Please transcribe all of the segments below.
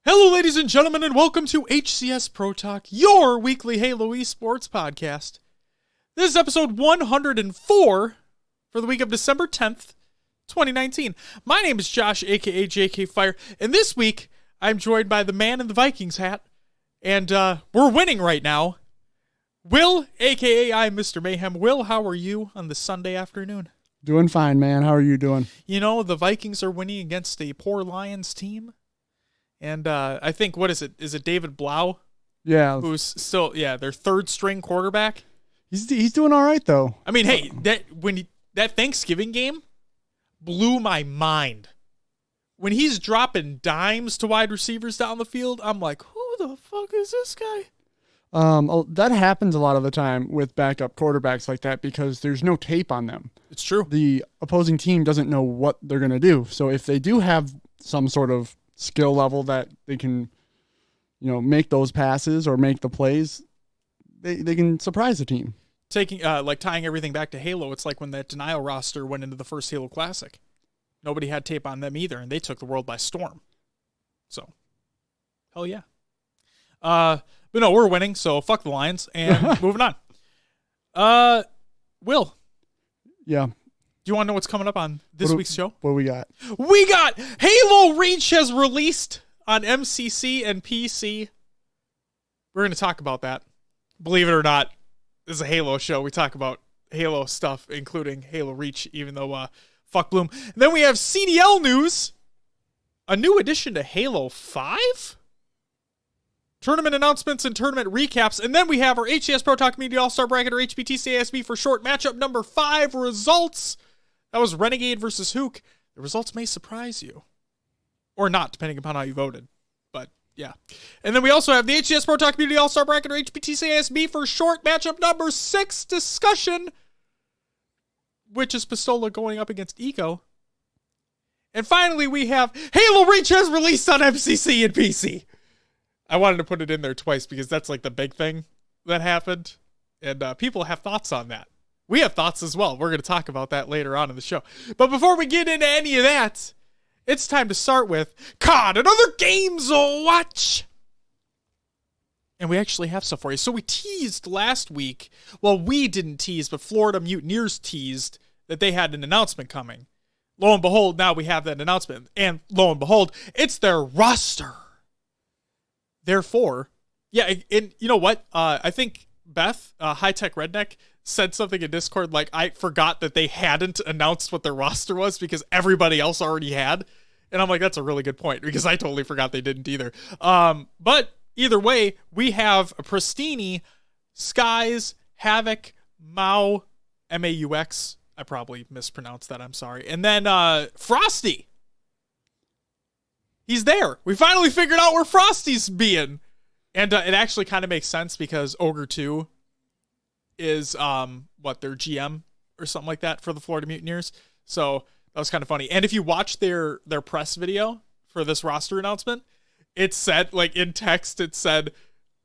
Hello, ladies and gentlemen, and welcome to HCS Pro Talk, your weekly Halo esports podcast. This is episode 104 for the week of December 10th, 2019. My name is Josh, aka JK Fire, and this week I'm joined by the man in the Vikings hat, and we're winning right now. Will, aka I'm Mr. Mayhem. Will, how are you on this Sunday afternoon? Doing fine, man. How are you doing? You know, the Vikings are winning against a poor Lions team. And I think, what is it? Is it David Blau? Yeah. Who's still, their third string quarterback. He's doing all right, though. I mean, hey, that Thanksgiving game blew my mind. When he's dropping dimes to wide receivers down the field, I'm like, who the fuck is this guy? That happens a lot of the time with backup quarterbacks like that because there's no tape on them. It's true. The opposing team doesn't know what they're going to do. So if they do have some sort of skill level that they can, make those passes or make the plays, they can surprise the team. Tying everything back to Halo, it's like when that Denial roster went into the first Halo Classic. Nobody had tape on them either, and they took the world by storm. So, hell yeah. But no, we're winning, so fuck the Lions, and moving on. Will. Yeah. Do you want to know what's coming up on this week's show? What do we got? We got Halo Reach has released on MCC and PC. We're going to talk about that. Believe it or not, this is a Halo show. We talk about Halo stuff, including Halo Reach, even though fuck Bloom. And then we have CDL news, a new addition to Halo 5, tournament announcements and tournament recaps, and then we have our HCS Pro Talk Community All-Star Bracket, or HPTCASB for short, matchup number 5 results. That was Renegade versus Hook. The results may surprise you. Or not, depending upon how you voted. But, yeah. And then we also have the HCS Pro Talk Community All-Star Bracket, or HPTCASB for short, matchup number 6 discussion, which is Pistola going up against Eco. And finally, we have Halo Reach has released on MCC and PC. I wanted to put it in there twice because that's like the big thing that happened. And people have thoughts on that. We have thoughts as well. We're going to talk about that later on in the show. But before we get into any of that, it's time to start with COD, another games watch. And we actually have stuff for you. So we teased last week. Well, we didn't tease, but Florida Mutineers teased that they had an announcement coming. Lo and behold, now we have that announcement. And lo and behold, it's their roster. Therefore, yeah, and you know what? I think Beth, High Tech Redneck, said something in Discord like, I forgot that they hadn't announced what their roster was because everybody else already had. And I'm like, that's a really good point because I totally forgot they didn't either. But either way, we have Pristini, Skies, Havoc, Mau, MAUX. I probably mispronounced that. I'm sorry. And then Frosty. He's there. We finally figured out where Frosty's being. And it actually kind of makes sense because Ogre 2 is their GM or something like that for the Florida Mutineers. So that was kind of funny. And if you watch their press video for this roster announcement, it said, like in text, it said,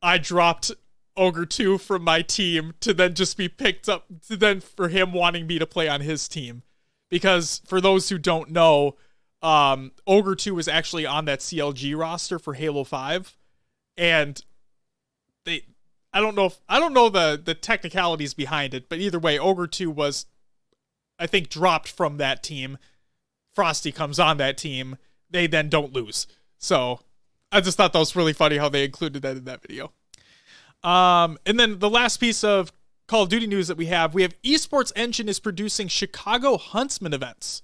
I dropped Ogre 2 from my team to then just be picked up to then for him wanting me to play on his team. Because for those who don't know, Ogre 2 was actually on that CLG roster for Halo 5. And I don't know the technicalities behind it, but either way, Ogre 2 was, I think, dropped from that team. Frosty comes on that team. They then don't lose. So I just thought that was really funny how they included that in that video. And then the last piece of Call of Duty news that we have Esports Engine is producing Chicago Huntsman events.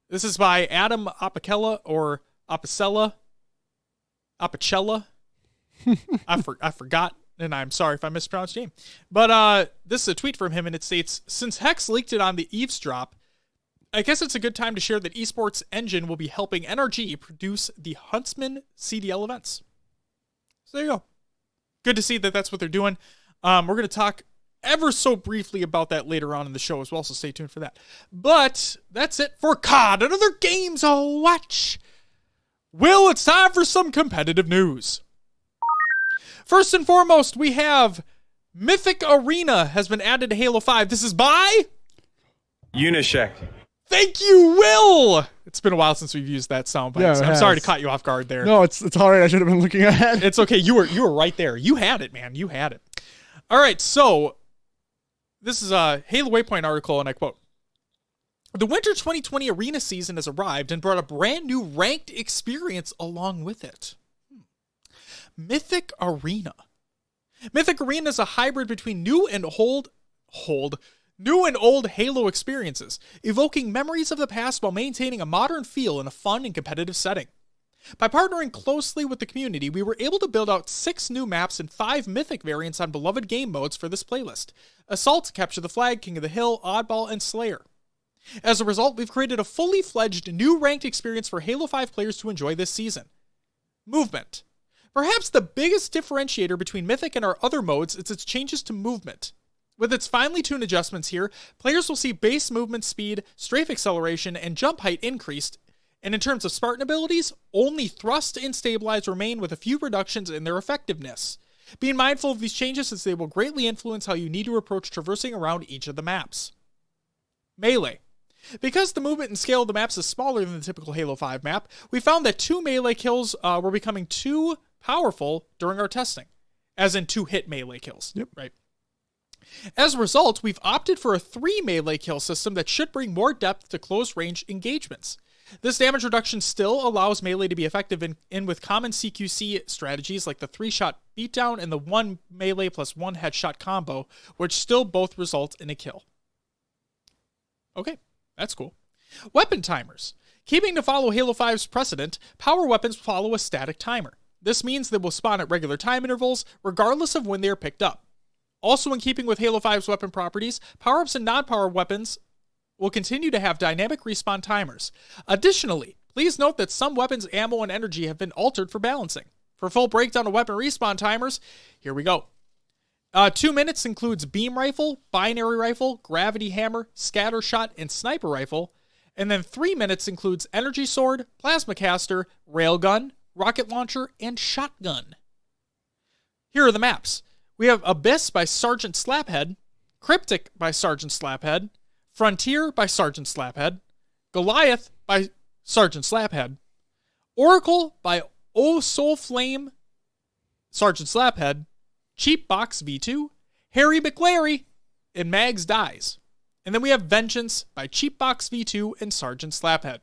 This is by Adam Apicella or Apicella. I forgot, and I'm sorry if I mispronounced your name. But this is a tweet from him, and it states, since Hex leaked it on the Eavesdrop, I guess it's a good time to share that Esports Engine will be helping NRG produce the Huntsman CDL events. So there you go. Good to see that that's what they're doing. We're going to talk ever so briefly about that later on in the show as well, so stay tuned for that. But that's it for COD, another games I'll watch. Will, it's time for some competitive news. First and foremost, we have Mythic Arena has been added to Halo 5. This is by Unisec. Thank you, Will. It's been a while since we've used that soundbite. Yeah, So I'm sorry to cut you off guard there. No, it's all right. I should have been looking ahead. It's okay. You were right there. You had it, man. You had it. All right. So this is a Halo Waypoint article, and I quote: "The winter 2020 arena season has arrived and brought a brand new ranked experience along with it. Mythic Arena. Mythic Arena is a hybrid between new and old Halo experiences, evoking memories of the past while maintaining a modern feel in a fun and competitive setting. By partnering closely with the community, we were able to build out 6 new maps and 5 Mythic variants on beloved game modes for this playlist: Assault, Capture the Flag, King of the Hill, Oddball, and Slayer. As a result, we've created a fully fledged new ranked experience for Halo 5 players to enjoy this season. Movement. Perhaps the biggest differentiator between Mythic and our other modes is its changes to movement. With its finely tuned adjustments here, players will see base movement speed, strafe acceleration, and jump height increased, and in terms of Spartan abilities, only Thrust and Stabilize remain with a few reductions in their effectiveness. Being mindful of these changes as they will greatly influence how you need to approach traversing around each of the maps. Melee. Because the movement and scale of the maps is smaller than the typical Halo 5 map, we found that 2 melee kills were becoming too powerful during our testing. As in 2-hit melee kills. Yep. Right. As a result, we've opted for a 3 melee kill system that should bring more depth to close-range engagements. This damage reduction still allows melee to be effective in with common CQC strategies like the 3-shot beatdown and the 1 melee plus 1 headshot combo, which still both result in a kill. Okay, that's cool. Weapon timers. Keeping to follow Halo 5's precedent, power weapons follow a static timer. This means they will spawn at regular time intervals, regardless of when they are picked up. Also in keeping with Halo 5's weapon properties, power-ups and non-power weapons will continue to have dynamic respawn timers. Additionally, please note that some weapons, ammo, and energy have been altered for balancing. For full breakdown of weapon respawn timers, here we go. 2 minutes includes beam rifle, binary rifle, gravity hammer, scatter shot, and sniper rifle. And then 3 minutes includes energy sword, plasma caster, railgun, rocket launcher, and shotgun. Here are the maps. We have Abyss by Sergeant Slaphead, Cryptic by Sergeant Slaphead, Frontier by Sergeant Slaphead, Goliath by Sergeant Slaphead, Oracle by Oh Soul Flame, Sergeant Slaphead, Cheap Box V2, Harry McLary, and Mags Dies. And then we have Vengeance by Cheap Box V2 and Sergeant Slaphead.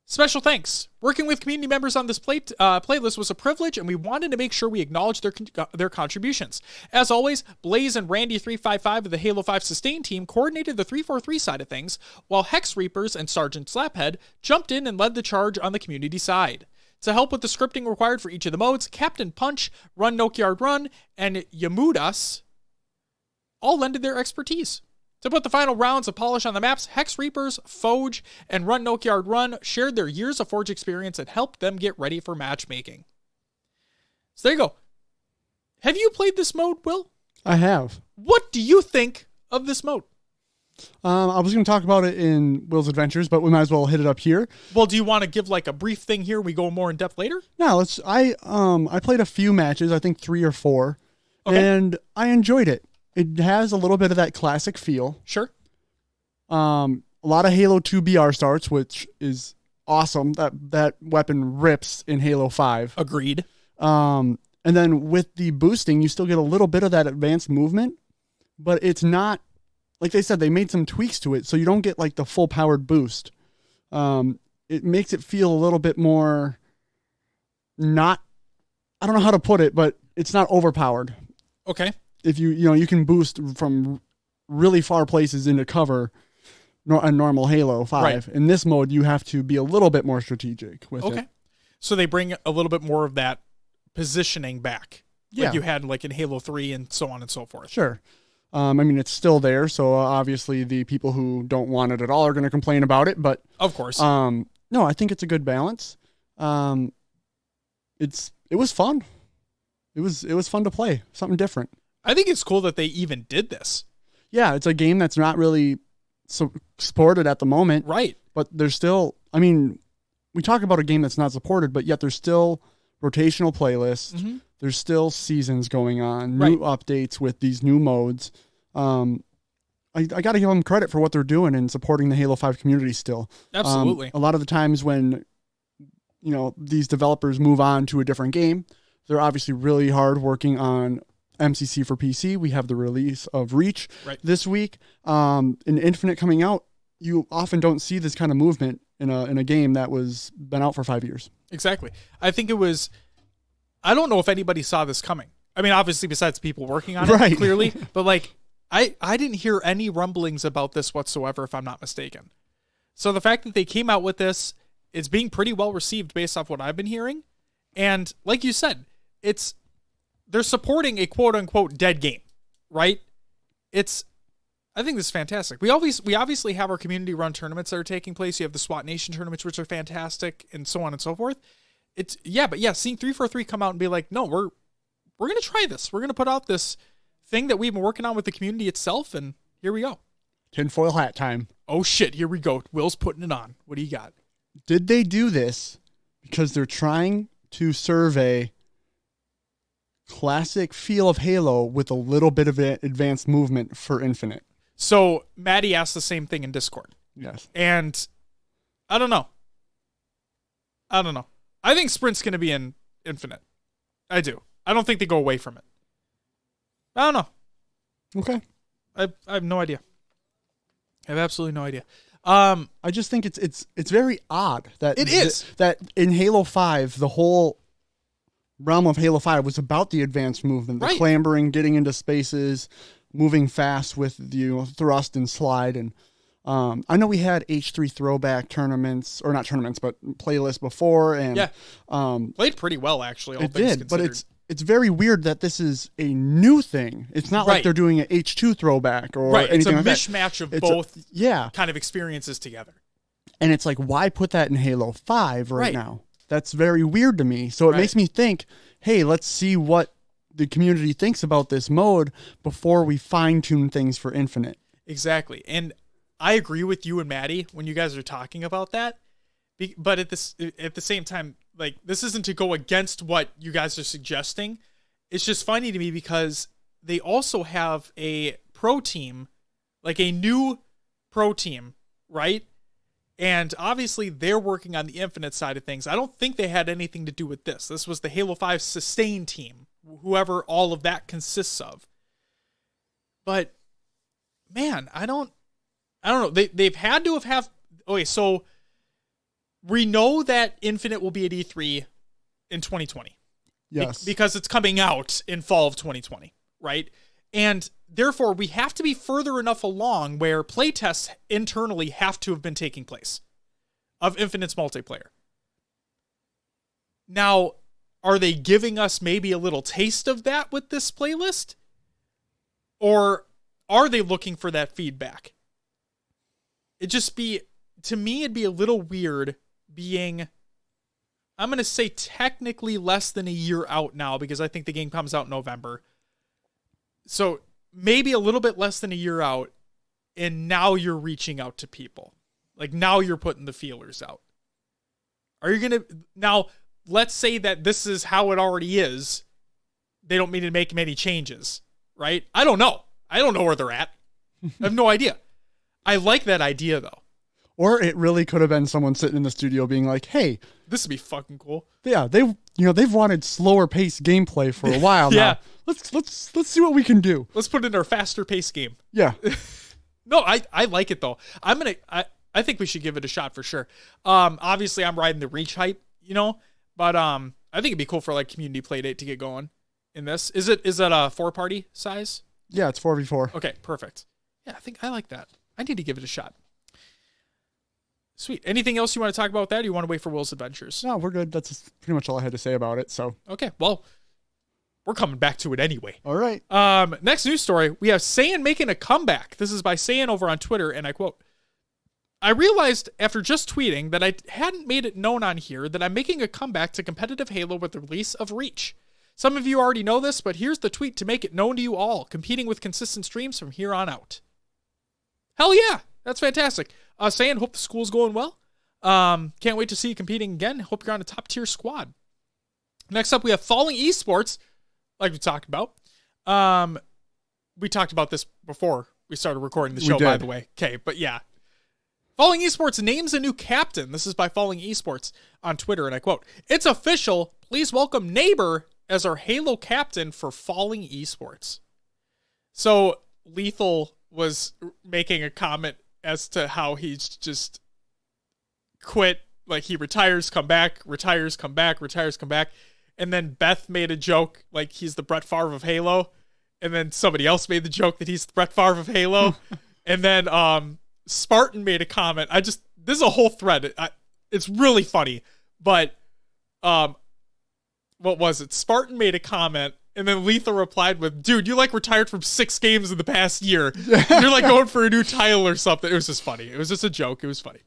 Special thanks. Working with community members on this playlist was a privilege, and we wanted to make sure we acknowledge their contributions. As always, Blaze and Randy355 of the Halo 5 Sustain team coordinated the 343 side of things, while Hex Reapers and Sergeant Slaphead jumped in and led the charge on the community side. To help with the scripting required for each of the modes, Captain Punch, Run Nokyard Run, and Yamudas all lended their expertise. To put the final rounds of polish on the maps, Hex Reapers, Foge, and Run Nokyard Run shared their years of Forge experience and helped them get ready for matchmaking. So there you go. Have you played this mode, Will? I have. What do you think of this mode? I was going to talk about it in Will's Adventures, but we might as well hit it up here. Well, do you want to give like a brief thing here? We go more in depth later? No, I played a few matches, I think 3 or 4, and I enjoyed it. It has a little bit of that classic feel. Sure. A lot of Halo 2 BR starts, which is awesome. That weapon rips in Halo 5. Agreed. And then with the boosting, you still get a little bit of that advanced movement, but it's not, like they said, they made some tweaks to it, so you don't get like the full powered boost. It makes it feel a little bit more I don't know how to put it, but it's not overpowered. Okay. If you can boost from really far places into cover a normal Halo 5. Right. In this mode, you have to be a little bit more strategic with it. So they bring a little bit more of that positioning back. Like you had like in Halo 3 and so on and so forth. Sure. I mean, it's still there, so obviously the people who don't want it at all are going to complain about it, but of course. No, I think it's a good balance. It was fun. It was fun to play. Something different. I think it's cool that they even did this. Yeah, it's a game that's not really supported at the moment. Right. But there's still, I mean, we talk about a game that's not supported, but yet there's still rotational playlists. Mm-hmm. There's still seasons going on, new updates with these new modes. I got to give them credit for what they're doing and supporting the Halo 5 community still. Absolutely. A lot of the times when, these developers move on to a different game, they're obviously really hard working on MCC for PC. We have the release of Reach this week. In Infinite coming out, you often don't see this kind of movement in a game that was been out for 5 years. Exactly. I think I don't know if anybody saw this coming. I mean, obviously besides people working on it, clearly, but like I didn't hear any rumblings about this whatsoever, if I'm not mistaken. So the fact that they came out with this, it's being pretty well received based off what I've been hearing. And like you said, they're supporting a quote unquote dead game, right? I think this is fantastic. We obviously have our community run tournaments that are taking place. You have the SWAT Nation tournaments, which are fantastic, and so on and so forth. Seeing 343 come out and be like, no, we're going to try this. We're going to put out this thing that we've been working on with the community itself, and here we go. Tinfoil hat time. Oh shit, here we go. Will's putting it on. What do you got? Did they do this because they're trying to serve a classic feel of Halo with a little bit of advanced movement for Infinite? So Maddie asked the same thing in Discord. Yes. And I don't know. I think Sprint's going to be in Infinite. I do. I don't think they go away from it. I don't know. Okay. I have no idea. I have absolutely no idea. I just think it's very odd that it is that in Halo 5 the whole realm of Halo 5 was about the advanced movement, the clambering, getting into spaces, moving fast with thrust and slide. And I know we had H3 throwback tournaments, or not tournaments, but playlists before, and played pretty well actually. All it things did, considered. but it's very weird that this is a new thing. It's not like they're doing an H2 throwback or anything like that. It's a mishmash of both kind of experiences together. And it's like, why put that in Halo 5 right now? That's very weird to me. So it makes me think, hey, let's see what the community thinks about this mode before we fine-tune things for Infinite. Exactly. And I agree with you and Maddie when you guys are talking about that. But at the same time, like, this isn't to go against what you guys are suggesting. It's just funny to me because they also have a pro team, like a new pro team, right? And obviously they're working on the Infinite side of things. I don't think they had anything to do with this. This was the Halo 5 sustain team, whoever all of that consists of. But man, I don't know. They've had to have okay, so we know that Infinite will be at E3 in 2020. Yes. Because it's coming out in fall of 2020, right? And therefore, we have to be further enough along where playtests internally have to have been taking place of Infinite's multiplayer. Now, are they giving us maybe a little taste of that with this playlist? Or are they looking for that feedback? To me, it'd be a little weird being, I'm going to say technically less than a year out now because I think the game comes out in November. So maybe a little bit less than a year out, and now you're reaching out to people. Like, now you're putting the feelers out. Are you going to, now, let's say that this is how it already is. They don't mean to make many changes, right? I don't know. I don't know where they're at. I have no idea. I like that idea, though. Or it really could have been someone sitting in the studio being like, hey, this would be fucking cool. Yeah, they've wanted slower paced gameplay for a while now. Let's see what we can do. Let's put it in our faster paced game. Yeah. No, I like it though. I think we should give it a shot for sure. Obviously I'm riding the Reach hype, but I think it'd be cool for like community playdate to get going in this. Is that a 4-party size? Yeah, it's 4v4. Okay, perfect. Yeah, I think I like that. I need to give it a shot. Sweet. Anything else you want to talk about that, or you want to wait for Will's Adventures? No, we're good. That's pretty much all I had to say about it. So okay, well, we're coming back to it anyway. All right. Next news story, we have Saiyan making a comeback. This is by Saiyan over on Twitter, and I quote, I realized after just tweeting that I hadn't made it known on here that I'm making a comeback to competitive Halo with the release of Reach. Some of you already know this, but here's the tweet to make it known to you all, competing with consistent streams from here on out. Hell yeah, that's fantastic. Saiyan, hope the school's going well. Can't wait to see you competing again. Hope you're on a top-tier squad. Next up, we have Falling Esports, like we talked about. We talked about this before we started recording the show, by the way. Okay, but yeah. Falling Esports names a new captain. This is by Falling Esports on Twitter, and I quote, "It's official. Please welcome Neighbor as our Halo captain for Falling Esports." So Lethal was making a comment as to how he's just quit. Like, he retires, come back, retires, come back, retires, come back. And then Beth made a joke like he's the Brett Favre of Halo. And then somebody else made the joke that he's the Brett Favre of Halo. And then Spartan made a comment. This is a whole thread. It's really funny. But what was it? Spartan made a comment, and then Lethal replied with, "Dude, you like retired from 6 games in the past year. You're like going for a new title or something." It was just funny. It was just a joke. It was funny.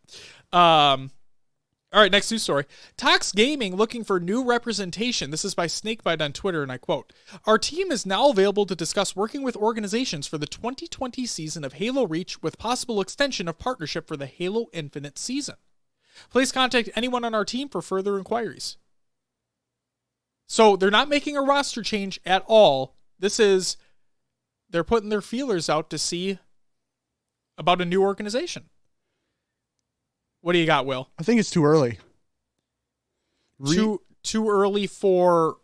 All right, next news story. Tox Gaming looking for new representation. This is by Snakebite on Twitter, and I quote, "Our team is now available to discuss working with organizations for the 2020 season of Halo Reach with possible extension of partnership for the Halo Infinite season. Please contact anyone on our team for further inquiries." So they're not making a roster change at all. They're putting their feelers out to see about a new organization. What do you got, Will? I think it's too early. Too early to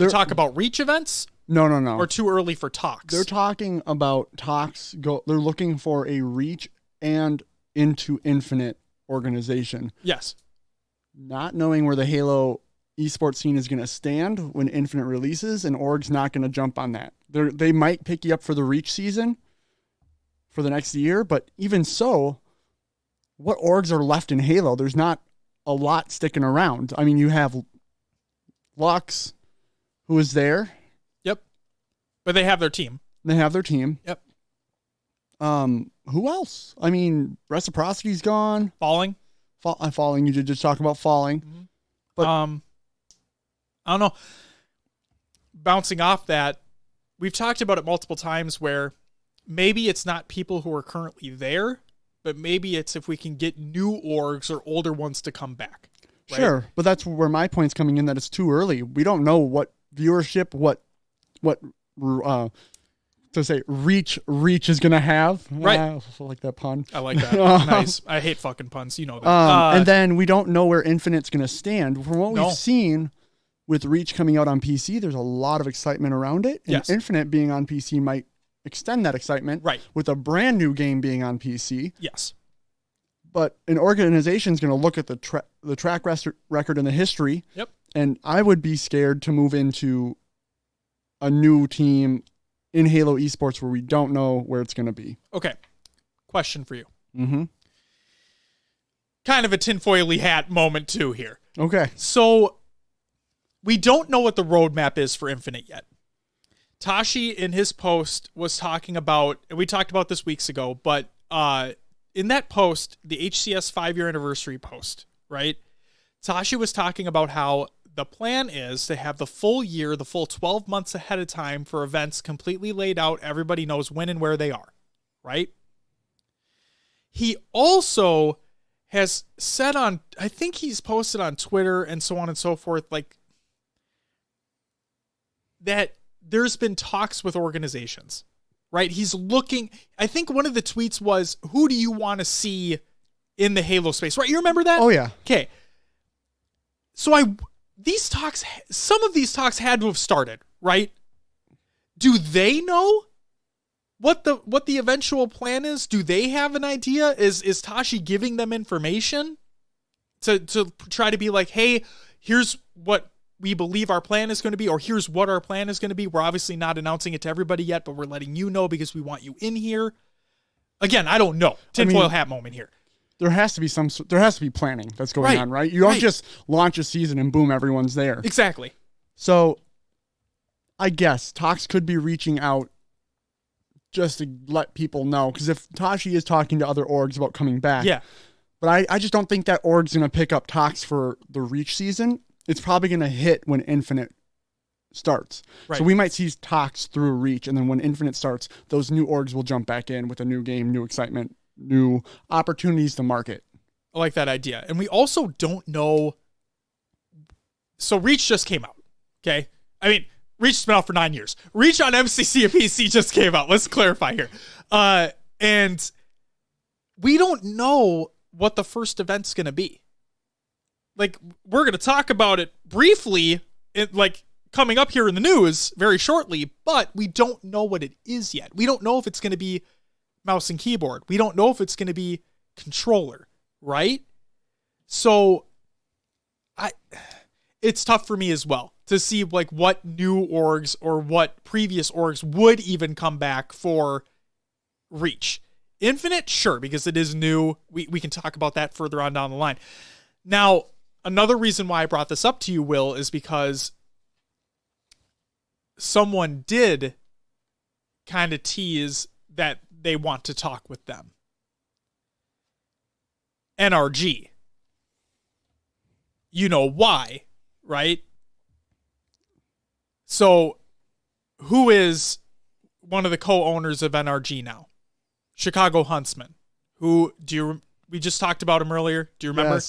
talk about Reach events? No. Or too early for Tox? They're talking about Tox. They're looking for a Reach and into Infinite organization. Yes. Not knowing where the Halo esports scene is going to stand when Infinite releases, and Org's not going to jump on that. They might pick you up for the Reach season for the next year, but even so, what orgs are left in Halo? There's not a lot sticking around. I mean, you have Lux, who is there. Yep. But they have their team. Yep. Who else? I mean, Reciprocity's gone. Falling. Falling. You did just talk about Falling. Mm-hmm. But I don't know. Bouncing off that, we've talked about it multiple times where maybe it's not people who are currently there, but maybe it's if we can get new orgs or older ones to come back. Right? Sure, but that's where my point's coming in, that it's too early. We don't know what viewership, what reach is going to have. Right. I like that pun. I like that. Nice. I hate fucking puns. You know that. And then we don't know where Infinite's going to stand. From what we've seen with Reach coming out on PC, there's a lot of excitement around it. And yes. Infinite being on PC might extend that excitement, right, with a brand new game being on PC. Yes. But an organization is going to look at the track record and the history. Yep. And I would be scared to move into a new team in Halo esports where we don't know where it's going to be. Okay. Question for you. Mm-hmm. Kind of a tinfoily hat moment too here. Okay. So we don't know what the roadmap is for Infinite yet. Tashi in his post was talking about, and we talked about this weeks ago, but in that post, the HCS 5-year anniversary post, right? Tashi was talking about how the plan is to have the full year, the full 12 months ahead of time for events completely laid out. Everybody knows when and where they are, right? He also has said on, I think he's posted on Twitter and so on and so forth, like that there's been talks with organizations, right? He's looking, I think one of the tweets was, who do you want to see in the Halo space, right? You remember that? Oh, yeah. Okay. So some of these talks had to have started, right? Do they know what the eventual plan is? Do they have an idea? Is Tashi giving them information to try to be like, hey, here's what we believe our plan is going to be, or here's what our plan is going to be. We're obviously not announcing it to everybody yet, but we're letting you know because we want you in here. Again, I don't know. Tinfoil hat moment here. There has to be planning that's going on, right? You don't just launch a season and boom, everyone's there. Exactly. So I guess Tox could be reaching out just to let people know, because if Tashi is talking to other orgs about coming back, yeah. But I just don't think that org's going to pick up Tox for the Reach season. It's probably going to hit when Infinite starts. Right. So we might see Tox through Reach, and then when Infinite starts, those new orgs will jump back in with a new game, new excitement, new opportunities to market. I like that idea. And we also don't know. So Reach just came out. Okay. I mean, Reach has been out for 9 years. Reach on MCC and PC just came out. Let's clarify here. And we don't know what the first event's going to be. Like, we're going to talk about it briefly, coming up here in the news very shortly, but we don't know what it is yet. We don't know if it's going to be mouse and keyboard. We don't know if it's going to be controller, right? So it's tough for me as well to see like what new orgs or what previous orgs would even come back for Reach. Infinite, sure, because it is new. We can talk about that further on down the line. Now, another reason why I brought this up to you, Will, is because someone did kind of tease that they want to talk with them. NRG. You know why, right? So, who is one of the co-owners of NRG now? Chicago Huntsman. We just talked about him earlier. Do you remember?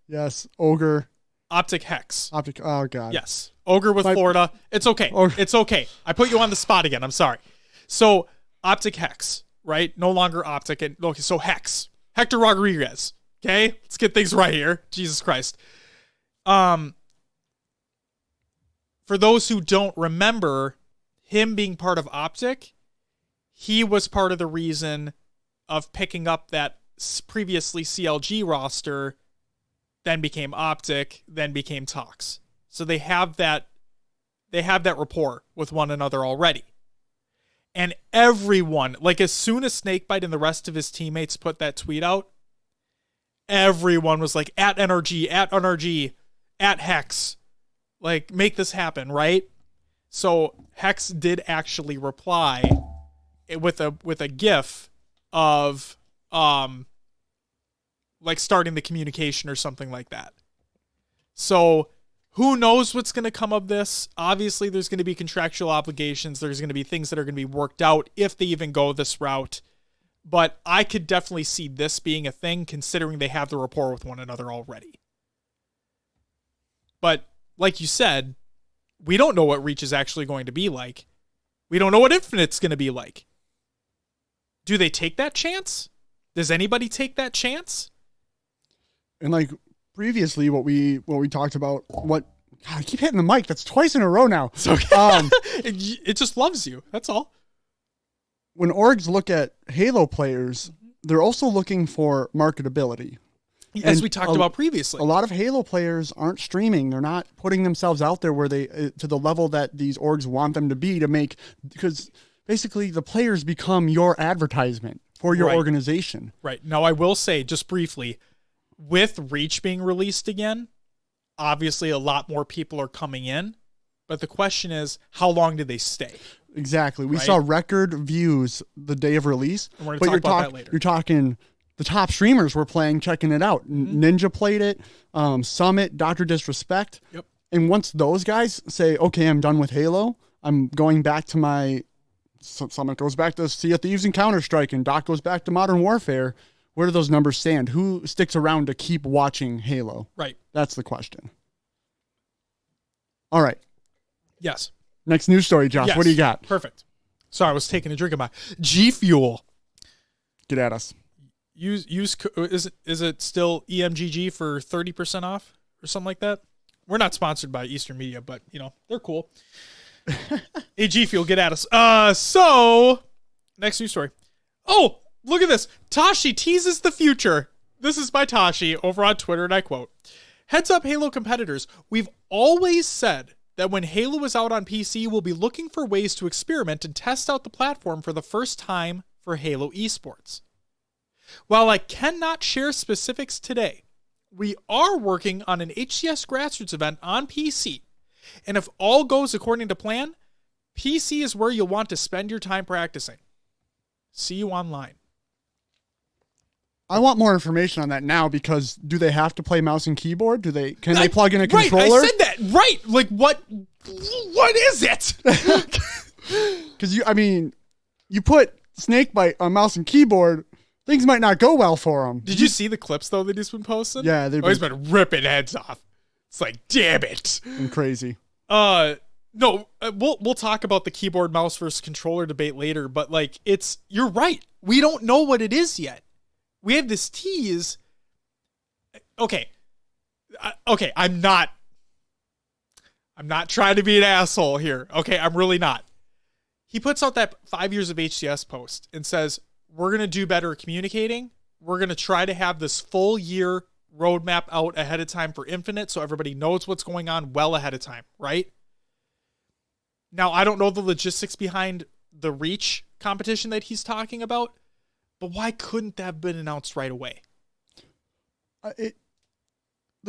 Yes. Ogre. Optic Hex. Oh, God. Yes. Ogre with Florida. It's okay. It's okay. I put you on the spot again. I'm sorry. So, Optic Hex, right? No longer Optic. Okay, so Hex. Hector Rodriguez. Okay? Let's get things right here. Jesus Christ. For those who don't remember, him being part of Optic, he was part of the reason of picking up that previously CLG roster, then became Optic, then became Tox. So they have that rapport with one another already. And everyone, like as soon as Snakebite and the rest of his teammates put that tweet out, everyone was like, at NRG, at Hex, like make this happen, right? So Hex did actually reply with a GIF of like starting the communication or something like that. So who knows what's going to come of this? Obviously, there's going to be contractual obligations. There's going to be things that are going to be worked out if they even go this route. But I could definitely see this being a thing, considering they have the rapport with one another already. But like you said, we don't know what Reach is actually going to be like. We don't know what Infinite's going to be like. Do they take that chance? Does anybody take that chance? And like previously, what we talked about, God, I keep hitting the mic. That's twice in a row now. It's okay. It just loves you. That's all. When orgs look at Halo players, they're also looking for marketability. As we talked about previously. A lot of Halo players aren't streaming. They're not putting themselves out there where they to the level that these orgs want them to be because basically the players become your advertisement for your organization. Right. Now, I will say just briefly, with Reach being released again, obviously a lot more people are coming in, but the question is, how long do they stay? Exactly. We saw record views the day of release. And we're going to talk about that later. You're talking the top streamers were checking it out. Ninja played it, Summit, Dr. Disrespect. Yep. And once those guys say, okay, I'm done with Halo, I'm going back to my... Summit goes back to Sea of Thieves and Counter-Strike, and Doc goes back to Modern Warfare. Where do those numbers stand? Who sticks around to keep watching Halo? Right. That's the question. All right. Yes. Next news story, Josh. Yes. What do you got? Perfect. Sorry, I was taking a drink of my G Fuel. Get at us. Is it still EMGG for 30% off or something like that? We're not sponsored by Eastern Media, but they're cool. Hey, G Fuel, get at us. So next news story. Oh, look at this. Tashi teases the future. This is by Tashi over on Twitter, and I quote, "Heads up, Halo competitors. We've always said that when Halo is out on PC, we'll be looking for ways to experiment and test out the platform for the first time for Halo esports. While I cannot share specifics today, we are working on an HCS Grassroots event on PC. And if all goes according to plan, PC is where you'll want to spend your time practicing. See you online." I want more information on that now, because do they have to play mouse and keyboard? Can they plug in a controller? Right, I said that. Right. Like what is it? Because you put Snakebite on mouse and keyboard, things might not go well for them. Did you see the clips though that he's been posting? Yeah, he's been ripping heads off. It's like, damn it. And crazy. Now No, we'll talk about the keyboard, mouse versus controller debate later, but like you're right. We don't know what it is yet. We have this tease. Okay. I'm not trying to be an asshole here. Okay, I'm really not. He puts out that 5 years of HCS post and says, we're going to do better at communicating. We're going to try to have this full year roadmap out ahead of time for Infinite so everybody knows what's going on well ahead of time, right? Now, I don't know the logistics behind the Reach competition that he's talking about, but why couldn't that have been announced right away? The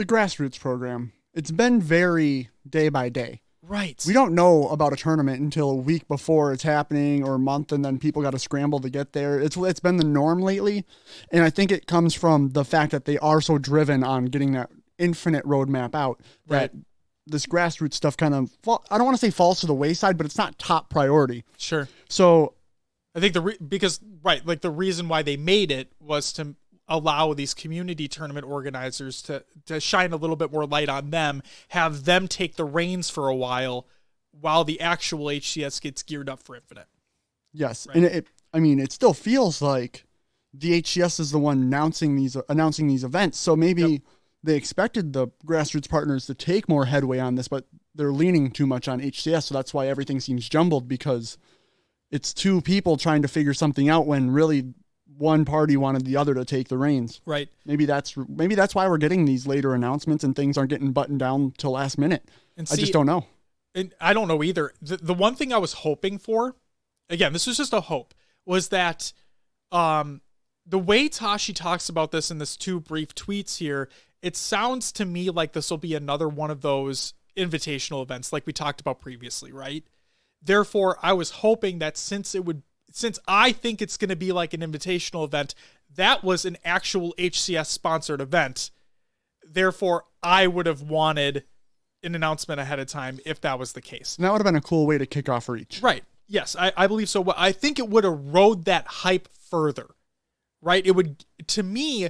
grassroots program, it's been very day by day. Right. We don't know about a tournament until a week before it's happening or a month, and then people got to scramble to get there. It's been the norm lately, and I think it comes from the fact that they are so driven on getting that Infinite roadmap out that this grassroots stuff kind of, I don't want to say falls to the wayside, but it's not top priority. Sure. So I think the reason why they made it was to allow these community tournament organizers to shine a little bit more light on them, have them take the reins for a while the actual HCS gets geared up for Infinite. Yes. Right? And it still feels like the HCS is the one announcing these events. So maybe they expected the grassroots partners to take more headway on this, but they're leaning too much on HCS. So that's why everything seems jumbled, because it's two people trying to figure something out when really one party wanted the other to take the reins. Right. Maybe that's why we're getting these later announcements and things aren't getting buttoned down till last minute. I just don't know. And I don't know either. The one thing I was hoping for, again, this was just a hope, was that the way Tashi talks about this in this 2 brief tweets here, it sounds to me like this will be another one of those invitational events like we talked about previously, right? Therefore, I was hoping that since I think it's going to be like an invitational event, that was an actual HCS sponsored event. Therefore, I would have wanted an announcement ahead of time if that was the case. And that would have been a cool way to kick off Reach. Right. Yes, I believe so. I think it would erode that hype further, right? It would, to me,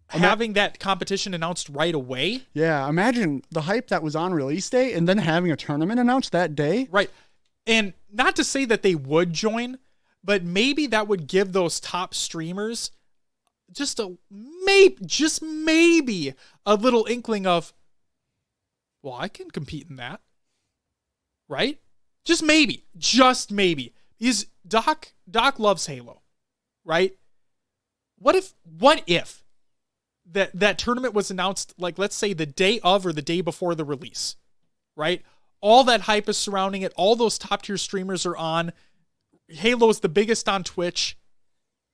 having that competition announced right away. Yeah, imagine the hype that was on release day and then having a tournament announced that day. Right. And not to say that they would join, but maybe that would give those top streamers just maybe a little inkling of, well, I can compete in that. Right? Just maybe. Doc loves Halo, right? What if that tournament was announced, like, let's say the day of or the day before the release, right? All that hype is surrounding it. All those top tier streamers are on. Halo is the biggest on Twitch.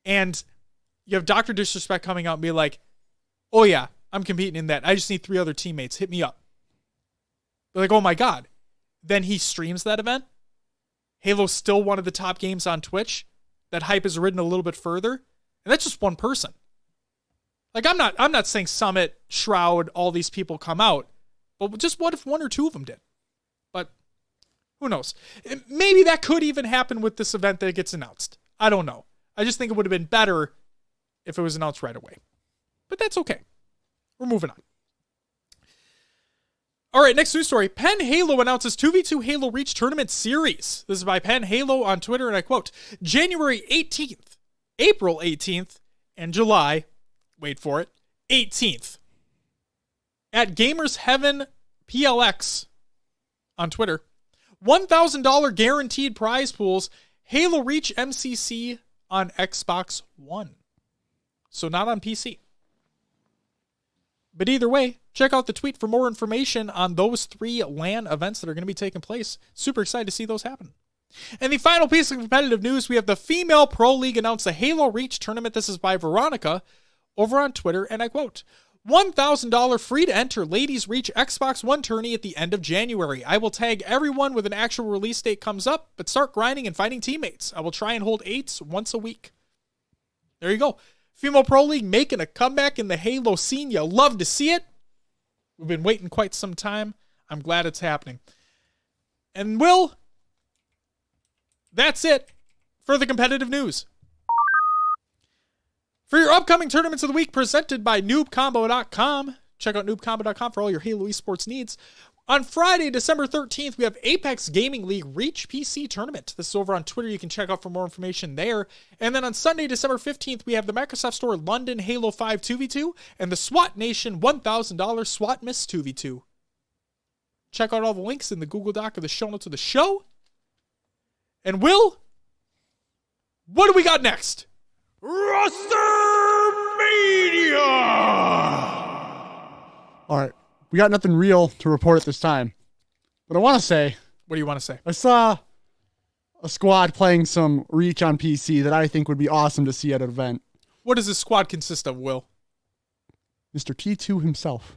And you have Dr. Disrespect coming out and be like, oh yeah, I'm competing in that. I just need 3 other teammates. Hit me up. They're like, oh my God. Then he streams that event. Halo's still one of the top games on Twitch. That hype is ridden a little bit further. And that's just one person. Like, I'm not saying Summit, Shroud, all these people come out. But just what if 1 or 2 of them did? But who knows? Maybe that could even happen with this event that gets announced. I don't know. I just think it would have been better if it was announced right away. But that's okay. We're moving on. All right, next news story. Penn Halo announces 2v2 Halo Reach Tournament Series. This is by Penn Halo on Twitter, and I quote, January 18th, April 18th, and July, wait for it, 18th. At Gamers Heaven PLX on Twitter, $1,000 guaranteed prize pools, Halo Reach MCC on Xbox One. So not on PC. But either way, check out the tweet for more information on those 3 LAN events that are going to be taking place. Super excited to see those happen. And the final piece of competitive news, we have the Female Pro League announce the Halo Reach tournament. This is by Veronica over on Twitter, and I quote, $1,000 free to enter Ladies Reach Xbox One tourney at the end of January. I will tag everyone when an actual release date comes up, but start grinding and finding teammates. I will try and hold 8s once a week. There you go. Female Pro League making a comeback in the Halo scene. You love to see it. We've been waiting quite some time. I'm glad it's happening. And Will, that's it for the competitive news. For your upcoming tournaments of the week presented by noobcombo.com. Check out noobcombo.com for all your Halo esports needs. On Friday, December 13th, we have Apex Gaming League Reach PC Tournament. This is over on Twitter. You can check out for more information there. And then on Sunday, December 15th, we have the Microsoft Store London Halo 5 2v2 and the SWAT Nation $1,000 SWAT Miss 2v2. Check out all the links in the Google Doc of the show notes of the show. And Will, what do we got next? Roster Media! All right. We got nothing real to report at this time. But I want to say... What do you want to say? I saw a squad playing some Reach on PC that I think would be awesome to see at an event. What does this squad consist of, Will? Mr. T2 himself.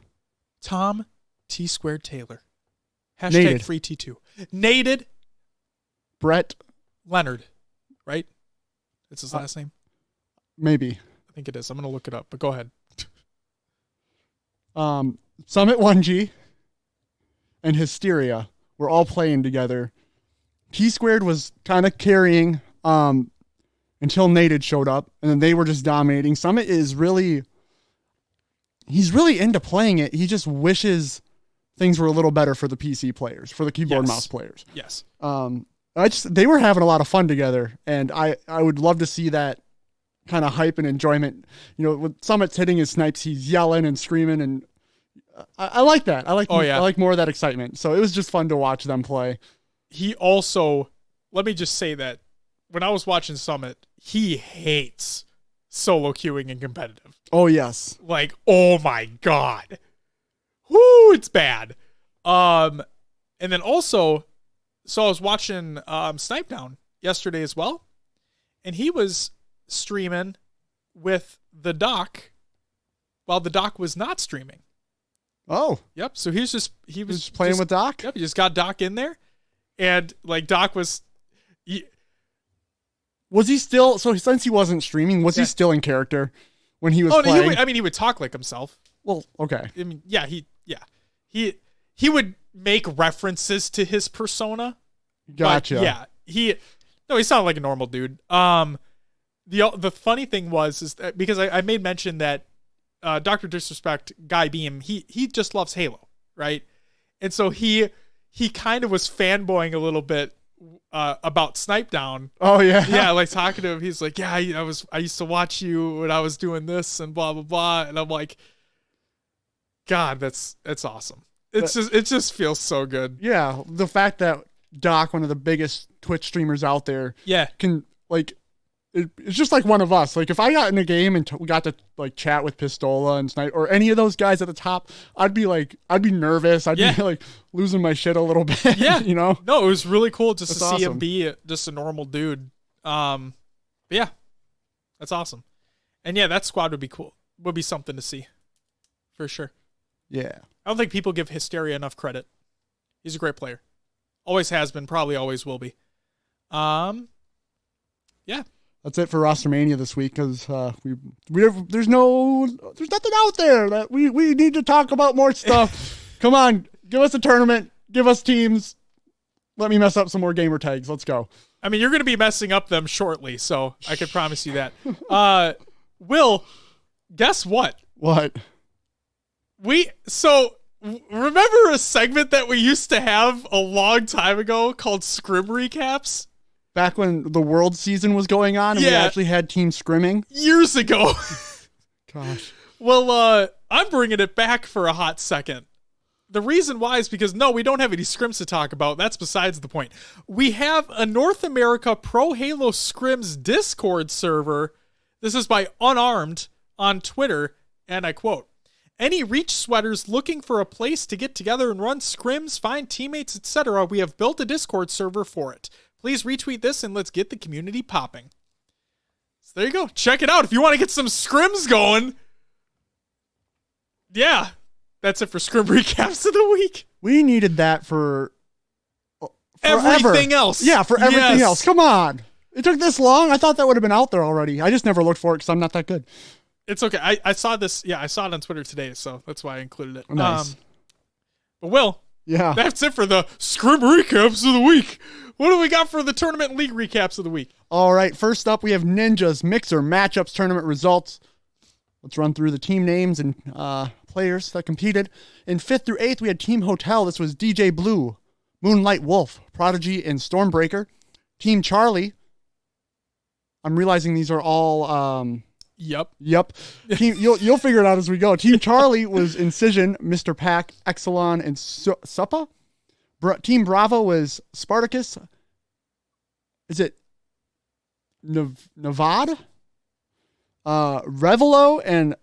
Tom T Squared Taylor. Hashtag Nated. free T2. Nated Brett. Leonard, right? That's his last name? Maybe. I think it is. I'm going to look it up, but go ahead. Summit 1G and Hysteria were all playing together. T Squared was kind of carrying until Nated showed up, and then they were just dominating. Summit is really... He's really into playing it. He just wishes things were a little better for the PC players, for the keyboard mouse players. Yes. They were having a lot of fun together, and I would love to see that kind of hype and enjoyment. You know, with Summit's hitting his snipes, he's yelling and screaming, and I like that. I like more of that excitement. So it was just fun to watch them play. He also, let me just say that when I was watching Summit, he hates solo queuing and competitive. Oh, yes. Like, oh my God. Whoo, it's bad. And then also, so I was watching Snipe Down yesterday as well, and he was streaming with the doc while the doc was not streaming. Oh. Yep. So he was just playing with Doc? Yep, he just got Doc in there, and like Doc was he still, so since he wasn't streaming, was he still in character when he was playing? No, he would talk like himself. Well, okay. I mean, he would make references to his persona. Gotcha. He sounded like a normal dude. The funny thing is that because I made mention that Dr. Disrespect Guy Beam, he just loves Halo, right? And so he kind of was fanboying a little bit about Snipe Down. Oh yeah. Yeah, like talking to him, he's like, yeah, I used to watch you when I was doing this and blah blah blah, and I'm like, God, that's awesome. It just feels so good. Yeah, the fact that Doc, one of the biggest Twitch streamers out there, can like, it's just like one of us. Like if I got in a game and we got to like chat with Pistola and Snipe or any of those guys at the top, I'd be nervous. I'd be like losing my shit a little bit. Yeah, you know. No, it was really cool just to see awesome. him be just a normal dude. But yeah, that's awesome. And yeah, that squad would be cool. Would be something to see, for sure. Yeah. I don't think people give Hysteria enough credit. He's a great player. Always has been, probably always will be. Yeah. That's it for Rostermania this week because there's nothing out there that we need to talk about more stuff. Come on, give us a tournament, give us teams. Let me mess up some more gamer tags. Let's go. I mean, you're going to be messing up them shortly, so I can promise you that. Will, guess what? What? Remember a segment that we used to have a long time ago called Scrim Recaps? Back when the World season was going on and we actually had team scrimming? Years ago. Gosh. Well, I'm bringing it back for a hot second. The reason why is because, no, we don't have any scrims to talk about. That's besides the point. We have a North America Pro Halo Scrims Discord server. This is by Unarmed on Twitter, and I quote, "Any Reach sweaters looking for a place to get together and run scrims, find teammates, etc., we have built a Discord server for it. Please retweet this and let's get the community popping." So there you go. Check it out if you want to get some scrims going. Yeah, that's it for Scrim Recaps of the week. We needed that for everything else. Yeah, for everything else. Come on. It took this long? I thought that would have been out there already. I just never looked for it because I'm not that good. It's okay. I saw this. Yeah, I saw it on Twitter today, so that's why I included it. Nice. But Will, yeah, that's it for the Scrim Recaps of the week. What do we got for the tournament and league recaps of the week? All right, first up, we have Ninja's Mixer Matchups Tournament results. Let's run through the team names and players that competed. In 5th through 8th, we had Team Hotel. This was DJ Blue, Moonlight Wolf, Prodigy, and Stormbreaker. Team Charlie. I'm realizing these are all... Yep. You'll figure it out as we go. Team Charlie was Incision, Mr. Pack, Exelon, and Suppa. Team Bravo was Spartacus. Is it Nevada? Revelo and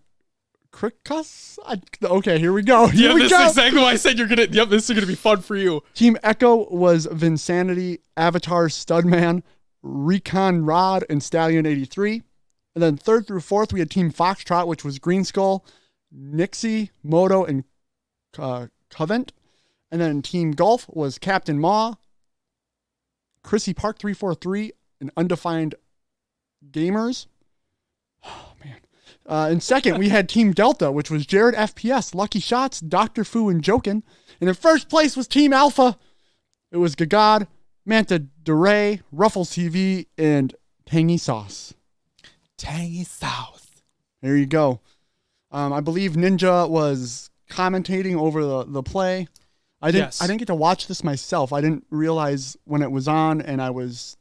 Krikas? Okay, here we go. This is exactly why I said you're gonna. Yep, this is gonna be fun for you. Team Echo was Vinsanity, Avatar, Studman, Recon Rod, and Stallion 83. And then 3rd through 4th, we had Team Foxtrot, which was Green Skull, Nixie, Moto, and Covent. And then Team Golf was Captain Maw, Chrissy Park 343, and Undefined Gamers. Oh, man. In 2nd, we had Team Delta, which was Jared FPS, Lucky Shots, Dr. Fu, and Jokin. And in 1st place was Team Alpha. It was Gagad, Manta DeRay, Ruffles TV, and Tangy Sauce. Tangy Sauce. There you go. I believe Ninja was commentating over the play. I didn't get to watch this myself. I didn't realize when it was on, and I was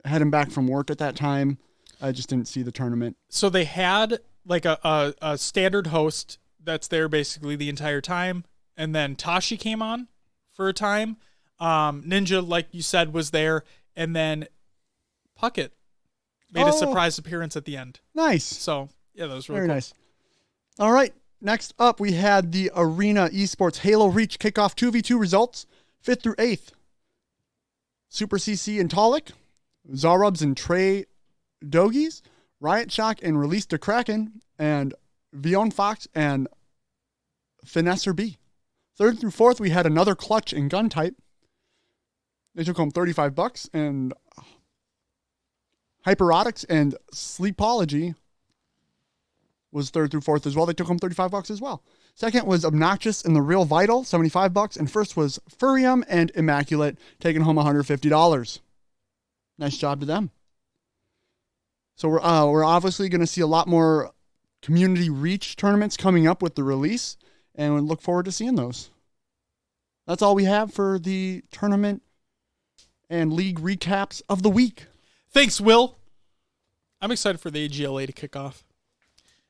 heading back from work at that time. I just didn't see the tournament. So they had like a standard host that's there basically the entire time, and then Tashi came on for a time. Ninja, like you said, was there, and then Puckett made a surprise appearance at the end. Nice. So, yeah, that was really very cool. nice. All right. Next up, we had the Arena Esports Halo Reach Kickoff 2v2 results, 5th through 8th. Super CC and Talik, Zarubs and Trey Dogies, Riot Shock and Release the Kraken, and Vion Fox and Finesser B. 3rd through 4th, we had another Clutch and Gun Type. They took home $35, and Hyperotics and Sleepology was 3rd through 4th as well. They took home $35 as well. 2nd was Obnoxious and The Real Vital, $75. And 1st was Furium and Immaculate, taking home $150. Nice job to them. So we're obviously going to see a lot more community reach tournaments coming up with the release, and we look forward to seeing those. That's all we have for the tournament and league recaps of the week. Thanks, Will. I'm excited for the AGLA to kick off,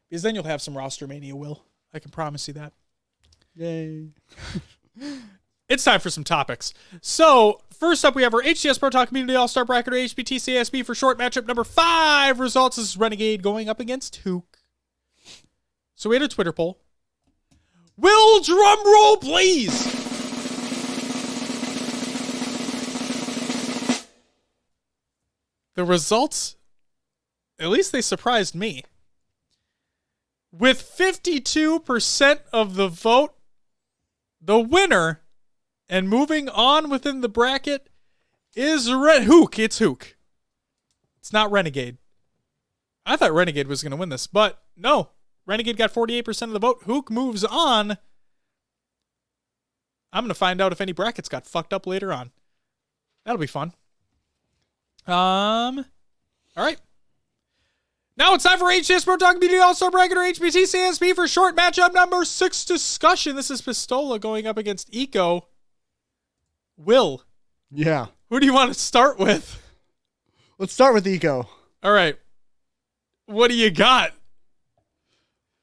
because then you'll have some roster mania, Will. I can promise you that. Yay. It's time for some topics. So, first up, we have our HCS Pro Talk Community All-Star Bracket, or HPTCASB for short. Matchup number 5 results. This is Renegade going up against Hook. So we had a Twitter poll. Will, drum roll, please! The results, at least they surprised me. With 52% of the vote, the winner, and moving on within the bracket, is Hook. It's Hook. It's not Renegade. I thought Renegade was going to win this, but no. Renegade got 48% of the vote. Hook moves on. I'm going to find out if any brackets got fucked up later on. That'll be fun. All right. Now it's time for HCS Pro Talk Community All-Star Bracket, or HPTCASB for short. Matchup number 6 discussion. This is Pistola going up against Eco. Will. Yeah. Who do you want to start with? Let's start with Eco. All right. What do you got?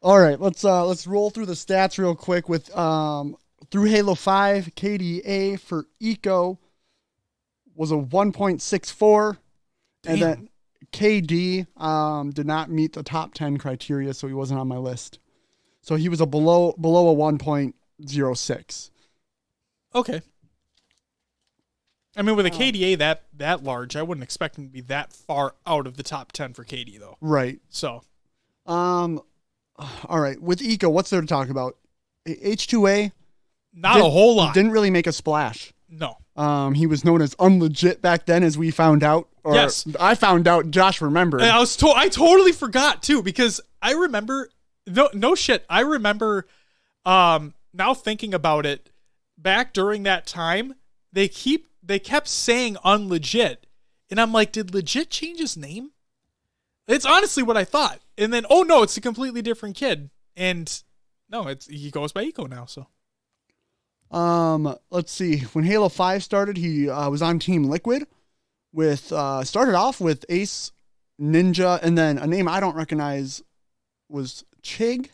All right, let's roll through the stats real quick with through Halo 5, KDA for Eco was a 1.64. Damn. And then KD did not meet the top 10 criteria, so he wasn't on my list. So he was a below a 1.06. Okay. I mean, with a KDA that large, I wouldn't expect him to be that far out of the top 10 for KD, though. Right. So. All right. With Eco, what's there to talk about? H2A. Not a whole lot. Didn't really make a splash. No. He was known as unlegit back then, as we found out. Or yes. I found out. Josh remembered. And I totally forgot, too, because I remember. No shit. I remember now thinking about it, back during that time, they kept saying unlegit. And I'm like, did legit change his name? It's honestly what I thought. And then, oh no, it's a completely different kid. And No, he goes by Eco now. So let's see. When Halo 5 started, he was on Team Liquid with started off with Ace, Ninja, and then a name I don't recognize was Chig.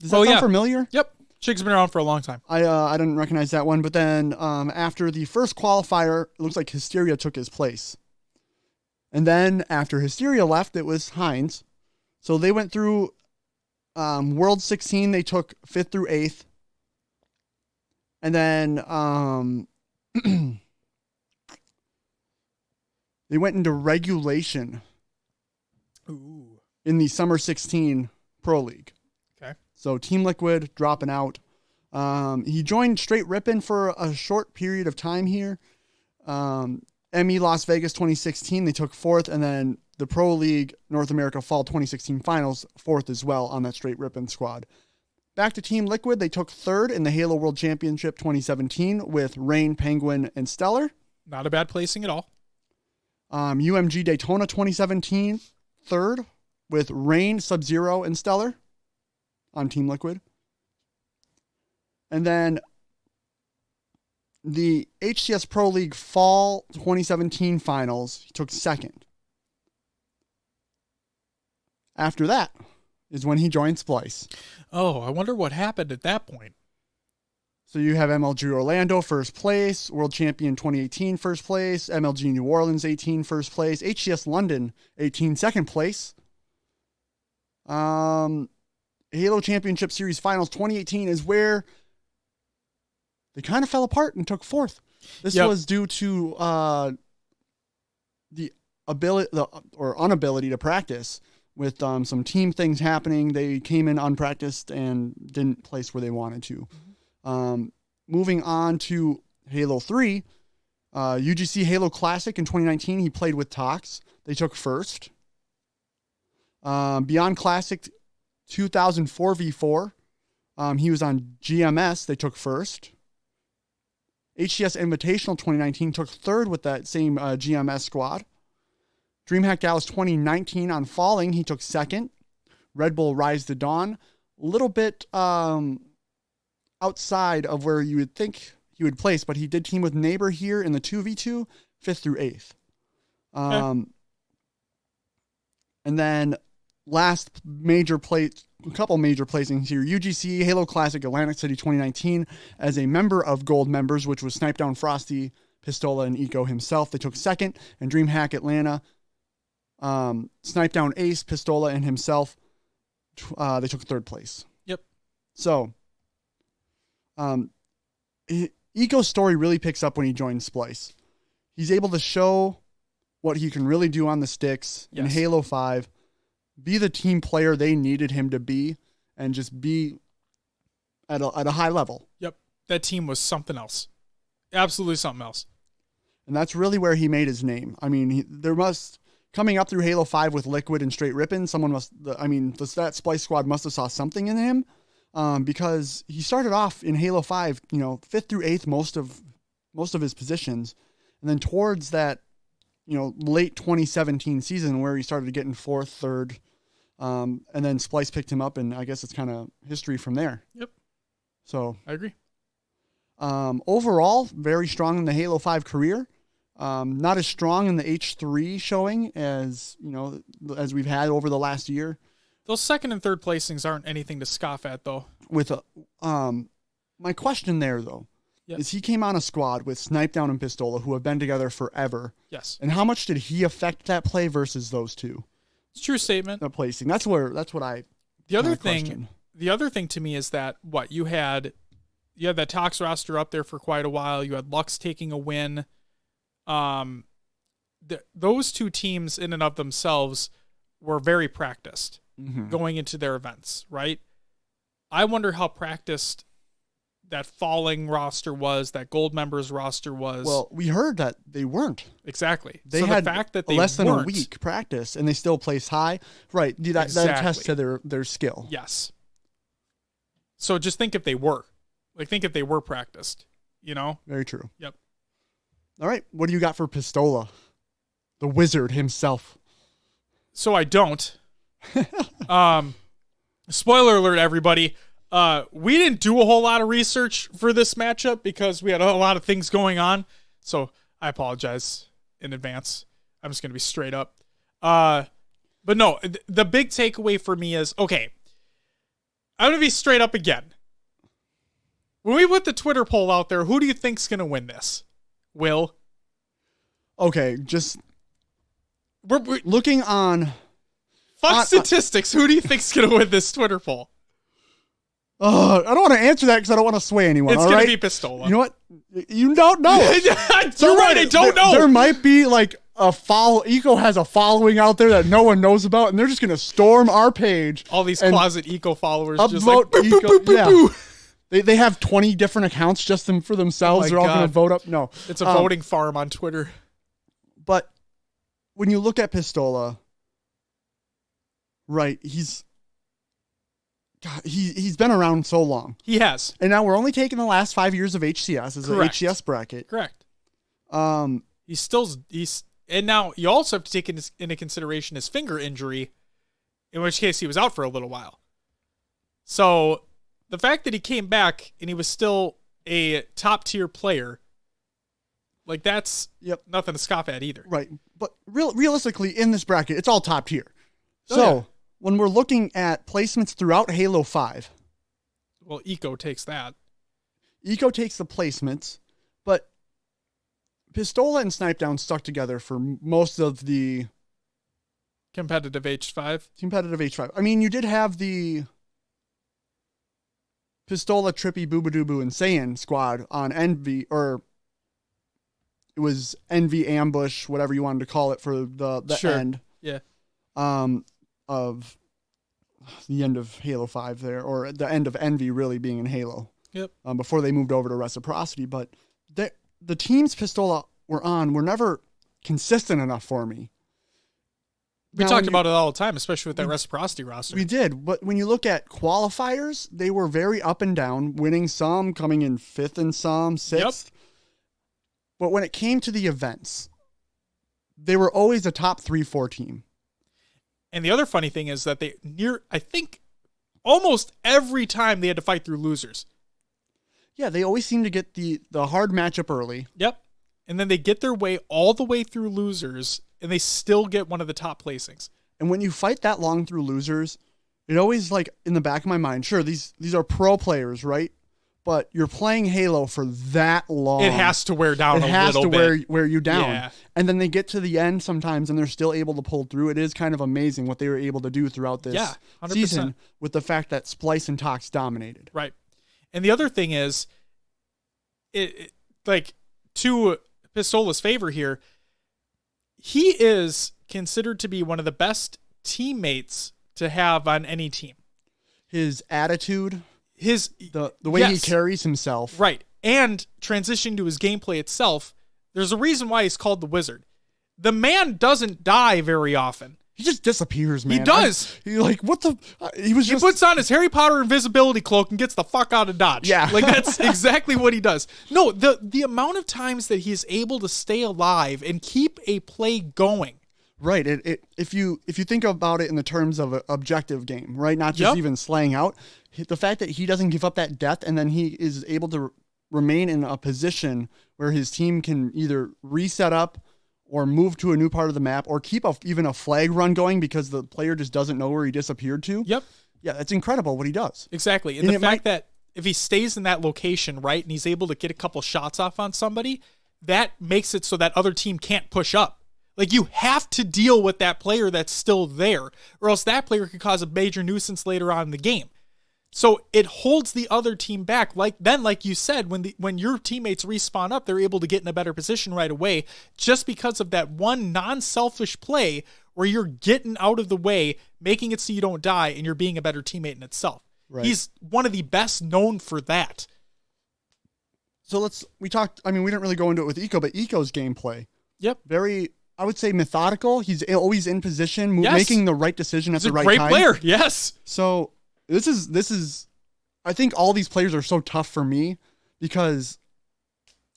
Does that sound familiar? Yep. Chig's been around for a long time. I didn't recognize that one, but then after the first qualifier, it looks like Hysteria took his place. And then after Hysteria left, it was Heinz. So they went through World 16. They took 5th through 8th. And then they went into regulation in the Summer 16 Pro League. Okay. So Team Liquid dropping out. He joined Straight Rippin' for a short period of time here. ME Las Vegas 2016, they took 4th, and then the Pro League North America Fall 2016 Finals, 4th as well on that Straight Rippin' squad. Back to Team Liquid, they took 3rd in the Halo World Championship 2017 with Rain, Penguin, and Stellar. Not a bad placing at all. UMG Daytona 2017, 3rd with Rain, Sub-Zero, and Stellar on Team Liquid. And then the HCS Pro League Fall 2017 Finals, he took 2nd. After that is when he joined Splice. Oh, I wonder what happened at that point. So you have MLG Orlando, 1st place, World Champion 2018, 1st place, MLG New Orleans, 18, 1st place, HCS London, 18, 2nd place. Halo Championship Series Finals 2018 is where they kind of fell apart and took 4th. This was due to the ability or inability to practice with some team things happening. They came in unpracticed and didn't place where they wanted to. Moving on to Halo 3, UGC Halo Classic in 2019, he played with Tox. They took 1st. Beyond Classic 2004 V4, he was on GMS. They took 1st. HCS Invitational 2019 took 3rd with that same GMS squad. DreamHack Dallas 2019 on Falling, he took 2nd. Red Bull Rise to Dawn, a little bit outside of where you would think he would place, but he did team with Neighbor here in the 2v2, 5th through 8th. And then last couple major placings here. UGC Halo Classic Atlantic City 2019 as a member of Gold members, which was Snipe Down Frosty, Pistola, and Eco himself. They took 2nd. And DreamHack Atlanta, Snipe Down Ace, Pistola, and himself, they took 3rd place. Yep. So, Eco's story really picks up when he joins Splice. He's able to show what he can really do on the sticks in Halo 5, be the team player they needed him to be, and just be at a high level. Yep. That team was something else. Absolutely something else. And that's really where he made his name. I mean, coming up through Halo 5 with Liquid and Straight Rippin', that Splice squad must have saw something in him, because he started off in Halo 5, 5th through 8th, most of his positions. And then towards that, late 2017 season where he started getting 4th, 3rd, and then Splice picked him up, and I guess it's kind of history from there. Yep. So I agree. Overall, very strong in the Halo 5 career. Not as strong in the H3 showing as we've had over the last year. Those 2nd and 3rd placings aren't anything to scoff at, though. My question there, though, is he came on a squad with Snipe Down and Pistola, who have been together forever. Yes. And how much did he affect that play versus those two? It's a true statement. The placing. That's what I. The other thing to me is that you had that Tox roster up there for quite a while. You had Lux taking a win. Those two teams in and of themselves were very practiced going into their events, right? I wonder how practiced that Falling roster was, that Gold members roster was. Well, we heard that they weren't. Exactly. They had the fact that they less than a week practice and they still placed high. Right. That attests to their skill. Yes. So just think if they were. Think if they were practiced, Very true. Yep. All right. What do you got for Pistola? The wizard himself. So I don't. Spoiler alert, everybody. We didn't do a whole lot of research for this matchup because we had a lot of things going on. So I apologize in advance. I'm just going to be straight up. But no, the big takeaway for me is, okay, I'm going to be straight up again. When we put the Twitter poll out there, who do you think's going to win this? Will? Okay, just we're looking on... Fuck statistics. Who do you think's going to win this Twitter poll? I don't want to answer that because I don't want to sway anyone. It's going to be Pistola. You know what? You don't know. You're right. I don't know. There might be like Eco has a following out there that no one knows about, and they're just going to storm our page. All these closet Eco followers just like, boop, Eco, boop, boop, yeah. boop. They have 20 different accounts just for themselves. They're all going to vote up. No. It's a voting farm on Twitter. But when you look at Pistola, right, he's been around so long. He has. And now we're only taking the last 5 years of HCS as an HCS bracket. Correct. And now you also have to take into consideration his finger injury, in which case he was out for a little while. So the fact that he came back and he was still a top tier player, like that's nothing to scoff at either. Right. But realistically in this bracket, it's all top tier. Oh, so yeah. When we're looking at placements throughout Halo 5. Well, Eco takes that. Eco takes the placements, but Pistola and Snipedown stuck together for most of the competitive H5. I mean, you did have the Pistola, Trippy, Boobadoobo, and Saiyan squad on Envy, or it was Envy Ambush, whatever you wanted to call it for the end. Yeah. Of the end of Halo 5 there, or the end of Envy really being in Halo. Yep. Before they moved over to Reciprocity, but the teams Pistola were on were never consistent enough for me. We talked about it all the time, especially with that Reciprocity roster. We did, but when you look at qualifiers, they were very up and down, winning some, coming in 5th in some, 6th. Yep. But when it came to the events, they were always a top 3-4 team. And the other funny thing is that I think almost every time they had to fight through losers. Yeah, they always seem to get the hard matchup early. Yep. And then they get their way all the way through losers, and they still get one of the top placings. And when you fight that long through losers, it always, like, in the back of my mind, sure, these are pro players, right? But you're playing Halo for that long. It has to wear down a little bit. It has to wear you down. Yeah. And then they get to the end sometimes, and they're still able to pull through. It is kind of amazing what they were able to do throughout this season with the fact that Splice and Tox dominated. Right. And the other thing is, like, to Pistola's favor here, he is considered to be one of the best teammates to have on any team. His attitude, the way he carries himself. Right. And transitioning to his gameplay itself, there's a reason why he's called the Wizard. The man doesn't die very often. He just disappears, man. He does. He puts on his Harry Potter invisibility cloak and gets the fuck out of Dodge. Yeah. Like, that's exactly what he does. No, the amount of times that he's able to stay alive and keep a play going. Right. If you think about it in the terms of an objective game, right? Not just even slaying out. The fact that he doesn't give up that death, and then he is able to remain in a position where his team can either reset up or move to a new part of the map, or keep even a flag run going because the player just doesn't know where he disappeared to. Yep. Yeah, it's incredible what he does. Exactly. And the fact that if he stays in that location, right, and he's able to get a couple shots off on somebody, that makes it so that other team can't push up. Like, you have to deal with that player that's still there, or else that player could cause a major nuisance later on in the game. So it holds the other team back. Like you said, when your teammates respawn up, they're able to get in a better position right away just because of that one non-selfish play where you're getting out of the way, making it so you don't die, and you're being a better teammate in itself. Right. He's one of the best known for that. So we didn't really go into it with Eco, but Eco's gameplay. Yep. Very, I would say, methodical. He's always in position, making the right decision at the right time. He's a great player, yes. So this is, I think all these players are so tough for me because,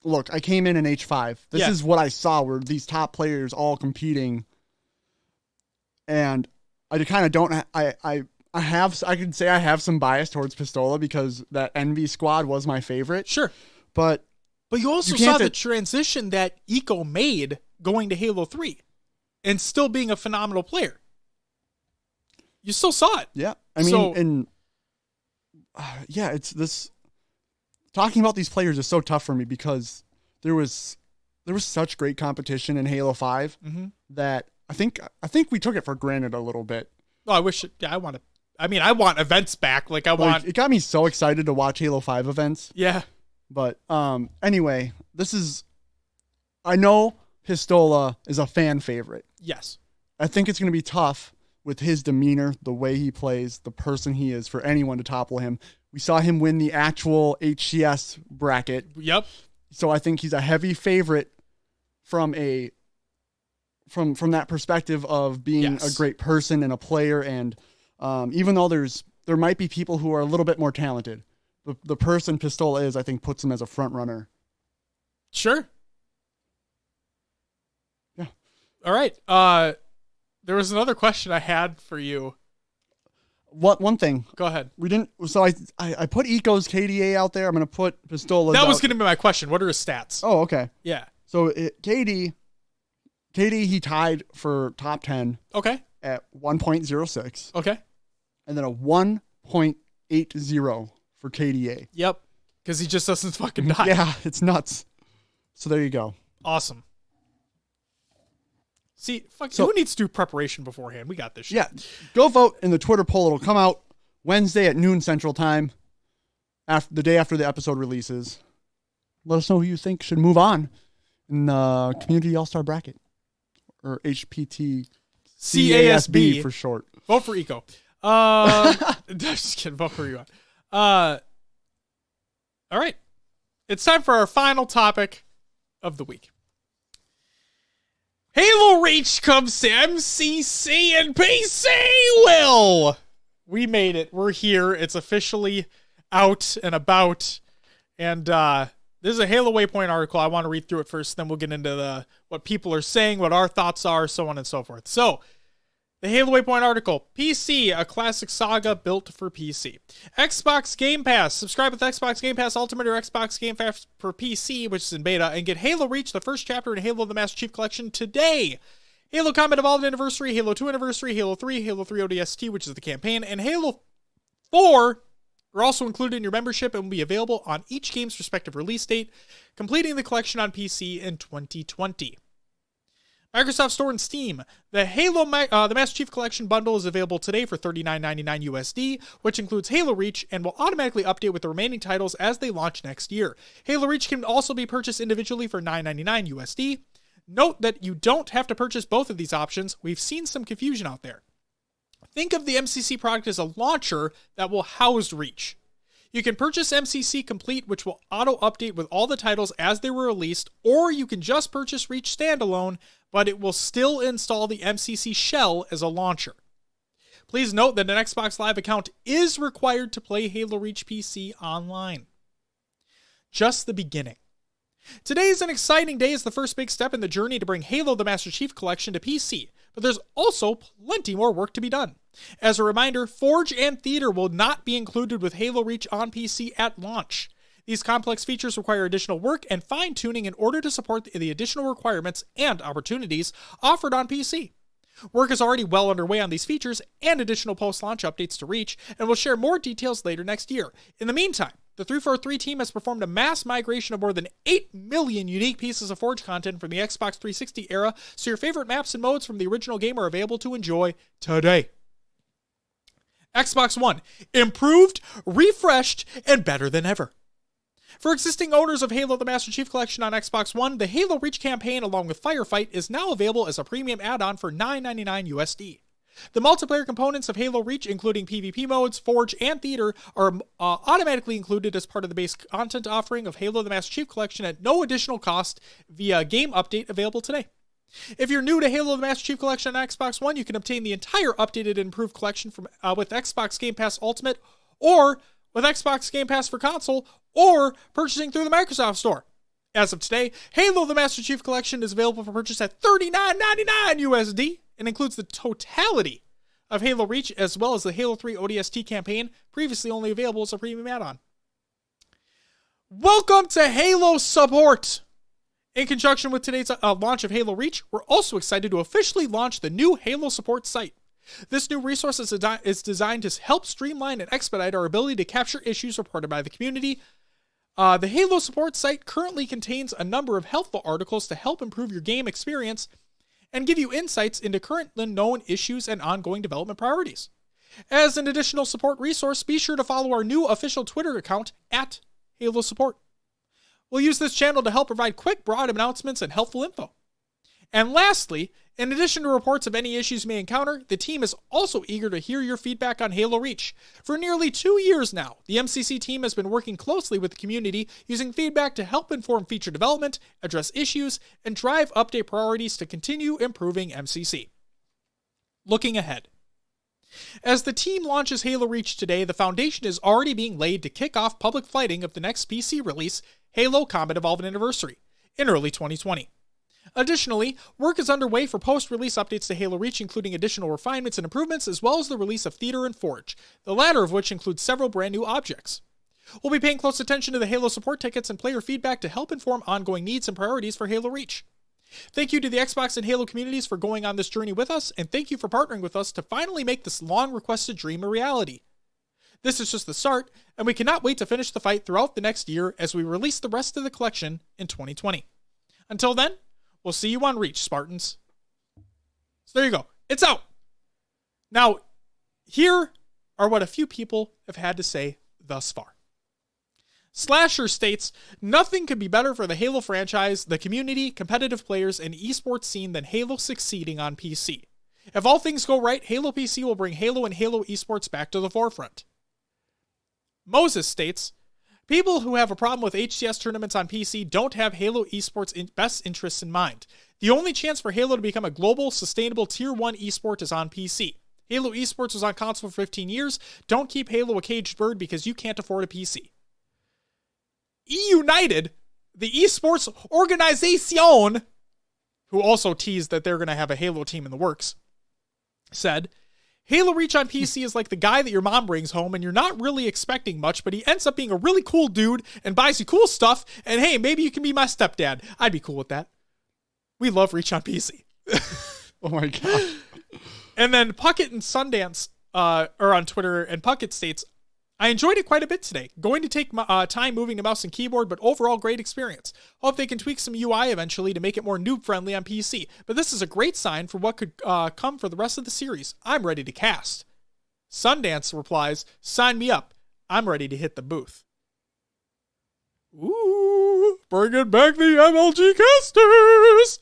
look, I came in H5. This is what I saw, were these top players all competing. And I kind of don't, I I could say I have some bias towards Pistola because that NV squad was my favorite. Sure. But you also saw the transition that Eco made going to Halo 3 and still being a phenomenal player. You still saw it. Yeah. I mean, it's this talking about these players is so tough for me because there was such great competition in Halo 5 that I think we took it for granted a little bit. Oh, I wish I want events back. It got me so excited to watch Halo 5 events. Yeah. But anyway, I know Pistola is a fan favorite. Yes. I think it's going to be tough with his demeanor, the way he plays, the person he is, for anyone to topple him. We saw him win the actual HCS bracket. Yep. So I think he's a heavy favorite from that perspective of being a great person and a player. And even though there might be people who are a little bit more talented, the person Pistola is, I think, puts him as a front runner. Sure. Yeah. All right. There was another question I had for you. One thing. Go ahead. We didn't. So I put Eco's KDA out there. I'm going to put Pistola's. That was going to be my question. What are his stats? Oh, okay. Yeah. So KD, he tied for top 10. Okay. At 1.06. Okay. And then a 1.80 for KDA. Yep. Because he just doesn't fucking die. Yeah, it's nuts. So there you go. Awesome. See, who needs to do preparation beforehand? We got this shit. Yeah. Go vote in the Twitter poll. It'll come out Wednesday at noon Central Time, the day after the episode releases. Let us know who you think should move on in the Community All-Star Bracket, or HPTCASB for short. Vote for Eco. Just kidding. Vote for you. All right. It's time for our final topic of the week. Halo Reach comes to MCC and PC, Will! We made it. We're here. It's officially out and about. And this is a Halo Waypoint article. I want to read through it first, then we'll get into what people are saying, what our thoughts are, so on and so forth. So, the Halo Waypoint article. PC, a classic saga built for PC. Xbox Game Pass. Subscribe with Xbox Game Pass Ultimate or Xbox Game Pass for PC, which is in beta, and get Halo Reach, the first chapter in Halo the Master Chief Collection today. Halo Combat Evolved Anniversary, Halo 2 Anniversary, Halo 3, Halo 3 ODST, which is the campaign, and Halo 4 are also included in your membership and will be available on each game's respective release date, completing the collection on PC in 2020. Microsoft Store and Steam. The Halo the Master Chief Collection bundle is available today for $39.99 USD, which includes Halo Reach and will automatically update with the remaining titles as they launch next year. Halo Reach can also be purchased individually for $9.99 USD. Note that you don't have to purchase both of these options. We've seen some confusion out there. Think of the MCC product as a launcher that will house Reach. You can purchase MCC Complete, which will auto-update with all the titles as they were released, or you can just purchase Reach standalone, but it will still install the MCC shell as a launcher. Please note that an Xbox Live account is required to play Halo Reach PC online. Just the beginning. Today is an exciting day as the first big step in the journey to bring Halo the Master Chief Collection to PC, but there's also plenty more work to be done. As a reminder, Forge and Theater will not be included with Halo Reach on PC at launch. These complex features require additional work and fine-tuning in order to support the additional requirements and opportunities offered on PC. Work is already well underway on these features and additional post-launch updates to Reach, and we'll share more details later next year. In the meantime, the 343 team has performed a mass migration of more than 8 million unique pieces of Forge content from the Xbox 360 era, so your favorite maps and modes from the original game are available to enjoy today. Xbox One, improved, refreshed, and better than ever. For existing owners of Halo the Master Chief Collection on Xbox One, the Halo Reach campaign along with Firefight is now available as a premium add-on for $9.99 USD. The multiplayer components of Halo Reach, including PvP modes, Forge, and Theater, are automatically included as part of the base content offering of Halo the Master Chief Collection at no additional cost via a game update available today. If you're new to Halo the Master Chief Collection on Xbox One, you can obtain the entire updated and improved collection from with Xbox Game Pass Ultimate, or with Xbox Game Pass for console, or purchasing through the Microsoft Store. As of today, Halo the Master Chief Collection is available for purchase at $39.99 USD and includes the totality of Halo Reach, as well as the Halo 3 ODST campaign, previously only available as a premium add-on. Welcome to Halo Support! In conjunction with today's launch of Halo Reach, we're also excited to officially launch the new Halo Support site. This new resource is designed to help streamline and expedite our ability to capture issues reported by the community. The Halo Support site currently contains a number of helpful articles to help improve your game experience and give you insights into currently known issues and ongoing development priorities. As an additional support resource, be sure to follow our new official Twitter account at Halo Support. We'll use this channel to help provide quick, broad announcements and helpful info. And lastly, in addition to reports of any issues you may encounter, the team is also eager to hear your feedback on Halo Reach. For nearly 2 years now, the MCC team has been working closely with the community, using feedback to help inform feature development, address issues, and drive update priorities to continue improving MCC. Looking ahead. As the team launches Halo Reach today, the foundation is already being laid to kick off public flighting of the next PC release, Halo Combat Evolved Anniversary, in early 2020. Additionally, work is underway for post-release updates to Halo Reach, including additional refinements and improvements, as well as the release of Theater and Forge, the latter of which includes several brand new objects. We'll be paying close attention to the Halo support tickets and player feedback to help inform ongoing needs and priorities for Halo Reach. Thank you to the Xbox and Halo communities for going on this journey with us, and thank you for partnering with us to finally make this long-requested dream a reality. This is just the start, and we cannot wait to finish the fight throughout the next year as we release the rest of the collection in 2020. Until then, we'll see you on Reach, Spartans. So there you go. It's out. Now, here are what a few people have had to say thus far. Slasher states, nothing could be better for the Halo franchise, the community, competitive players, and esports scene than Halo succeeding on PC. If all things go right, Halo PC will bring Halo and Halo esports back to the forefront. Moses states, people who have a problem with HCS tournaments on PC don't have Halo esports' best interests in mind. The only chance for Halo to become a global, sustainable Tier 1 esport is on PC. Halo esports was on console for 15 years. Don't keep Halo a caged bird because you can't afford a PC. E-United, the esports organization, who also teased that they're going to have a Halo team in the works, said, Halo Reach on PC is like the guy that your mom brings home and you're not really expecting much, but he ends up being a really cool dude and buys you cool stuff, and hey, maybe you can be my stepdad. I'd be cool with that. We love Reach on PC. Oh my god. And then Puckett and Sundance are on Twitter, and Puckett states, I enjoyed it quite a bit today. Going to take time moving the mouse and keyboard, but overall great experience. Hope they can tweak some UI eventually to make it more noob-friendly on PC. But this is a great sign for what could come for the rest of the series. I'm ready to cast. Sundance replies, sign me up. I'm ready to hit the booth. Ooh, bringing back the MLG casters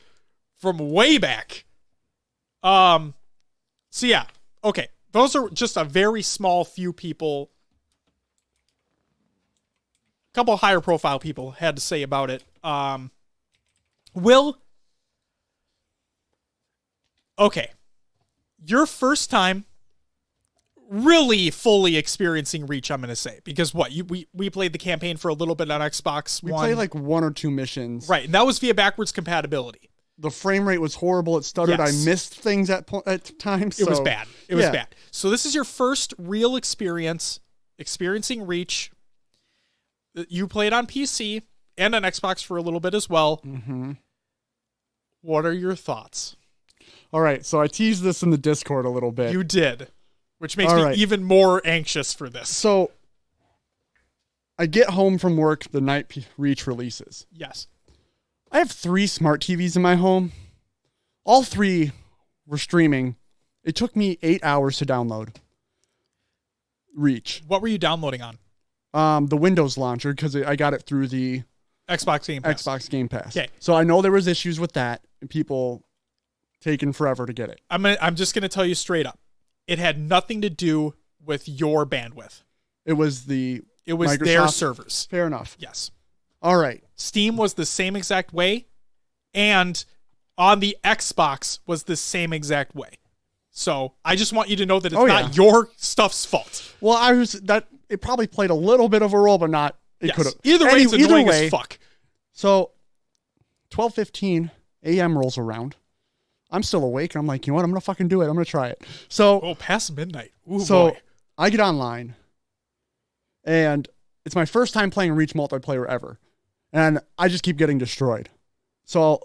from way back. So yeah, okay. Those are just a very small few people. Couple higher profile people had to say about it. Will, okay, your first time really fully experiencing Reach, I'm going to say, because what, we played the campaign for a little bit on Xbox We One. played like 1 or 2 missions. Right, and that was via backwards compatibility. The frame rate was horrible. It stuttered. Yes. I missed things at times. It was bad. It was bad. So this is your first real experiencing Reach. You played on PC and on Xbox for a little bit as well. Mm-hmm. What are your thoughts? All right, so I teased this in the Discord a little bit. You did, which makes me even more anxious for this. So I get home from work the night Reach releases. Yes. I have 3 smart TVs in my home. All 3 were streaming. It took me 8 hours to download Reach. What were you downloading on? The Windows launcher, because I got it through the Xbox Game Pass. Xbox Game Pass. Okay. So I know there was issues with that, and people taking forever to get it. I'm just going to tell you straight up. It had nothing to do with your bandwidth. It was Microsoft, their servers. Fair enough. Yes. All right. Steam was the same exact way, and on the Xbox was the same exact way. So I just want you to know that it's not your stuff's fault. Well, it probably played a little bit of a role, but not. It could have. Either way, it's annoying as fuck. So 12:15 a.m. rolls around. I'm still awake, and I'm like, you know what? I'm gonna fucking do it. I'm gonna try it. So past midnight. Ooh, so boy. I get online, and it's my first time playing Reach multiplayer ever, and I just keep getting destroyed. So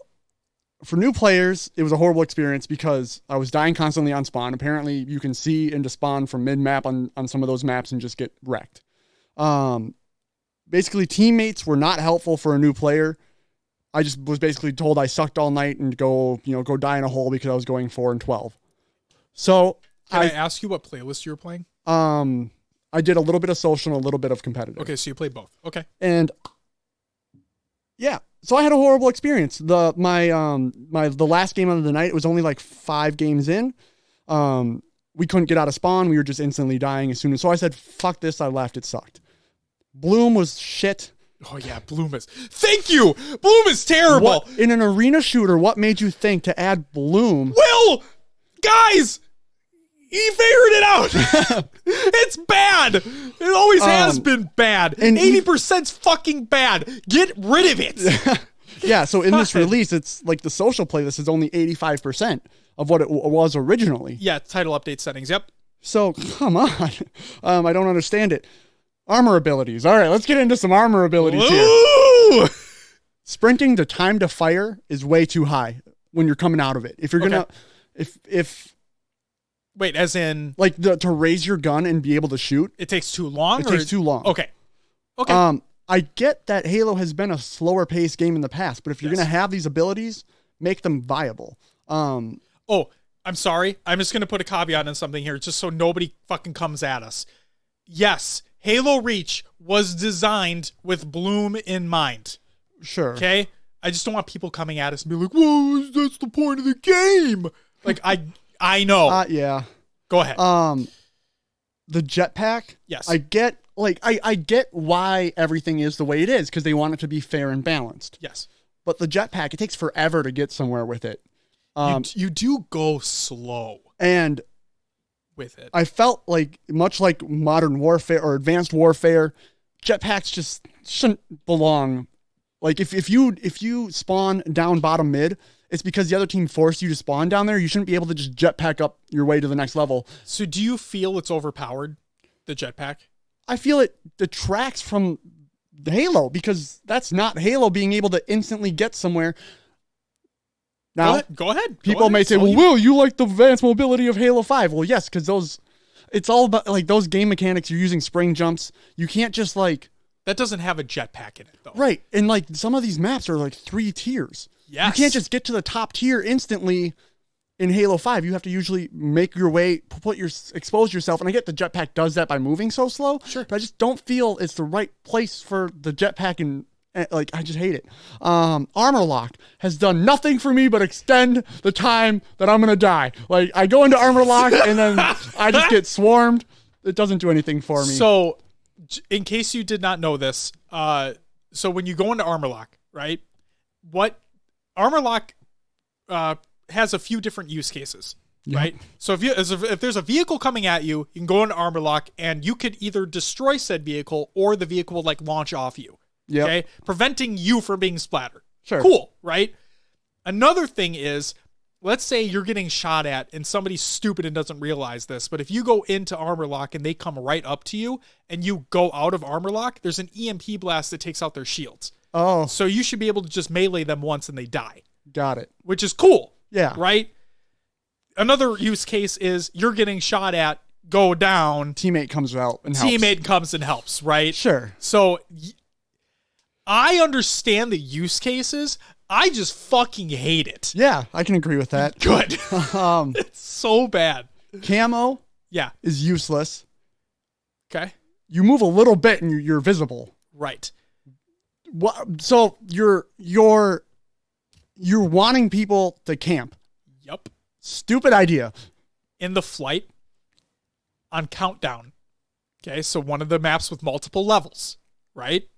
for new players, it was a horrible experience because I was dying constantly on spawn. Apparently, you can see into spawn from mid-map on some of those maps and just get wrecked. Basically, teammates were not helpful for a new player. I just was basically told I sucked all night and go die in a hole because I was going 4-12. So Can I ask you what playlist you were playing? I did a little bit of social and a little bit of competitive. Okay, so you played both. Okay. And yeah, so I had a horrible experience. The last game of the night, it was only like 5 games in. We couldn't get out of spawn. We were just instantly dying as soon as. So I said, "Fuck this!" I left. It sucked. Bloom was shit. Oh yeah, Bloom is. Thank you. Bloom is terrible. In an arena shooter, what made you think to add Bloom? Will, guys, he figured it out. It's bad. It always has been bad. And 80%'s fucking bad. Get rid of it. Yeah. So in this release, it's like the social playlist is only 85% of what it was originally. Yeah. Title update settings. Yep. So come on. I don't understand it. Armor abilities. All right, let's get into some armor abilities here. Sprinting to time to fire is way too high when you're coming out of it. If you're gonna, if wait, as in like to raise your gun and be able to shoot, it takes too long. It takes too long. Okay. I get that Halo has been a slower paced game in the past, but if you're gonna have these abilities, make them viable. I'm sorry. I'm just gonna put a caveat on something here, just so nobody fucking comes at us. Yes. Halo Reach was designed with Bloom in mind. Sure. Okay? I just don't want people coming at us and be like, whoa, that's the point of the game. Like, I know. Yeah. Go ahead. The jetpack. Yes. I get why everything is the way it is, because they want it to be fair and balanced. Yes. But the jetpack, it takes forever to get somewhere with it. You do go slow. And with it. I felt like, much like Modern Warfare or Advanced Warfare, jetpacks just shouldn't belong. Like if you spawn down bottom mid, it's because the other team forced you to spawn down there. You shouldn't be able to just jetpack up your way to the next level. So do you feel it's overpowered, the jetpack? I feel it detracts from Halo, because that's not Halo being able to instantly get somewhere. Now, go ahead. People may say, well, Will, you like the advanced mobility of Halo 5. Well, yes, because it's all about like those game mechanics. You're using spring jumps. You can't just like. That doesn't have a jetpack in it, though. Right. And like some of these maps are like 3 tiers. Yes. You can't just get to the top tier instantly in Halo 5. You have to usually make your way, expose yourself. And I get the jetpack does that by moving so slow. Sure. But I just don't feel it's the right place for the jetpack, and like, I just hate it. Armor lock has done nothing for me but extend the time that I'm going to die. Like, I go into armor lock and then I just get swarmed. It doesn't do anything for me. So, in case you did not know this, so when you go into armor lock, right? What armor lock has a few different use cases, right? So if there's a vehicle coming at you, you can go into armor lock and you could either destroy said vehicle or the vehicle will like launch off you. Yep. Okay, preventing you from being splattered. Sure. Cool, right? Another thing is, let's say you're getting shot at and somebody's stupid and doesn't realize this, but if you go into armor lock and they come right up to you and you go out of armor lock, there's an EMP blast that takes out their shields. Oh. So you should be able to just melee them once and they die. Got it. Which is cool. Yeah. Right? Another use case is you're getting shot at, go down. Teammate comes out and helps. Teammate comes and helps, right? Sure. So I understand the use cases. I just fucking hate it. Yeah, I can agree with that. Good. It's so bad. Camo is useless. Okay. You move a little bit and you're visible. Right. So you're wanting people to camp. Yep. Stupid idea. In the flight on Countdown. Okay, so one of the maps with multiple levels, right?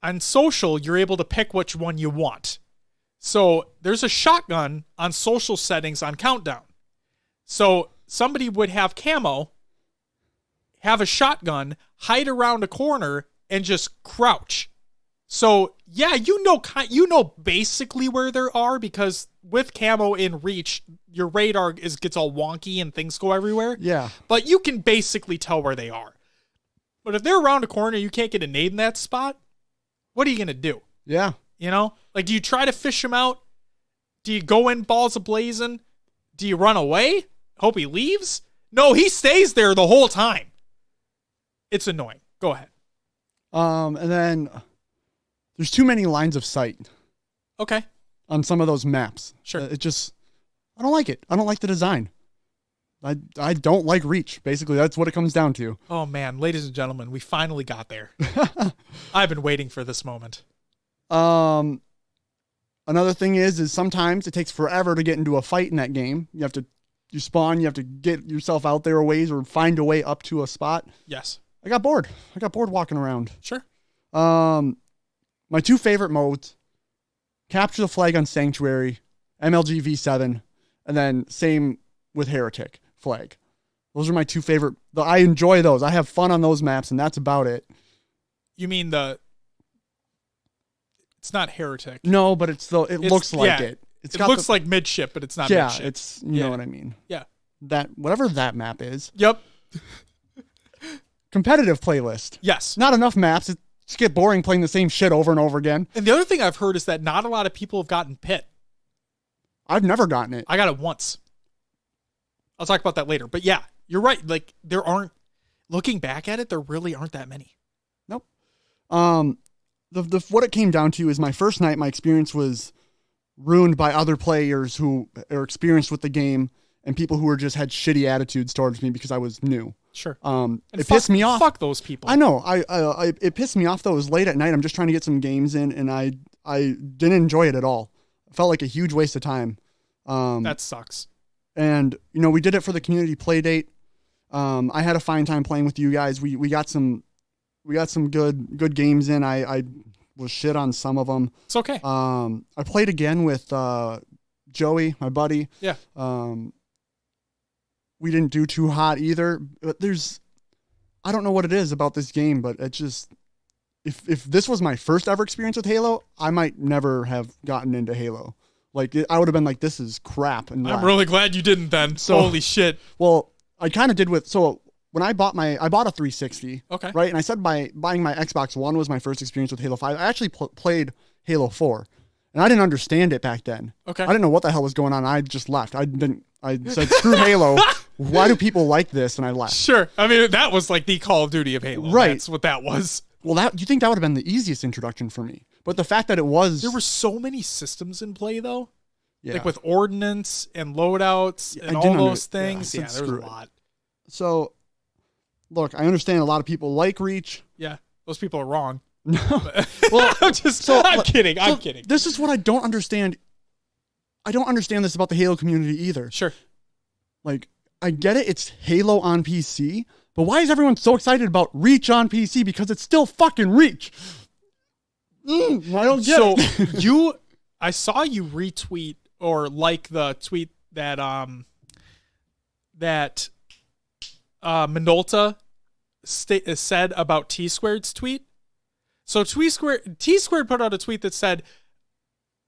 On social, you're able to pick which one you want. So there's a shotgun on social settings on Countdown. So somebody would have camo, have a shotgun, hide around a corner, and just crouch. So yeah, you know basically where there are, because with camo in Reach, your radar gets all wonky and things go everywhere. Yeah. But you can basically tell where they are. But if they're around a corner, you can't get a nade in that spot, what are you going to do? Yeah. You know? Like, do you try to fish him out? Do you go in balls a-blazing? Do you run away? Hope he leaves? No, he stays there the whole time. It's annoying. Go ahead. And then there's too many lines of sight. Okay. On some of those maps. Sure. I don't like it. I don't like the design. I don't like Reach. Basically, that's what it comes down to. Oh, man. Ladies and gentlemen, we finally got there. I've been waiting for this moment. Another thing is sometimes it takes forever to get into a fight in that game. You spawn, you have to get yourself out there a ways or find a way up to a spot. Yes. I got bored walking around. Sure. My two favorite modes, capture the flag on Sanctuary, MLG V7, and then same with Heretic flag. Those are my two favorite. I enjoy those. I have fun on those maps, and that's about it. You mean it's not Heretic. No, but it looks like it. It looks like midship, but it's not midship. Yeah, it's, you know what I mean. Yeah. Whatever that map is. Yep. Competitive playlist. Yes. Not enough maps. It just get boring playing the same shit over and over again. And the other thing I've heard is that not a lot of people have gotten Pit. I've never gotten it. I got it once. I'll talk about that later. But yeah, you're right. Like, looking back at it, there really aren't that many. Nope. What it came down to is my first night, my experience was ruined by other players who are experienced with the game and people who had shitty attitudes towards me because I was new. Sure. It pissed me off. Fuck those people. I know. It pissed me off though. It was late at night. I'm just trying to get some games in, and I didn't enjoy it at all. It felt like a huge waste of time. That sucks. And we did it for the community play date. I had a fine time playing with you guys. We got some good games in. I was shit on some of them. It's okay. I played again with Joey, my buddy. Yeah. We didn't do too hot either. But I don't know what it is about this game, but it just, if this was my first ever experience with Halo, I might never have gotten into Halo. Like, I would have been like, this is crap. And I'm really glad you didn't then. So, holy shit. Well, I kind of did when I bought a 360. Okay. Right. And I said buying my Xbox One was my first experience with Halo 5. I actually played Halo 4 and I didn't understand it back then. Okay. I didn't know what the hell was going on. I just left. I said, screw Halo. Why do people like this? And I left. Sure. I mean, that was like the Call of Duty of Halo. Right. That's what that was. Well, you think that would have been the easiest introduction for me. But the fact that it was... There were so many systems in play, though. Yeah. Like with ordnance and loadouts and all those things. Yeah, there was a lot. So, look, I understand a lot of people like Reach. Yeah, those people are wrong. No. Well, I'm kidding. I'm kidding. This is what I don't understand. I don't understand this about the Halo community either. Sure. Like, I get it. It's Halo on PC. But why is everyone so excited about Reach on PC? Because it's still fucking Reach. I don't get it. I saw you retweet or like the tweet that Minolta said about T-Squared's tweet. So T-Squared put out a tweet that said,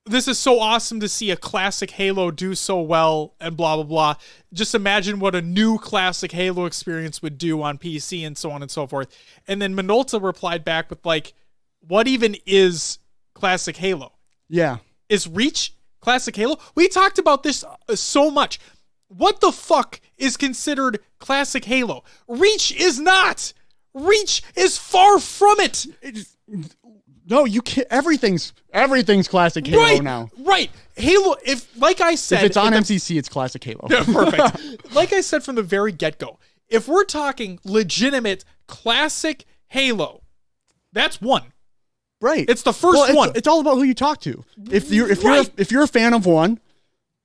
"This is so awesome to see a classic Halo do so well," and blah, blah, blah. Just imagine what a new classic Halo experience would do on PC and so on and so forth. And then Minolta replied back with like, what even is classic Halo? Yeah. Is Reach classic Halo? We talked about this so much. What the fuck is considered classic Halo? Reach is not. Reach is far from it. No, you can't. Everything's classic Halo now. Right. Halo, like I said, if it's on MCC, it's classic Halo. Yeah, perfect. Like I said from the very get-go, if we're talking legitimate classic Halo, that's one. Right. It's the first one. It's all about who you talk to. If you're a fan of one,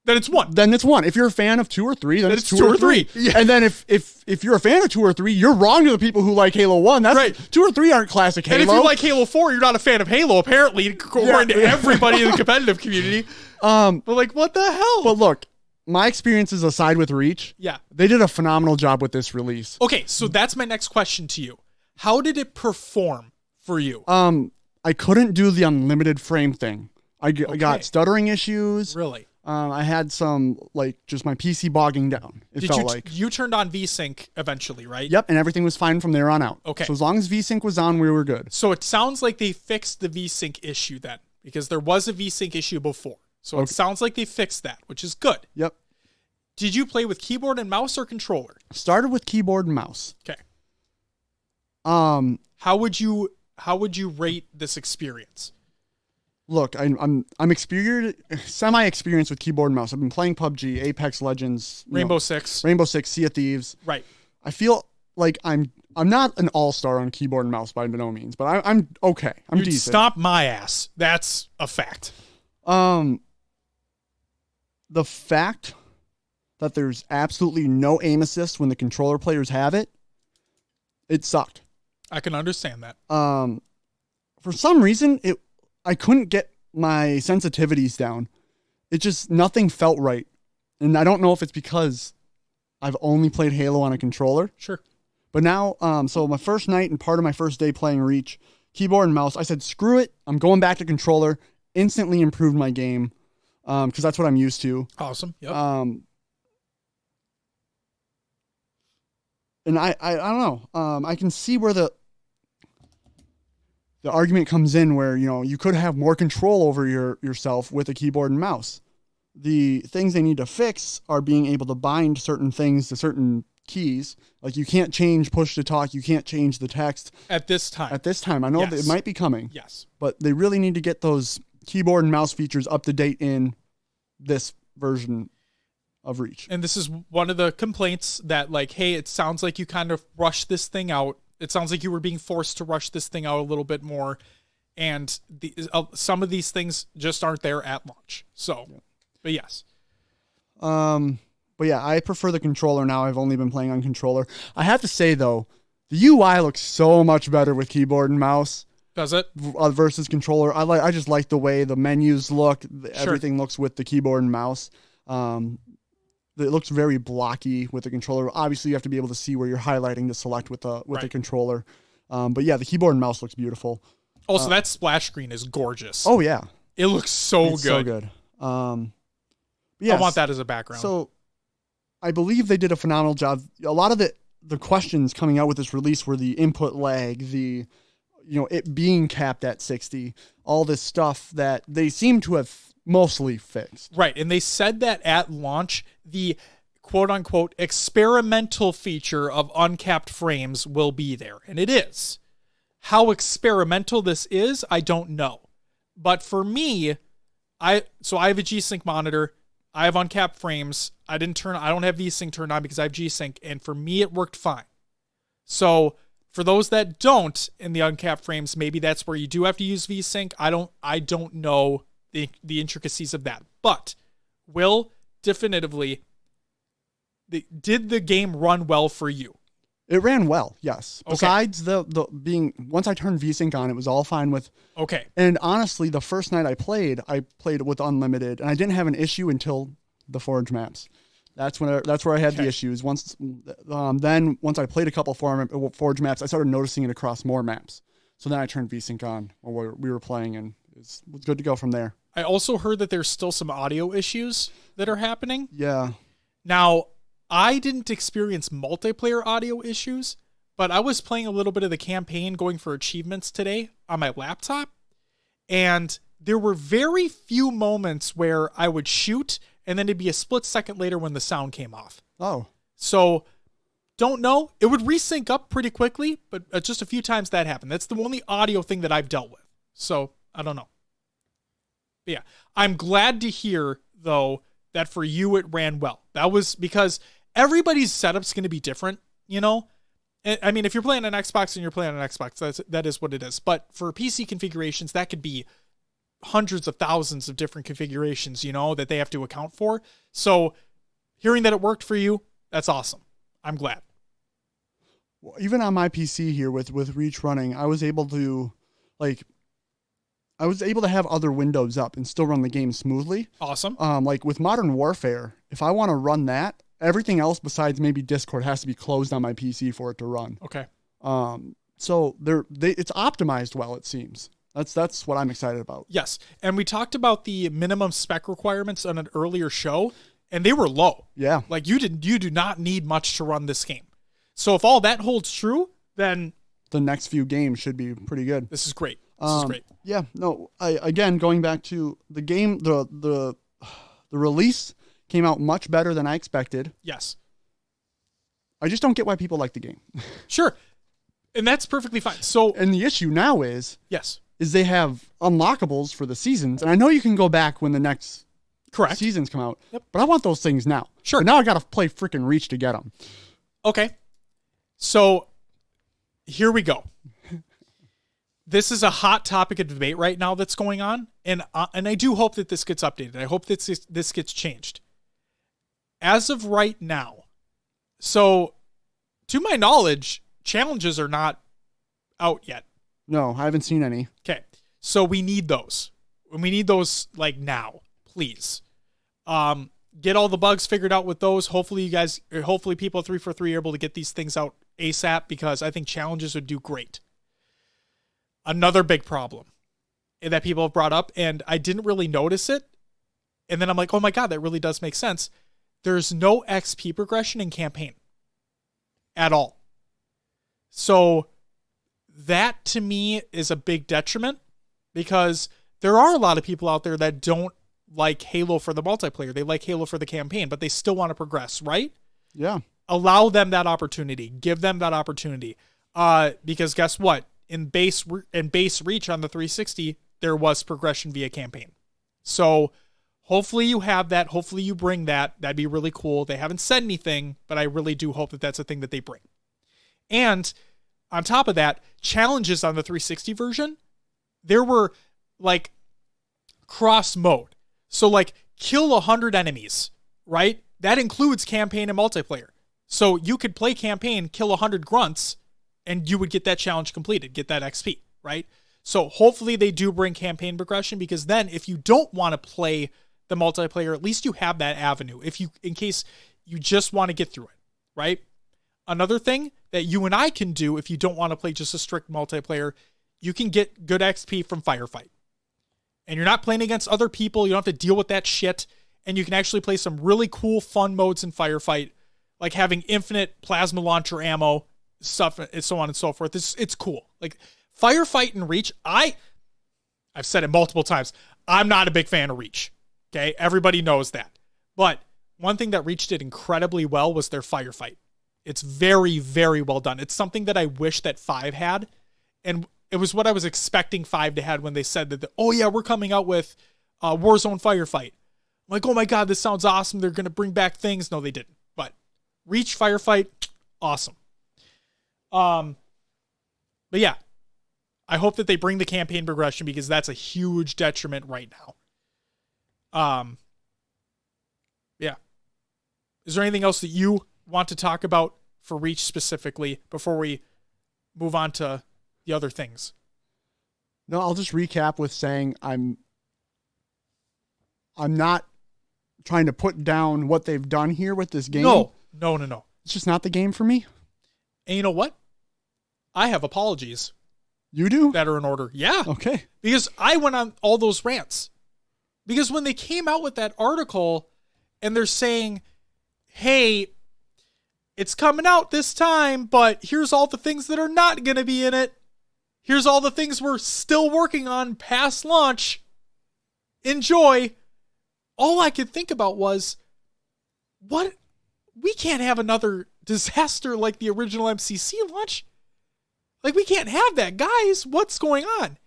then it's one. Then it's one. If you're a fan of two or three, then it's two or three. Yeah. And then if you're a fan of two or three, you're wrong to the people who like Halo 1. That's right. 2 or 3 aren't classic Halo. And if you like Halo 4, you're not a fan of Halo, apparently, according to everybody in the competitive community. But like, what the hell? But look, my experiences aside with Reach, yeah, they did a phenomenal job with this release. Okay, so that's my next question to you. How did it perform for you? I couldn't do the unlimited frame thing. I got stuttering issues. Really? I had some, like, just my PC bogging down. You turned on VSync eventually, right? Yep, and everything was fine from there on out. Okay. So as long as VSync was on, we were good. So it sounds like they fixed the VSync issue then, because there was a VSync issue before. So it sounds like they fixed that, which is good. Yep. Did you play with keyboard and mouse or controller? Started with keyboard and mouse. Okay. How would you rate this experience? Look, I'm semi-experienced with keyboard and mouse. I've been playing PUBG, Apex Legends, Rainbow Six, Sea of Thieves. Right. I feel like I'm not an all-star on keyboard and mouse by no means, but I'm okay. I'm decent. Stomp my ass. That's a fact. The fact that there's absolutely no aim assist when the controller players have it, it sucked. I can understand that. For some reason, I couldn't get my sensitivities down. It just, nothing felt right. And I don't know if it's because I've only played Halo on a controller. Sure. But now, so my first night and part of my first day playing Reach, keyboard and mouse, I said, screw it. I'm going back to controller. Instantly improved my game because that's what I'm used to. Awesome. Yep. And I don't know. I can see where the argument comes in where, you could have more control over yourself with a keyboard and mouse. The things they need to fix are being able to bind certain things to certain keys. Like you can't change push to talk. You can't change the text. At this time. I know that it might be coming. Yes. But they really need to get those keyboard and mouse features up to date in this version of Reach. And this is one of the complaints that, like, hey, it sounds like you kind of rushed this thing out. It sounds like you were being forced to rush this thing out a little bit more. And some of these things just aren't there at launch. So, But yes. But yeah, I prefer the controller now. I've only been playing on controller. I have to say, though, the UI looks so much better with keyboard and mouse. Does it? Versus controller. I just like the way the menus look. Everything looks with the keyboard and mouse. It looks very blocky with the controller. Obviously, you have to be able to see where you're highlighting to select with the controller. But yeah, the keyboard and mouse looks beautiful. Also, that splash screen is gorgeous. Oh yeah, it looks so good. Yes. I want that as a background. So, I believe they did a phenomenal job. A lot of the questions coming out with this release were the input lag, it being capped at 60, all this stuff that they seem to have mostly fixed. Right, and they said that at launch, the quote-unquote experimental feature of uncapped frames will be there, and it is. How experimental this is, I don't know. But for me, I have a G-Sync monitor, I have uncapped frames, I don't have VSync turned on because I have G-Sync, and for me it worked fine. So for those that don't in the uncapped frames, maybe that's where you do have to use VSync. I don't know the intricacies of that. But definitively, did the game run well for you? It ran well, yes. Okay. Besides once I turned VSync on, it was all fine with. Okay. And honestly, the first night I played with unlimited, and I didn't have an issue until the Forge maps. That's where I had the issues. Once I played a couple Forge maps, I started noticing it across more maps. So then I turned VSync on while we were playing, and it was good to go from there. I also heard that there's still some audio issues that are happening. Yeah. Now, I didn't experience multiplayer audio issues, but I was playing a little bit of the campaign going for achievements today on my laptop, and there were very few moments where I would shoot and then it'd be a split second later when the sound came off. Oh. So, don't know. It would resync up pretty quickly, but just a few times that happened. That's the only audio thing that I've dealt with. So, I don't know. But yeah, I'm glad to hear, though, that for you it ran well. That was because everybody's setup's going to be different, I mean, if you're playing on Xbox and you're playing on Xbox, that is what it is. But for PC configurations, that could be hundreds of thousands of different configurations, that they have to account for. So hearing that it worked for you, that's awesome. I'm glad. Well, even on my PC here with Reach running, I was able to have other windows up and still run the game smoothly. Awesome. Like with Modern Warfare, if I want to run that, everything else besides maybe Discord has to be closed on my PC for it to run. Okay. So it's optimized well, it seems. That's what I'm excited about. Yes. And we talked about the minimum spec requirements on an earlier show, and they were low. Yeah. Like you do not need much to run this game. So if all that holds true, then the next few games should be pretty good. This is great. This is great. Yeah. No. Again, going back to the game, the release came out much better than I expected. Yes. I just don't get why people like the game. Sure. And that's perfectly fine. So, and the issue now is yes, they have unlockables for the seasons, and I know you can go back when the next correct seasons come out. Yep. But I want those things now. Sure. But now I got to play freaking Reach to get them. Okay. So here we go. This is a hot topic of debate right now that's going on, and I do hope that this gets updated. I hope that this gets changed. As of right now, so to my knowledge, challenges are not out yet. No, I haven't seen any. Okay. So we need those. And we need those like now, please. Get all the bugs figured out with those. Hopefully people at 343 are able to get these things out ASAP, because I think challenges would do great. Another big problem that people have brought up, and I didn't really notice it, and then I'm like, oh my God, that really does make sense. There's no XP progression in campaign at all. So that to me is a big detriment, because there are a lot of people out there that don't like Halo for the multiplayer. They like Halo for the campaign, but they still want to progress, right? Yeah. Allow them that opportunity. Give them that opportunity. Because guess what? In base Reach on the 360, there was progression via campaign. So hopefully you have that. Hopefully you bring that. That'd be really cool. They haven't said anything, but I really do hope that that's a thing that they bring. And on top of that, challenges on the 360 version, there were like cross mode. So like kill 100 enemies, right? That includes campaign and multiplayer. So you could play campaign, kill 100 grunts, and you would get that challenge completed, get that XP, right? So hopefully they do bring campaign progression, because then if you don't want to play the multiplayer, at least you have that avenue in case you just want to get through it, right? Another thing that you and I can do if you don't want to play just a strict multiplayer, you can get good XP from Firefight. And you're not playing against other people. You don't have to deal with that shit. And you can actually play some really cool, fun modes in Firefight, like having infinite plasma launcher ammo, stuff, and so on and so forth. It's cool. Like Firefight and Reach, I've said it multiple times, I'm not a big fan of Reach. Okay, everybody knows that. But one thing that Reach did incredibly well was their Firefight. It's very, very well done. It's something that I wish that 5 had, and it was what I was expecting 5 to have when they said that, oh yeah, we're coming out with Warzone Firefight. I'm like, oh my God, this sounds awesome. They're going to bring back things. No, they didn't. But Reach Firefight, awesome. But yeah, I hope that they bring the campaign progression, because that's a huge detriment right now. Yeah. Is there anything else that you want to talk about for Reach specifically before we move on to the other things? No, I'll just recap with saying I'm not trying to put down what they've done here with this game. No. It's just not the game for me. And you know what? I have apologies. You do? That are in order. Yeah. Okay. Because I went on all those rants. Because when they came out with that article and they're saying, hey, it's coming out this time, but here's all the things that are not going to be in it. Here's all the things we're still working on past launch. Enjoy. All I could think about was, what? We can't have another disaster like the original MCC launch. Like, we can't have that, guys. What's going on?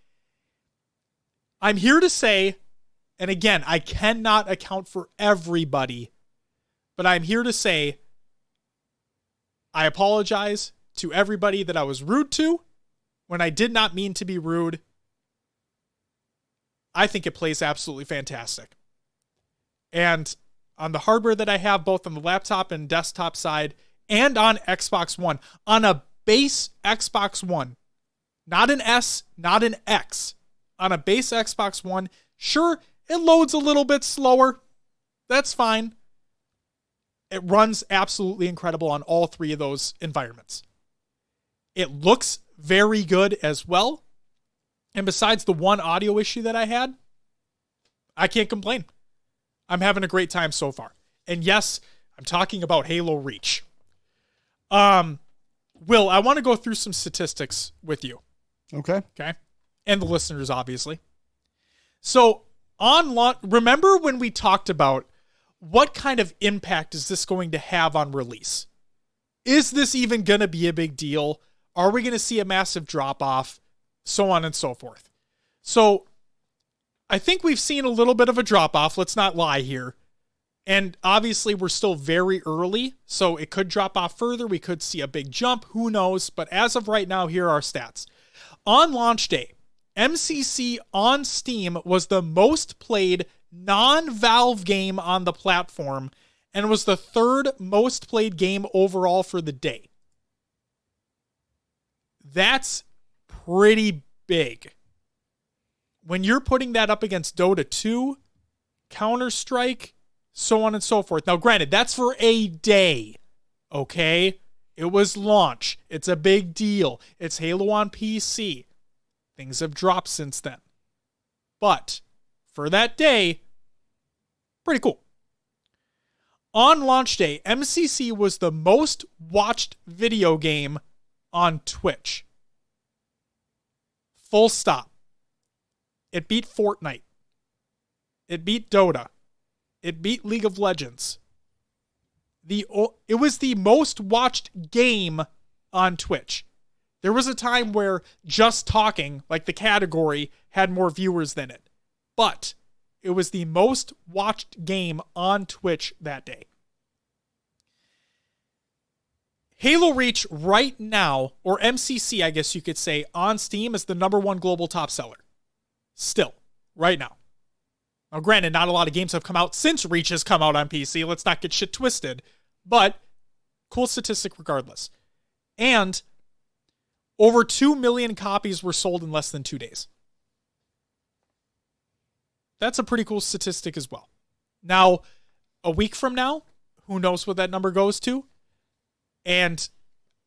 I'm here to say, and again, I cannot account for everybody, but I'm here to say, I apologize to everybody that I was rude to when I did not mean to be rude. I think it plays absolutely fantastic. And on the hardware that I have, both on the laptop and desktop side, and on Xbox One, on a base Xbox One, not an S, not an X, on a base Xbox One, sure, it loads a little bit slower. That's fine. It runs absolutely incredible on all 3 of those environments. It looks very good as well. And besides the one audio issue that I had, I can't complain. I'm having a great time so far. And yes, I'm talking about Halo Reach. Will, I want to go through some statistics with you. Okay. Okay. And the listeners, obviously. So, remember when we talked about what kind of impact is this going to have on release? Is this even going to be a big deal? Are we going to see a massive drop-off? So on and so forth. So, I think we've seen a little bit of a drop-off. Let's not lie here. And obviously, we're still very early, so it could drop off further. We could see a big jump. Who knows? But as of right now, here are our stats. On launch day, MCC on Steam was the most played non-Valve game on the platform and was the third most played game overall for the day. That's pretty big. When you're putting that up against Dota 2, Counter-Strike, so on and so forth. Now, granted, that's for a day, okay? It was launch. It's a big deal. It's Halo on PC. Things have dropped since then. But for that day, pretty cool. On launch day, MCC was the most watched video game on Twitch. Full stop. It beat Fortnite. It beat Dota. It beat League of Legends. It was the most watched game on Twitch. There was a time where Just Talking, like the category, had more viewers than it. But it was the most watched game on Twitch that day. Halo Reach right now, or MCC, I guess you could say, on Steam is the #1 global top seller. Still, right now. Now, granted, not a lot of games have come out since Reach has come out on PC. Let's not get shit twisted. But, cool statistic regardless. And, over 2 million copies were sold in less than 2 days. That's a pretty cool statistic as well. Now, a week from now, who knows what that number goes to? And,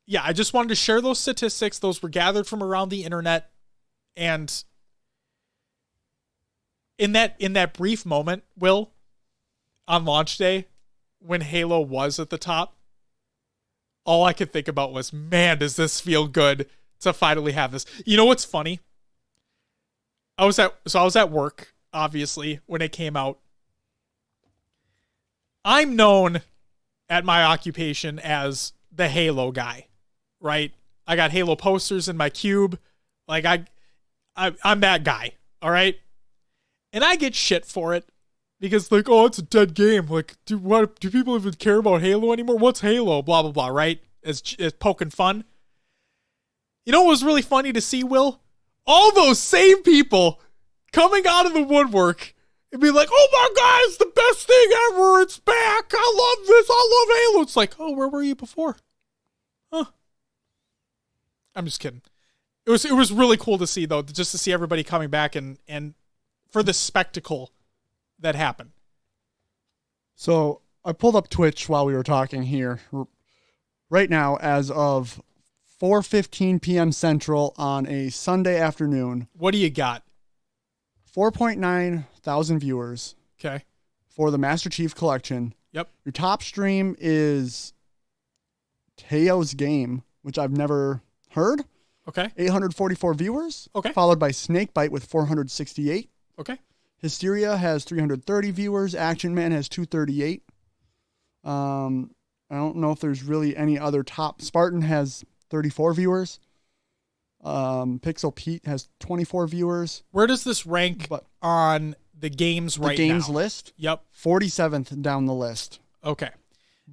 yeah, I just wanted to share those statistics. Those were gathered from around the internet. And in that brief moment, Will, on launch day, when Halo was at the top, all I could think about was, man, does this feel good to finally have this. You know what's funny? I was at work, obviously, when it came out. I'm known at my occupation as the Halo guy, right? I got Halo posters in my cube. Like, I'm that guy, all right? And I get shit for it because, like, oh, it's a dead game. Like, do people even care about Halo anymore? What's Halo? Blah, blah, blah, right? As poking fun. You know what was really funny to see, Will? All those same people coming out of the woodwork and be like, oh my God, it's the best thing ever. It's back. I love this. I love Halo. It's like, oh, where were you before? Huh. I'm just kidding. It was really cool to see, though, just to see everybody coming back and for the spectacle that happened. So I pulled up Twitch while we were talking here. Right now, as of 4:15 p.m. Central on a Sunday afternoon. What do you got? 4.9 thousand viewers. Okay. For the Master Chief Collection. Yep. Your top stream is Teo's Game, which I've never heard. Okay. 844 viewers. Okay. Followed by Snakebite with 468. Okay. Hysteria has 330 viewers. Action Man has 238. I don't know if there's really any other top. Spartan has 34 viewers. Pixel Pete has 24 viewers. Where does this rank on the games right now? The games list? Yep. 47th down the list. Okay.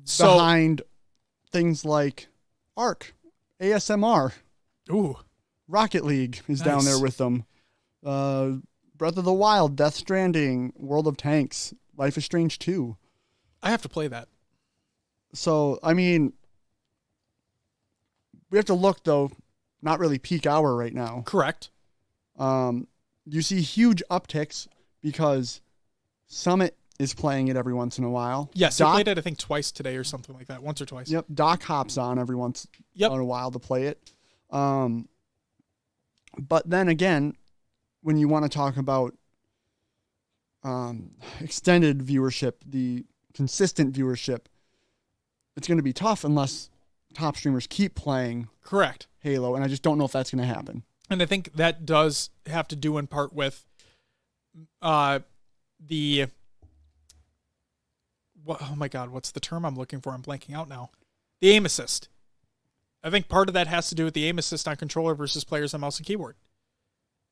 So behind things like Ark, ASMR. Ooh. Rocket League is down there with them. Breath of the Wild, Death Stranding, World of Tanks, Life is Strange 2. I have to play that. So, I mean, we have to look, though, not really peak hour right now. Correct. You see huge upticks because Summit is playing it every once in a while. Yes, I played it, I think, twice today or something like that. Once or twice. Yep, Doc hops on every once in a while to play it. But then again, when you want to talk about extended viewership, the consistent viewership, it's going to be tough unless top streamers keep playing Correct. Halo, and I just don't know if that's going to happen. And I think that does have to do in part with oh my God, what's the term I'm looking for? I'm blanking out now. The aim assist. I think part of that has to do with the aim assist on controller versus players on mouse and keyboard.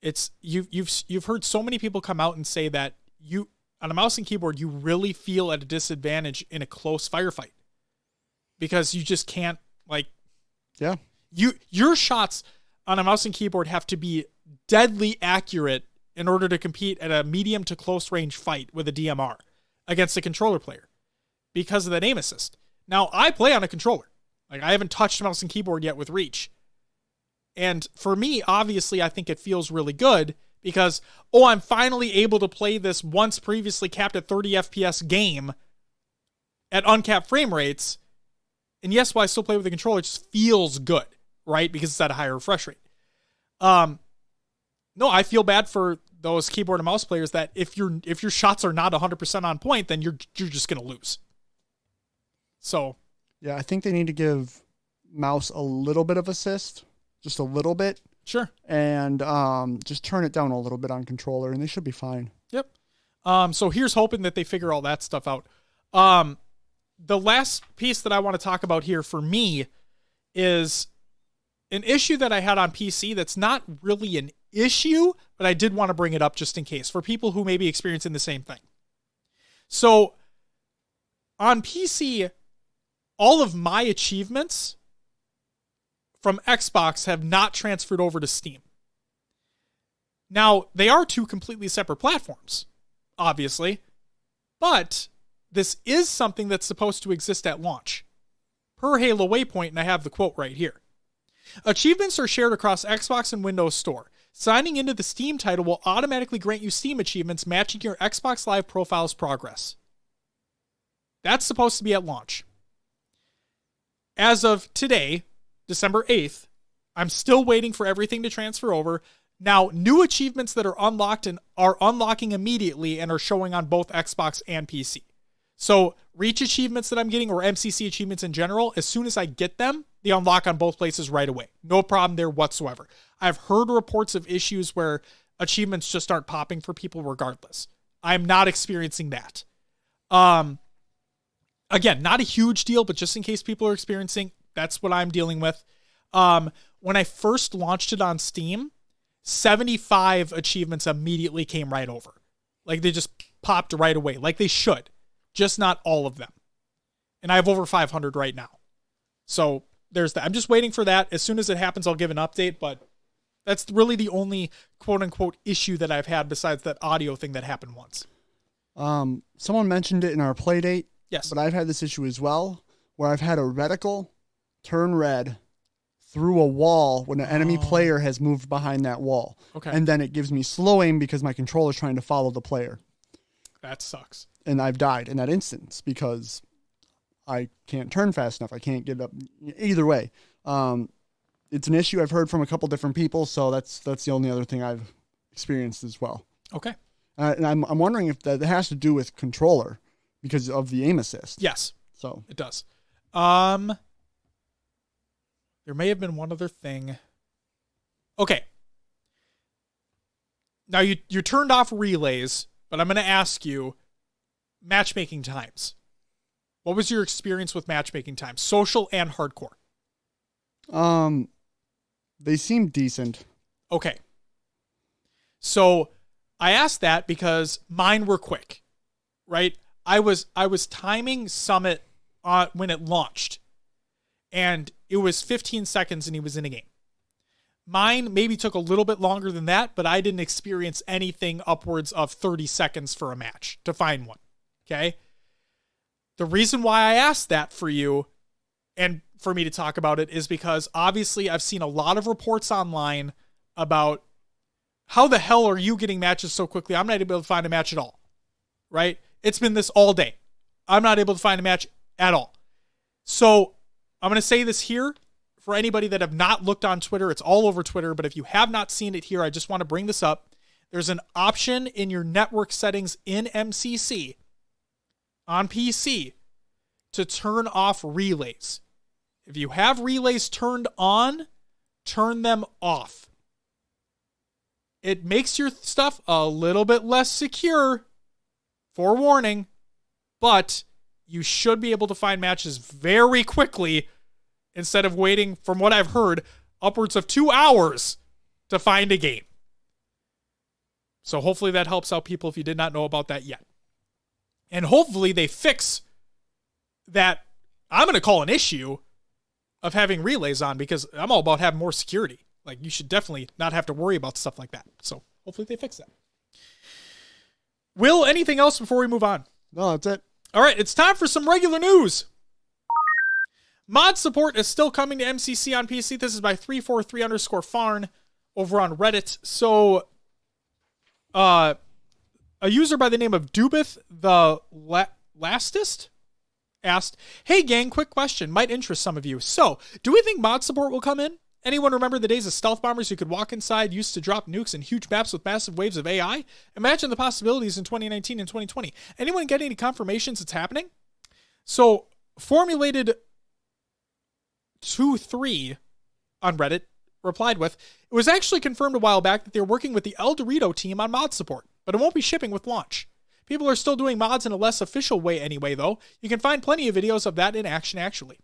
It's you've heard so many people come out and say that you on a mouse and keyboard you really feel at a disadvantage in a close firefight because you just can't your shots on a mouse and keyboard have to be deadly accurate in order to compete at a medium to close range fight with a DMR against a controller player because of that aim assist. Now, I play on a controller. Like, I haven't touched mouse and keyboard yet with Reach. And for me, obviously, I think it feels really good because, I'm finally able to play this once previously capped at 30 FPS game at uncapped frame rates. And yes, while I still play with the controller, it just feels good, right? Because it's at a higher refresh rate. No, I feel bad for those keyboard and mouse players that if your shots are not 100% on point, then you're just going to lose. So, yeah, I think they need to give mouse a little bit of assist, just a little bit. Sure. And just turn it down a little bit on controller, and they should be fine. Yep. So here's hoping that they figure all that stuff out. The last piece that I want to talk about here for me is an issue that I had on PC that's not really an issue, but I did want to bring it up just in case for people who may be experiencing the same thing. So on PC, all of my achievements from Xbox have not transferred over to Steam. Now, they are two completely separate platforms, obviously, but this is something that's supposed to exist at launch. Per Halo Waypoint, and I have the quote right here. Achievements are shared across Xbox and Windows Store. Signing into the Steam title will automatically grant you Steam achievements matching your Xbox Live profile's progress. That's supposed to be at launch. As of today, December 8th, I'm still waiting for everything to transfer over. Now, new achievements that are unlocked and are unlocking immediately and are showing on both Xbox and PC. So, Reach achievements that I'm getting, or MCC achievements in general, as soon as I get them, they unlock on both places right away. No problem there whatsoever. I've heard reports of issues where achievements just aren't popping for people regardless. I'm not experiencing that. Again, not a huge deal, but just in case people are experiencing, that's what I'm dealing with. When I first launched it on Steam, 75 achievements immediately came right over. Like, they just popped right away, like they should. Just not all of them. And I have over 500 right now. So there's that. I'm just waiting for that. As soon as it happens, I'll give an update, but that's really the only quote-unquote issue that I've had besides that audio thing that happened once. Someone mentioned it in our play date. Yes. But I've had this issue as well, where I've had a reticle turn red through a wall when an enemy player has moved behind that wall. Okay. And then it gives me slow aim because my controller's trying to follow the player. That sucks. And I've died in that instance because I can't turn fast enough. I can't get up. Either way, it's an issue I've heard from a couple different people, so that's the only other thing I've experienced as well. Okay. And I'm wondering if that has to do with controller because of the aim assist. Yes. So it does. There may have been one other thing. Okay. Now you turned off relays, but I'm going to ask you matchmaking times. What was your experience with matchmaking times, social and hardcore? They seem decent. Okay. So I asked that because mine were quick, right? I was timing Summit when it launched, and it was 15 seconds and he was in a game. Mine maybe took a little bit longer than that, but I didn't experience anything upwards of 30 seconds for a match to find one. Okay? The reason why I asked that for you and for me to talk about it is because obviously I've seen a lot of reports online about how the hell are you getting matches so quickly? I'm not able to find a match at all. Right? It's been this all day. I'm not able to find a match at all. So I'm going to say this here for anybody that have not looked on Twitter. It's all over Twitter, but if you have not seen it here, I just want to bring this up. there's an option in your network settings in MCC on PC to turn off relays. If you have relays turned on, turn them off. It makes your stuff a little bit less secure, forewarning, but you should be able to find matches very quickly instead of waiting, from what I've heard, upwards of 2 hours to find a game. So hopefully that helps out people if you did not know about that yet. And hopefully they fix that, I'm going to call an issue, of having relays on, because I'm all about having more security. Like, you should definitely not have to worry about stuff like that. So hopefully they fix that. Will, anything else before we move on? No, that's it. All right, it's time for some regular news. Mod support is still coming to MCC on PC. This is by 343_Farn over on Reddit. So, a user by the name of Dubith the Lastest asked, "Hey gang, quick question. Might interest some of you. So, do we think mod support will come in? Anyone remember the days of stealth bombers who could walk inside, used to drop nukes in huge maps with massive waves of AI? Imagine the possibilities in 2019 and 2020. Anyone get any confirmations it's happening?" So, Formulated 2-3 on Reddit replied with, "It was actually confirmed a while back that they're working with the El Dorito team on mod support, but it won't be shipping with launch. People are still doing mods in a less official way anyway, though. You can find plenty of videos of that in action, actually."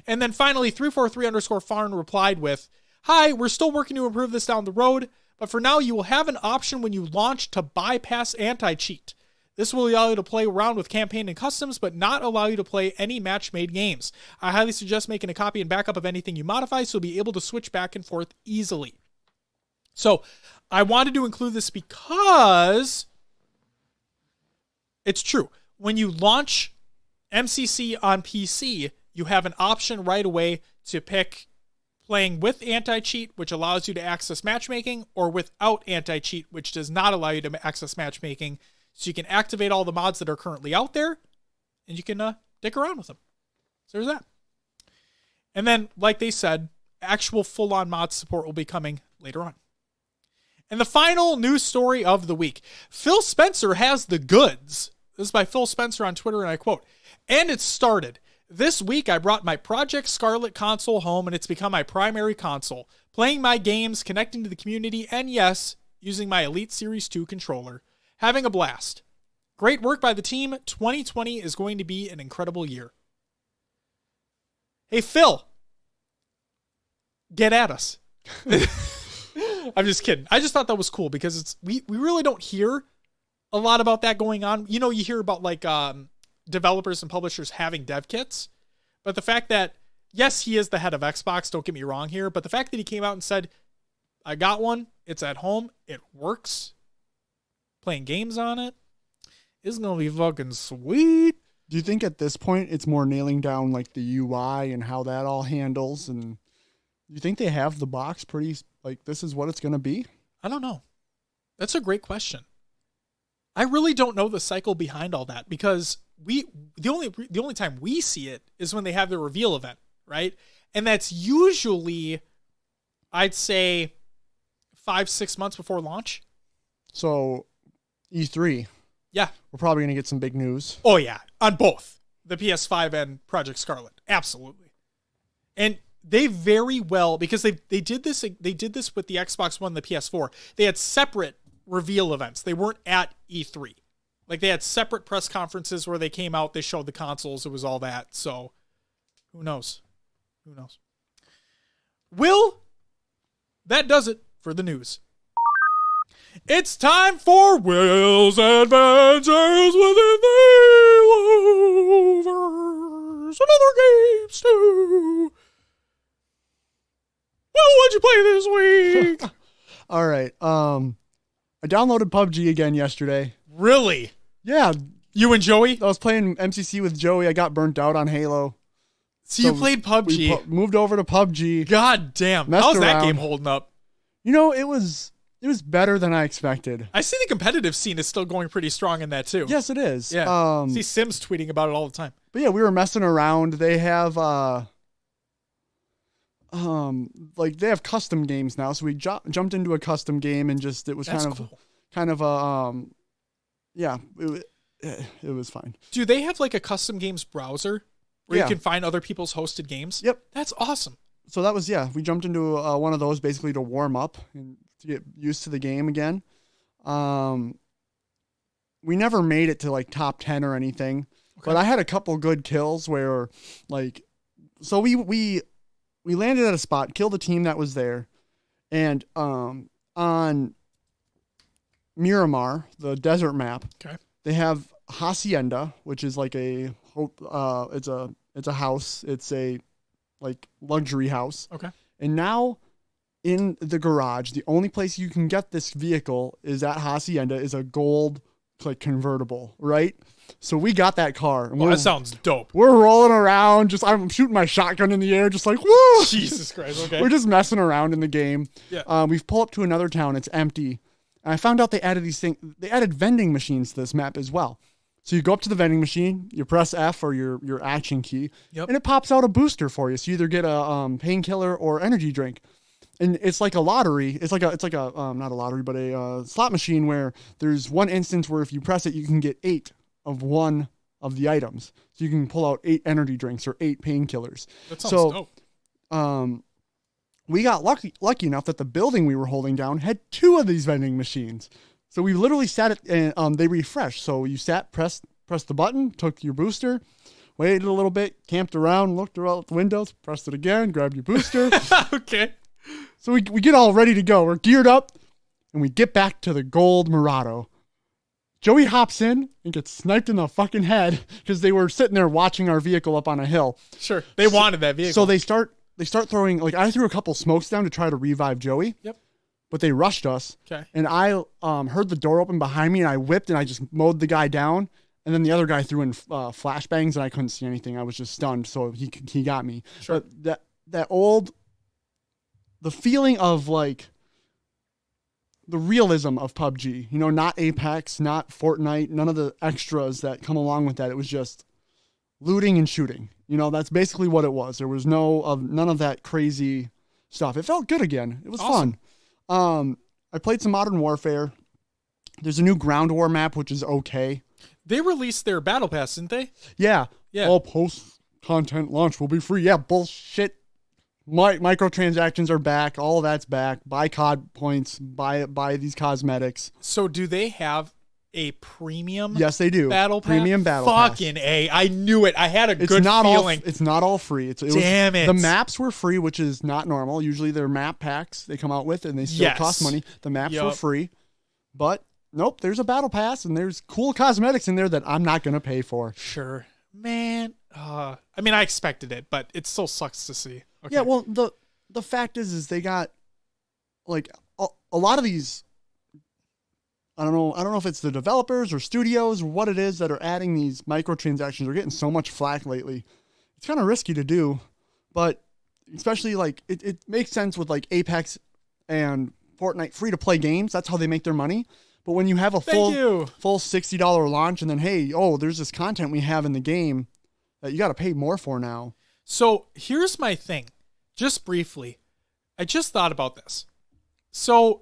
And then finally, 343_Farn replied with, "Hi, we're still working to improve this down the road, but for now you will have an option when you launch to bypass anti-cheat. This will allow you to play around with campaign and customs, but not allow you to play any match-made games. I highly suggest making a copy and backup of anything you modify so you'll be able to switch back and forth easily." So I wanted to include this because it's true. When you launch MCC on PC, you have an option right away to pick playing with anti-cheat, which allows you to access matchmaking, or without anti-cheat, which does not allow you to access matchmaking. So you can activate all the mods that are currently out there, and you can dick around with them. So there's that. And then, like they said, actual full-on mod support will be coming later on. And the final news story of the week. Phil Spencer has the goods. This is by Phil Spencer on Twitter, and I quote, "And it started. This week I brought my Project Scarlet console home, and it's become my primary console. Playing my games, connecting to the community, and yes, using my Elite Series 2 controller. Having a blast. Great work by the team. 2020 is going to be an incredible year." Hey, Phil. Get at us. I'm just kidding. I just thought that was cool because we really don't hear a lot about that going on. You know, you hear about like developers and publishers having dev kits, but the fact that, yes, he is the head of Xbox, don't get me wrong here, but the fact that he came out and said, "I got one, it's at home, it works, playing games on it, is going to be fucking sweet." Do you think at this point it's more nailing down like the UI and how that all handles? And you think they have the box pretty, like, this is what it's going to be? I don't know. That's a great question. I really don't know the cycle behind all that, because the only time we see it is when they have the reveal event, right? And that's usually, I'd say, 5-6 months before launch. So E3. Yeah. We're probably going to get some big news. Oh yeah, on both the PS5 and Project Scarlet. Absolutely. And they very well, because they did this with the Xbox One and the PS4. They had separate reveal events. They weren't at E3. Like, they had separate press conferences where they came out, they showed the consoles, it was all that. So who knows? Will, that does it for the news. It's time for Will's Adventures within the Lovers and other games too. Well, what'd you play this week? All right. I downloaded PUBG again yesterday. Really? Yeah. You and Joey? I was playing MCC with Joey. I got burnt out on Halo. So you played PUBG. We moved over to PUBG. God damn. How's that game holding up? You know, it was better than I expected. I see the competitive scene is still going pretty strong in that too. Yes, it is. Yeah. See Sims tweeting about it all the time. But yeah, we were messing around. They have like they have custom games now. So we jumped into a custom game and just it was kind kind of a yeah, it was fine. Do they have like a custom games browser where you can find other people's hosted games? Yep. That's awesome. So that was, we jumped into one of those basically to warm up and to get used to the game again. We never made it to like top 10 or anything, but I had a couple good kills where like, so we landed at a spot, killed a team that was there, and on Miramar, the desert map, they have Hacienda, which is like it's a house. It's a like luxury house. Okay. And now in the garage, the only place you can get this vehicle is at Hacienda is a gold like convertible, right? So we got that car. And that sounds dope. We're rolling around. I'm shooting my shotgun in the air, just like, woo! Jesus Christ, okay. We're just messing around in the game. Yeah. We've pulled up to another town. It's empty. And I found out they added they added vending machines to this map as well. So you go up to the vending machine, you press F or your action key, and it pops out a booster for you. So you either get a painkiller or energy drink. And it's like a lottery. It's like a not a lottery, but a slot machine where there's one instance where if you press it, you can get 8 of one of the items. So you can pull out 8 energy drinks or 8 painkillers. That sounds dope. We got lucky enough that the building we were holding down had 2 of these vending machines. So we literally sat it and they refreshed. So you pressed the button, took your booster, waited a little bit, camped around, looked around the windows, pressed it again, grabbed your booster. Okay. So we get all ready to go. We're geared up, and we get back to the gold Murado. Joey hops in and gets sniped in the fucking head because they were sitting there watching our vehicle up on a hill. Sure. They wanted that vehicle. So they start throwing, like I threw a couple smokes down to try to revive Joey. Yep. But they rushed us. Okay. And I heard the door open behind me, and I whipped, and I just mowed the guy down. And then the other guy threw in flashbangs, and I couldn't see anything. I was just stunned, so he got me. Sure. But the feeling of like the realism of PUBG, not Apex, not Fortnite, none of the extras that come along with that. It was just looting and shooting. That's basically what it was. There was none of that crazy stuff. It felt good again. It was awesome. Fun. I played some Modern Warfare. There's a new Ground War map, which is okay. They released their battle pass, didn't they? Yeah. Yeah. All post-content launch will be free. Yeah, bullshit. Microtransactions are back. All of that's back. Buy COD points. Buy these cosmetics. So do they have a premium? Yes, they do. Battle pass? Premium battle pass. Fucking A. I knew it. I had a good feeling. It's not all free. Damn it. The maps were free, which is not normal. Usually they're map packs they come out with, and they still cost money. The maps were free. But, nope, there's a battle pass, and there's cool cosmetics in there that I'm not going to pay for. Sure. Man. I expected it, but it still sucks to see. Okay. Yeah, well, the fact is they got like a lot of these. I don't know if it's the developers or studios or what it is that are adding these microtransactions. They're getting so much flack lately. It's kind of risky to do, but especially like it makes sense with like Apex and Fortnite free to play games. That's how they make their money. But when you have a full $60 launch and then there's this content we have in the game that you got to pay more for now. So here's my thing. Just briefly, I just thought about this. So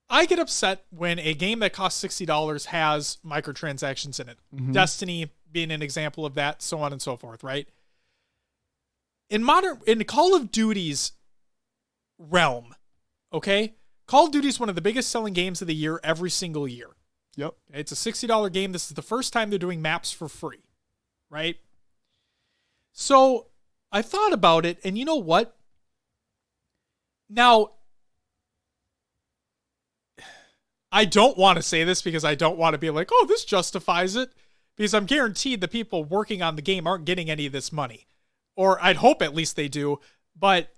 I get upset when a game that costs $60 has microtransactions in it. Mm-hmm. Destiny being an example of that, so on and so forth, right? In Call of Duty's realm, okay? Call of Duty is one of the biggest selling games of the year every single year. Yep. It's a $60 game. This is the first time they're doing maps for free, right? So I thought about it, and you know what? Now, I don't want to say this because I don't want to be like, this justifies it, because I'm guaranteed the people working on the game aren't getting any of this money. Or I'd hope at least they do. But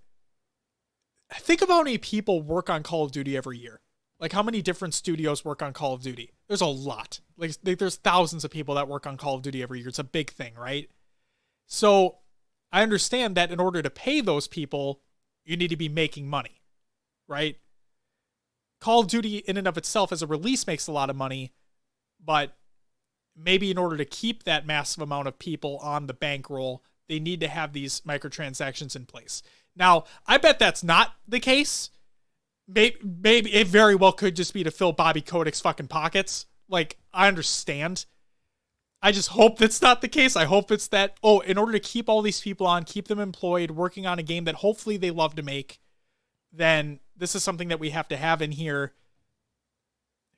think about how many people work on Call of Duty every year. Like how many different studios work on Call of Duty? There's a lot. Like there's thousands of people that work on Call of Duty every year. It's a big thing, right? So I understand that in order to pay those people, you need to be making money, right? Call of Duty in and of itself as a release makes a lot of money, but maybe in order to keep that massive amount of people on the bankroll, they need to have these microtransactions in place. Now, I bet that's not the case. maybe it very well could just be to fill Bobby Kodak's fucking pockets. Like, I understand. I just hope that's not the case. I hope it's that, in order to keep all these people on, keep them employed, working on a game that hopefully they love to make, then this is something that we have to have in here.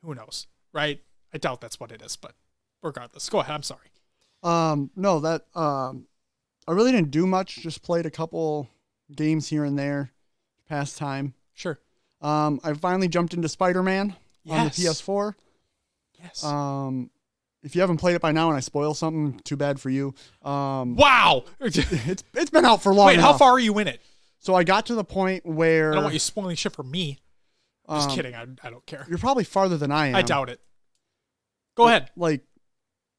Who knows, right? I doubt that's what it is, but regardless, go ahead. I'm sorry. No, that I really didn't do much. Just played a couple games here and there, past time. Sure. I finally jumped into Spider-Man on the PS4. Yes. If you haven't played it by now and I spoil something, too bad for you. Wow. It's been out for long Wait, enough. how far are you in it? So I got to the point where... I don't want you spoiling shit for me. Just kidding. I don't care. You're probably farther than I am. I doubt it. Go ahead. Like,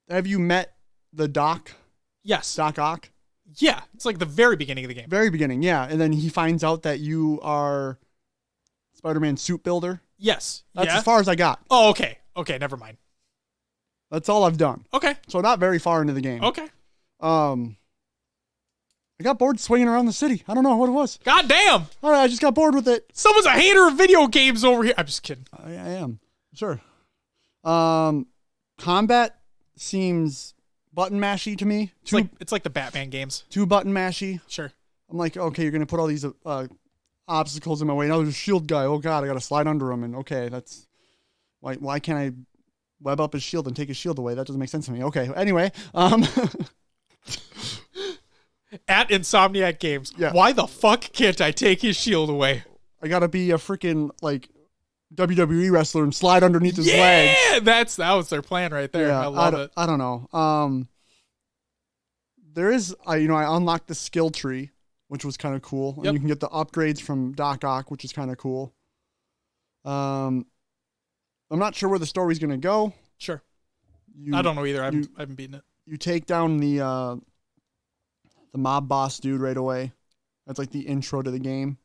have you met the Doc? Yes. Doc Ock? Yeah. It's like the very beginning of the game. Very beginning, yeah. And then he finds out that you are Spider-Man suit builder. Yes. That's as far as I got. Oh, okay. Okay, never mind. That's all I've done. Okay. So not very far into the game. Okay. I got bored swinging around the city. I don't know what it was. God damn. I just got bored with it. Someone's a hater of video games over here. I'm just kidding. I am. Sure. Combat seems button mashy to me. It's like the Batman games. Too button mashy. Sure. I'm like, okay, you're going to put all these obstacles in my way. Now there's a shield guy. Oh, God, I got to slide under him. And, okay, that's... Why can't I web up his shield and take his shield away? That doesn't make sense to me. Okay, anyway. At Insomniac Games. Yeah. Why the fuck can't I take his shield away? I got to be a freaking, like, WWE wrestler and slide underneath his legs. Yeah, that was their plan right there. I love it. I don't know. There is, I unlocked the skill tree, which was kind of cool. Yep. And you can get the upgrades from Doc Ock, which is kind of cool. I'm not sure where the story's going to go. Sure. I don't know either. I haven't beaten it. You take down the mob boss dude right away. That's like the intro to the game.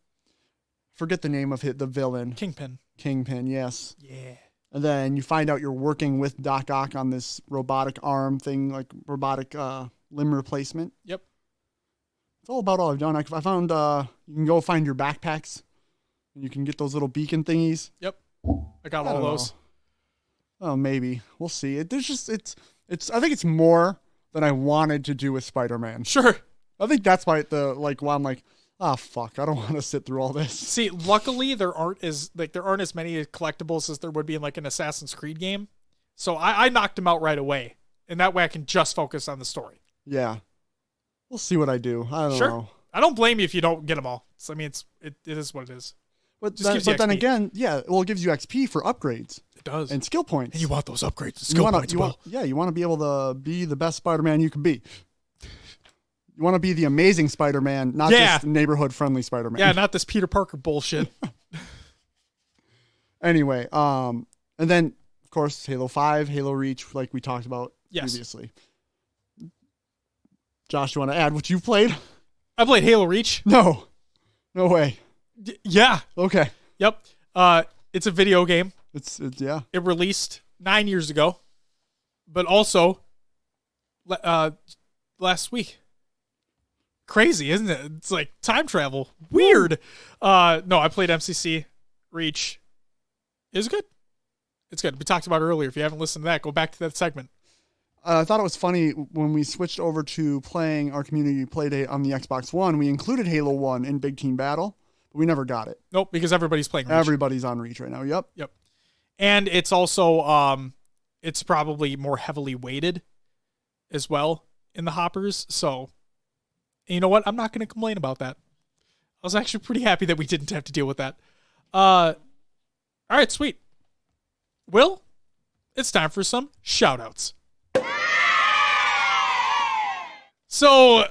Forget the name of the villain. Kingpin, yes. Yeah. And then you find out you're working with Doc Ock on this robotic arm thing, like robotic limb replacement. Yep. It's all about all I've done. I found you can go find your backpacks, and you can get those little beacon thingies. Yep. I got all those. Oh, maybe we'll see. I think it's more than I wanted to do with Spider-Man. Sure. I think that's why why I'm like, fuck, I don't want to sit through all this. See, luckily there aren't as many collectibles as there would be in like an Assassin's Creed game. So I knocked them out right away. And that way I can just focus on the story. Yeah. We'll see what I do. I don't know. I don't blame you if you don't get them all. So, I mean, it is what it is. But then again, yeah, well, it gives you XP for upgrades. It does. And skill points. And you want those upgrades. Skill points. You want to be able to be the best Spider-Man you can be. You want to be the amazing Spider-Man, not just neighborhood-friendly Spider-Man. Yeah, not this Peter Parker bullshit. Anyway, and then, of course, Halo 5, Halo Reach, like we talked about previously. Josh, you want to add what you played? I played Halo Reach. No way. Yeah. Okay. Yep. It's a video game. It's It released 9 years ago, but also last week. Crazy, isn't it? It's like time travel. Weird. No, I played MCC Reach. It was good. It's good. We talked about it earlier. If you haven't listened to that, go back to that segment. I thought it was funny when we switched over to playing our community playdate on the Xbox One. We included Halo 1 in Big Team Battle, but we never got it. Nope, because everybody's playing Reach. Everybody's on Reach right now. Yep. And it's also it's probably more heavily weighted as well in the hoppers. So, you know what? I'm not going to complain about that. I was actually pretty happy that we didn't have to deal with that. All right, sweet. Will, it's time for some shoutouts. So,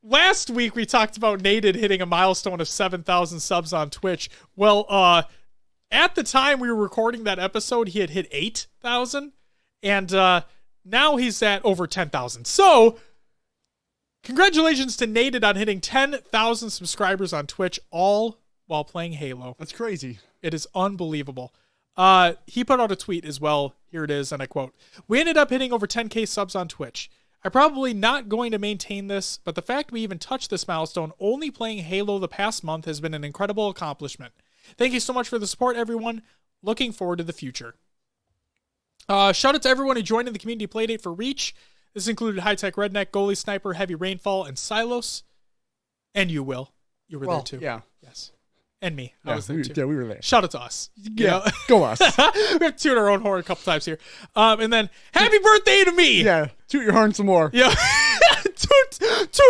last week we talked about Nated hitting a milestone of 7,000 subs on Twitch. Well, at the time we were recording that episode, he had hit 8,000. And now he's at over 10,000. So, congratulations to Nated on hitting 10,000 subscribers on Twitch, all while playing Halo. That's crazy. It is unbelievable. He put out a tweet as well. Here it is, and I quote, "We ended up hitting over 10K subs on Twitch. I'm probably not going to maintain this, but the fact we even touched this milestone only playing Halo the past month has been an incredible accomplishment. Thank you so much for the support, everyone. Looking forward to the future. Shout out to everyone who joined in the community playdate for Reach. This included High Tech Redneck, Goalie Sniper, Heavy Rainfall, and Silos. And you, Will. You were there too. Yeah. Yes. And me. I was there too. Yeah, we were there. Shout out to us. Yeah. Go us. We have to toot our own horn a couple times here. And then, happy birthday to me. Yeah. Toot your horn some more. Yeah. Toot, toot, toot.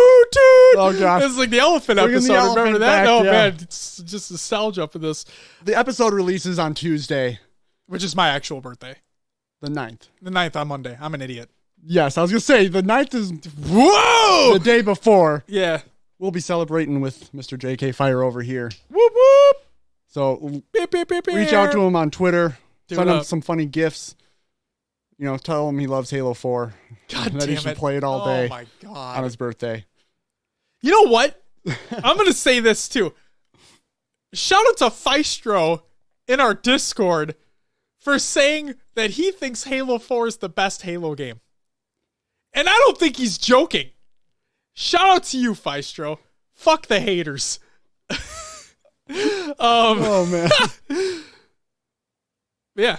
Oh, gosh. This is like the elephant Bringing episode. the elephant Remember that? back, Oh, yeah. man. It's just nostalgia for this, The episode releases on Tuesday, which is my actual birthday. the 9th. The 9th on Monday. I'm an idiot. Yes, I was going to say, the 9th is Whoa! the day before. Yeah. We'll be celebrating with Mr. JK Fire over here. Whoop, whoop. So Beep, beep, beep, reach out to him on Twitter. Do Send it him up. some funny gifts. You know, tell him he loves Halo 4. God and that he damn should it. play it all day Oh, my God. on his birthday. You know what? I'm going to say this too. Shout out to Feistro in our Discord for saying that he thinks Halo 4 is the best Halo game. And I don't think he's joking. Shout out to you, Feistro. Fuck the haters. Oh, man. Yeah.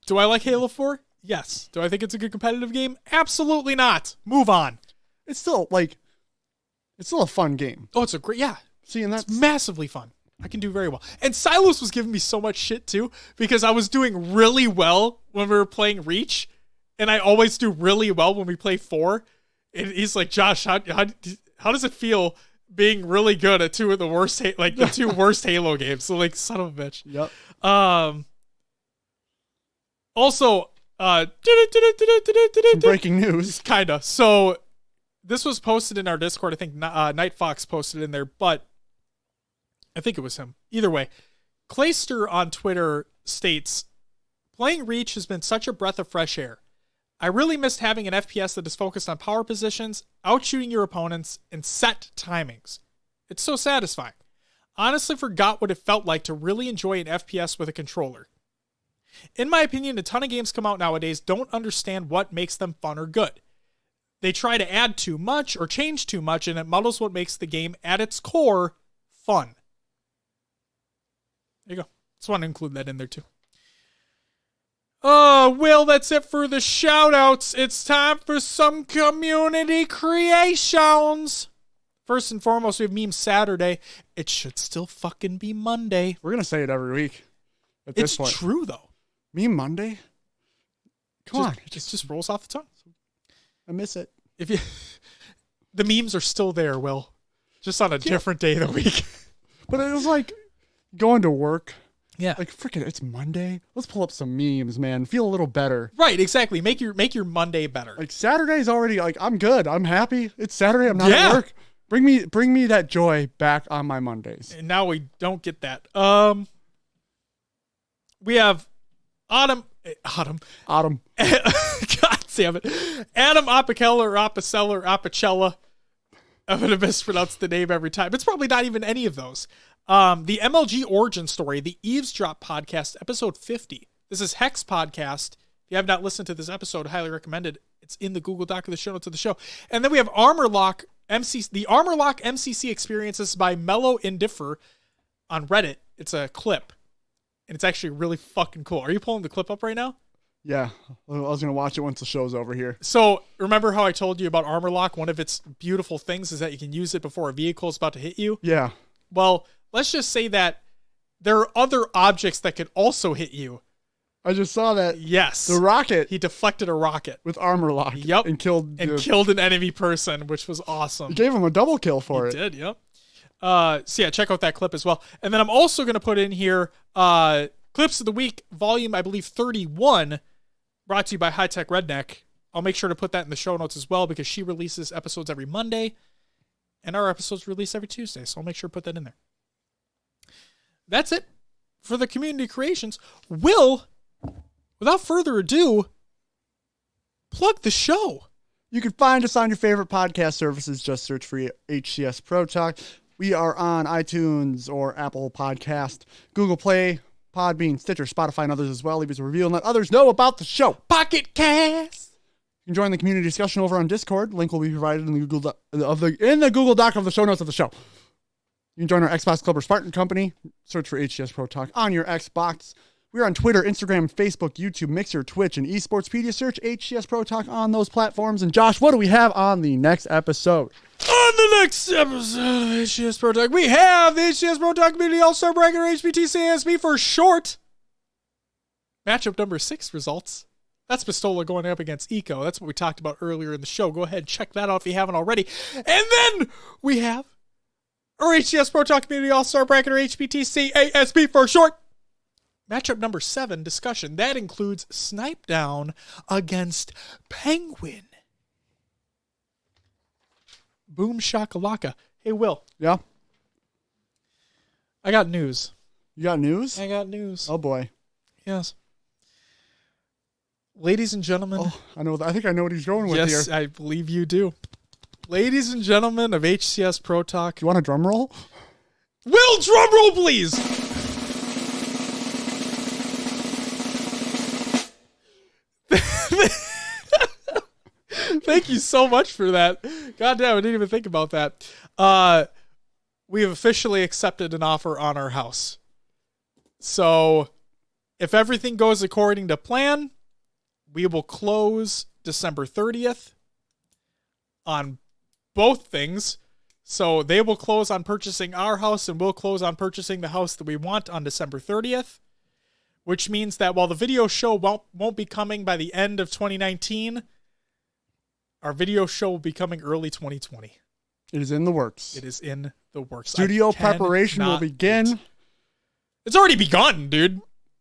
Do I like Halo 4? Yes. Do I think it's a good competitive game? Absolutely not. Move on. It's still a fun game. Oh, it's a great, yeah. See, and that's It's massively fun. I can do very well. And Silos was giving me so much shit too because I was doing really well when we were playing Reach, and I always do really well when we play 4. And he's like, Josh, how does it feel being really good at two of the worst the two worst Halo games? So like, son of a bitch. Yep. Also, Some breaking news. kinda. So this was posted in our Discord. I think Night Fox posted in there, but I think it was him. Either way, Clayster on Twitter states, playing Reach has been such a breath of fresh air. I really missed having an FPS that is focused on power positions, outshooting your opponents, and set timings. It's so satisfying. Honestly forgot what it felt like to really enjoy an FPS with a controller. In my opinion, a ton of games come out nowadays don't understand what makes them fun or good. They try to add too much or change too much, and it muddles what makes the game at its core fun. There you go. Just want to include that in there too. Oh, Will, that's it for the shoutouts. It's time for some community creations. First and foremost, we have Meme Saturday. It should still fucking be Monday. We're going to say it every week at It's this point. true, though. Meme Monday? Come on. It just rolls off the tongue. I miss it. If you, the memes are still there, Will. Just on a different day of the week. But it was like going to work. Yeah. Like, frickin', it's Monday. Let's pull up some memes, man. Feel a little better. Right, exactly. Make your Monday better. Like, Saturday's already, like, I'm good. I'm happy. It's Saturday. I'm not at work. Bring me that joy back on my Mondays. And now we don't get that. We have Autumn. Autumn. God damn it. Adam Apicella or Apicella or Apicella. I'm going to mispronounce the name every time. It's probably not even any of those. The MLG origin story, the Eavesdrop podcast, episode 50. This is Hex podcast. If you have not listened to this episode, highly recommended. It's in the Google Doc of the show notes of the show. And then we have Armorlock MCC, the Armorlock MCC experiences by Mellow Indiffer on Reddit. It's a clip. And it's actually really fucking cool. Are you pulling the clip up right now? Yeah. I was going to watch it once the show's over here. So, remember how I told you about Armorlock? One of its beautiful things is that you can use it before a vehicle is about to hit you. Yeah. Well, let's just say that there are other objects that could also hit you. I just saw that. Yes. The rocket. He deflected a rocket. With armor lock. Yep. And killed an enemy person, which was awesome. He gave him a double kill for it. He did, yep. So yeah, check out that clip as well. And then I'm also going to put in here Clips of the Week, volume, I believe, 31, brought to you by High Tech Redneck. I'll make sure to put that in the show notes as well because she releases episodes every Monday and our episodes release every Tuesday. So I'll make sure to put that in there. That's it for the community creations. Will, without further ado, plug the show. You can find us on your favorite podcast services. Just search for HCS Pro Talk. We are on iTunes or Apple Podcast, Google Play, Podbean, Stitcher, Spotify, and others as well. Leave us a review and let others know about the show. Pocket Cast. You can join the community discussion over on Discord. Link will be provided in the Google Doc of the show notes of the show. You You can join our Xbox Club or Spartan Company. Search for HCS Pro Talk on your Xbox. We're on Twitter, Instagram, Facebook, YouTube, Mixer, Twitch, and Esportspedia. Search HCS Pro Talk on those platforms. And Josh, what do we have on the next episode? On the next episode of HCS Pro Talk, we have the HCS Pro Talk Community All-Star Bracket, or HPTCASB for short. Matchup number 6 results. That's Pistola going up against Eco. That's what we talked about earlier in the show. Go ahead and check that out if you haven't already. And then we have our HCS Pro Talk Community All-Star Bracket, or HPTCASB for short. Matchup number 7 discussion. That includes Snipe Down against Penguin. Boom shakalaka. Hey, Will. Yeah? I got news. You got news? I got news. Oh, boy. Yes. Ladies and gentlemen. Oh, I think I know what he's going with here. Yes, I believe you do. Ladies and gentlemen of HCS Pro Talk. You want a drum roll? Will, drum roll, please! Thank you so much for that. God damn, I didn't even think about that. We have officially accepted an offer on our house. So, if everything goes according to plan, we will close December 30th on both things. So, they will close on purchasing our house, and we'll close on purchasing the house that we want on December 30th. Which means that while the video show won't be coming by the end of 2019, our video show will be coming early 2020. It is in the works. It is in the works. Studio preparation will begin. It's already begun, dude.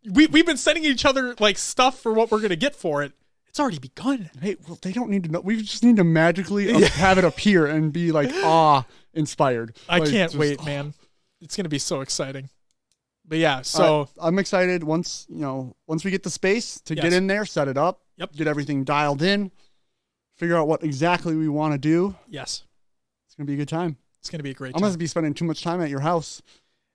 We've been sending each other like stuff for what we're going to get for it. It's already begun. Hey, well, they don't need to know. We just need to magically have it appear and be like, inspired. I can't wait, man. It's going to be so exciting. But yeah, so I'm excited once we get the space to get in there, set it up, get everything dialed in, figure out what exactly we want to do. Yes. It's going to be a good time. It's going to be a great time. I'm going to be spending too much time at your house.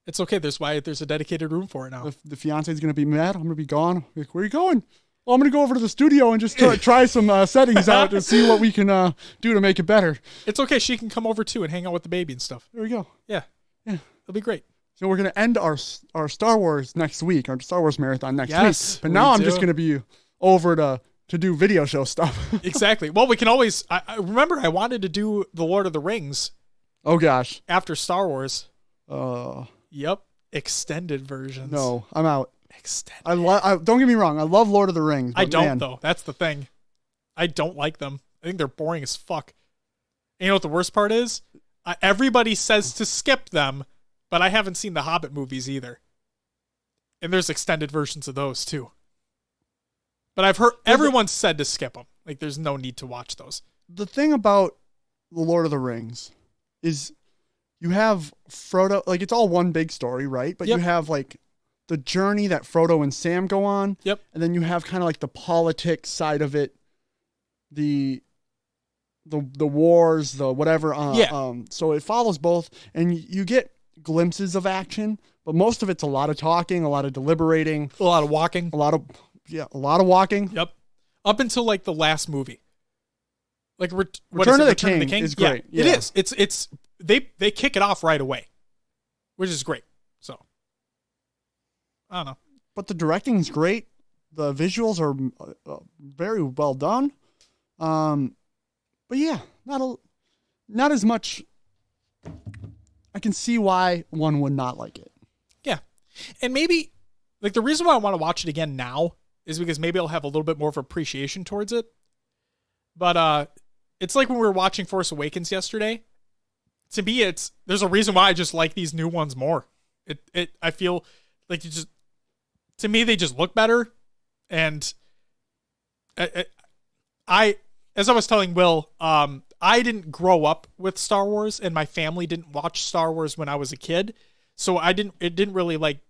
It's okay. There's a dedicated room for it now. The fiance's going to be mad. I'm going to be gone. Like, where are you going? Well, I'm going to go over to the studio and just try some settings out to see what we can do to make it better. It's okay. She can come over too and hang out with the baby and stuff. There we go. Yeah. It'll be great. So we're going to end our Star Wars next week, our Star Wars marathon next week. But now I'm just going to be over to do video show stuff. Exactly. Well, we can always... I remember I wanted to do The Lord of the Rings. Oh, gosh. After Star Wars. Yep. Extended versions. No, I'm out. Extended. Don't get me wrong. I love Lord of the Rings. I don't, though. That's the thing. I don't like them. I think they're boring as fuck. And you know what the worst part is? Everybody says to skip them, but I haven't seen the Hobbit movies either. And there's extended versions of those, too. But I've heard everyone said to skip them. Like, there's no need to watch those. The thing about The Lord of the Rings is you have Frodo, like, it's all one big story, right? But you have, like, the journey that Frodo and Sam go on. Yep. And then you have kind of, like, the politics side of it, the wars, the whatever. So it follows both, and you get glimpses of action, but most of it's a lot of talking, a lot of deliberating, a lot of walking, a lot of walking. Yep. Up until like the last movie, like Return of the King is great. Yeah. It is. It's they kick it off right away, which is great. So I don't know, but the directing is great. The visuals are very well done. But yeah, not as much. I can see why one would not like it. Yeah. And maybe, like, the reason why I want to watch it again now is because maybe I'll have a little bit more of appreciation towards it. But it's like when we were watching Force Awakens yesterday. To me, there's a reason why I just like these new ones more. I feel like to me, they just look better. And as I was telling Will, I didn't grow up with Star Wars, and my family didn't watch Star Wars when I was a kid. So it didn't really like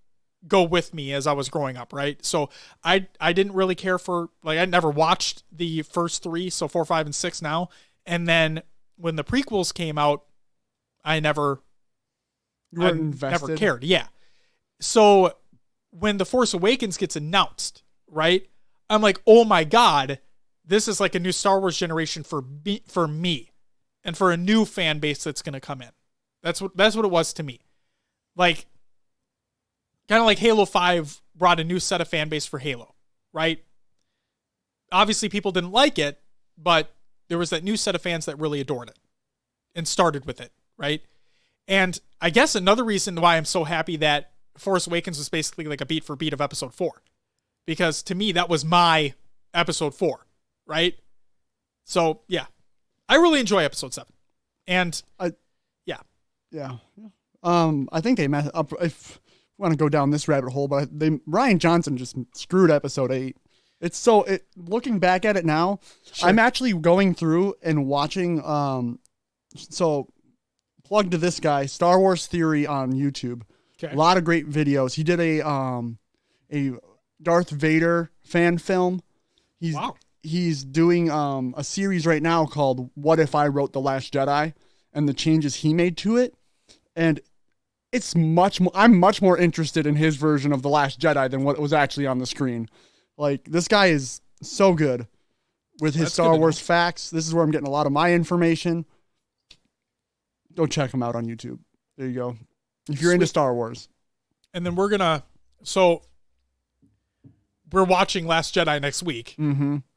go with me as I was growing up, right? So I didn't really care for, like, I never watched the first 3, so 4, 5, and 6 now. And then when the prequels came out, I never cared. Yeah. So when The Force Awakens gets announced, right? I'm like, oh my God, this is like a new Star Wars generation for me and for a new fan base that's going to come in. That's what it was to me. Like, kind of like Halo 5 brought a new set of fan base for Halo, right? Obviously, people didn't like it, but there was that new set of fans that really adored it and started with it, right? And I guess another reason why I'm so happy that Force Awakens was basically like a beat for beat of episode 4, because to me, that was my episode 4, right? So, yeah, I really enjoy episode 7. And yeah. I think they messed up. If you want to go down this rabbit hole, but Rian Johnson just screwed episode 8. Looking back at it now, sure. I'm actually going through and watching. So plug to this guy, Star Wars Theory on YouTube. Okay. A lot of great videos. He did a Darth Vader fan film. He's doing a series right now called What If I Wrote The Last Jedi, and the changes he made to it. And it's I'm much more interested in his version of The Last Jedi than what was actually on the screen. Like, this guy is so good with his Star Wars facts. This is where I'm getting a lot of my information. Go check him out on YouTube. There you go. If you're into Star Wars. And then we're watching Last Jedi next week,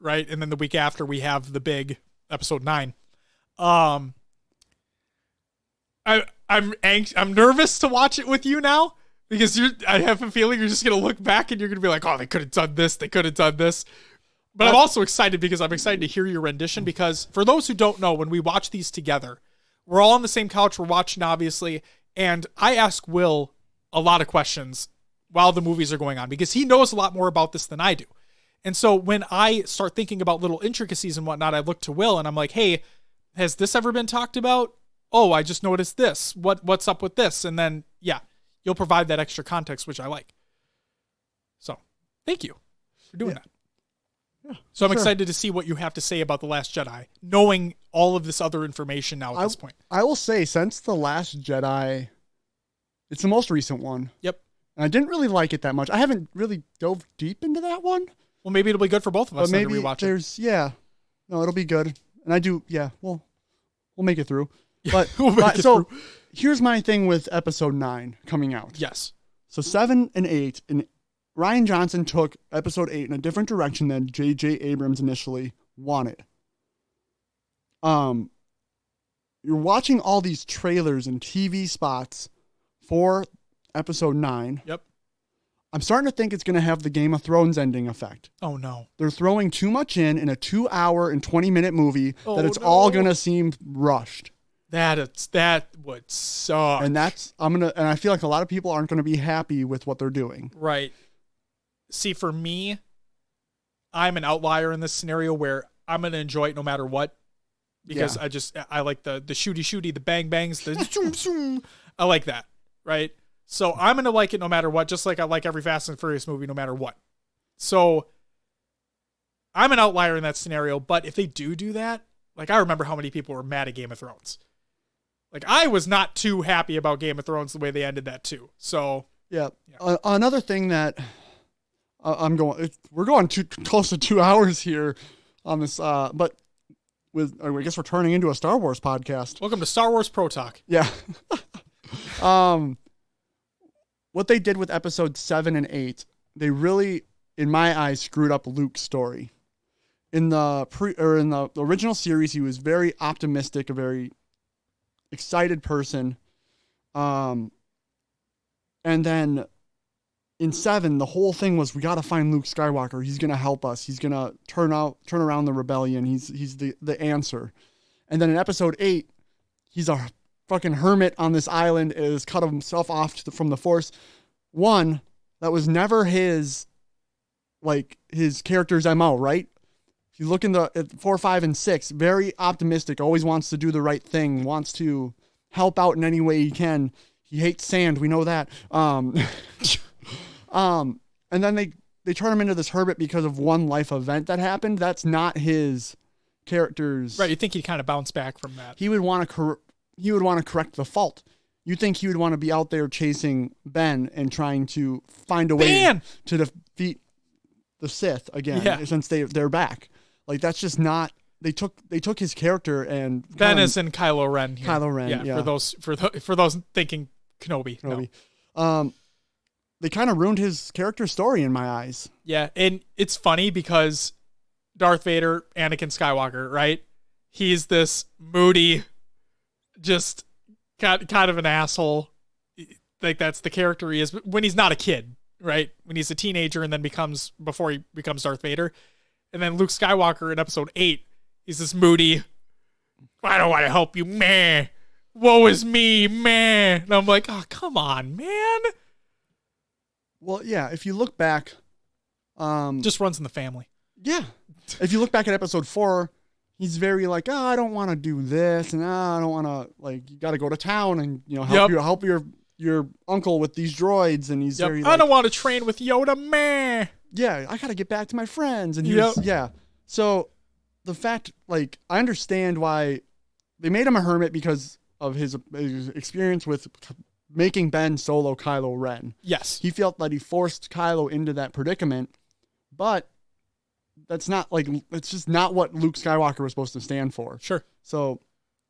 right? And then the week after we have the big episode 9. I'm nervous to watch it with you now, because I have a feeling you're just going to look back and you're going to be like, oh, they could have done this. They could have done this. But I'm also excited because I'm excited to hear your rendition, because for those who don't know, when we watch these together, we're all on the same couch. We're watching, obviously. And I ask Will a lot of questions while the movies are going on, because he knows a lot more about this than I do. And so when I start thinking about little intricacies and whatnot, I look to Will and I'm like, hey, has this ever been talked about? Oh, I just noticed this. What's up with this? And then, yeah, you'll provide that extra context, which I like. So, thank you for doing that. Yeah, so I'm excited to see what you have to say about The Last Jedi, knowing all of this other information now at this point. I will say, since The Last Jedi, it's the most recent one. Yep. And I didn't really like it that much. I haven't really dove deep into that one. Well, maybe it'll be good for both of us to rewatch it. Yeah. No, it'll be good. And I do, yeah, we'll make it through. But here's my thing with episode 9 coming out. Yes. So 7 and 8, and Rian Johnson took episode 8 in a different direction than J.J. Abrams initially wanted. You're watching all these trailers and TV spots for episode 9. Yep. I'm starting to think it's going to have the Game of Thrones ending effect. Oh, no. They're throwing too much in a 2-hour and 20-minute movie that it's all going to seem rushed. That would suck. And I feel like a lot of people aren't going to be happy with what they're doing. Right. See, for me, I'm an outlier in this scenario where I'm going to enjoy it no matter what, because I like the shooty, the bang bangs, the zoom zoom. I like that, right? So I'm going to like it no matter what, just like I like every Fast and Furious movie no matter what. So I'm an outlier in that scenario, but if they do that, like, I remember how many people were mad at Game of Thrones. Like, I was not too happy about Game of Thrones the way they ended that too. So yeah. Another thing that we're going too close to 2 hours here on this, but I guess we're turning into a Star Wars podcast. Welcome to Star Wars Pro Talk. Yeah. What they did with episodes 7 and 8, they really, in my eyes, screwed up Luke's story. In the original series, he was very optimistic, a very excited person. And then in 7, the whole thing was, we got to find Luke Skywalker. He's going to help us. He's going to turn around the rebellion. He's the answer. And then in episode 8, he's a fucking hermit on this island, has cut himself off from the Force. One, that was never his character's MO, right? If you look at 4, 5, and 6, very optimistic, always wants to do the right thing, wants to help out in any way he can. He hates sand, we know that. And then they turn him into this hermit because of one life event that happened. That's not his character's. Right, you think he'd kind of bounce back from that. He would want to correct the fault. You think he would want to be out there chasing Ben and trying to find a way to defeat the Sith again, since they're back. Like, that's just not. They took his character and Ben is in Kylo Ren. Here. Kylo Ren, yeah. For those thinking Kenobi. No. They kind of ruined his character story in my eyes. Yeah, and it's funny because Darth Vader, Anakin Skywalker, right? He's this moody, just kind of an asshole. Like that's the character he is when he's not a kid, right? When he's a teenager and then before he becomes Darth Vader. And then Luke Skywalker in episode 8, he's this moody, I don't want to help you, meh. Woe is me, meh. And I'm like, oh, come on, man. Well, yeah, if you look back... just runs in the family. Yeah. If you look back at episode 4, he's very like, I don't want to do this, and I don't want to, like, you got to go to town and, help your uncle with these droids, and he's very like, I don't want to train with Yoda, meh. Yeah, I got to get back to my friends, and yeah. So the fact, like, I understand why they made him a hermit because of his experience with making Ben Solo Kylo Ren. Yes. He felt that he forced Kylo into that predicament, but that's not like, it's just not what Luke Skywalker was supposed to stand for. Sure. So,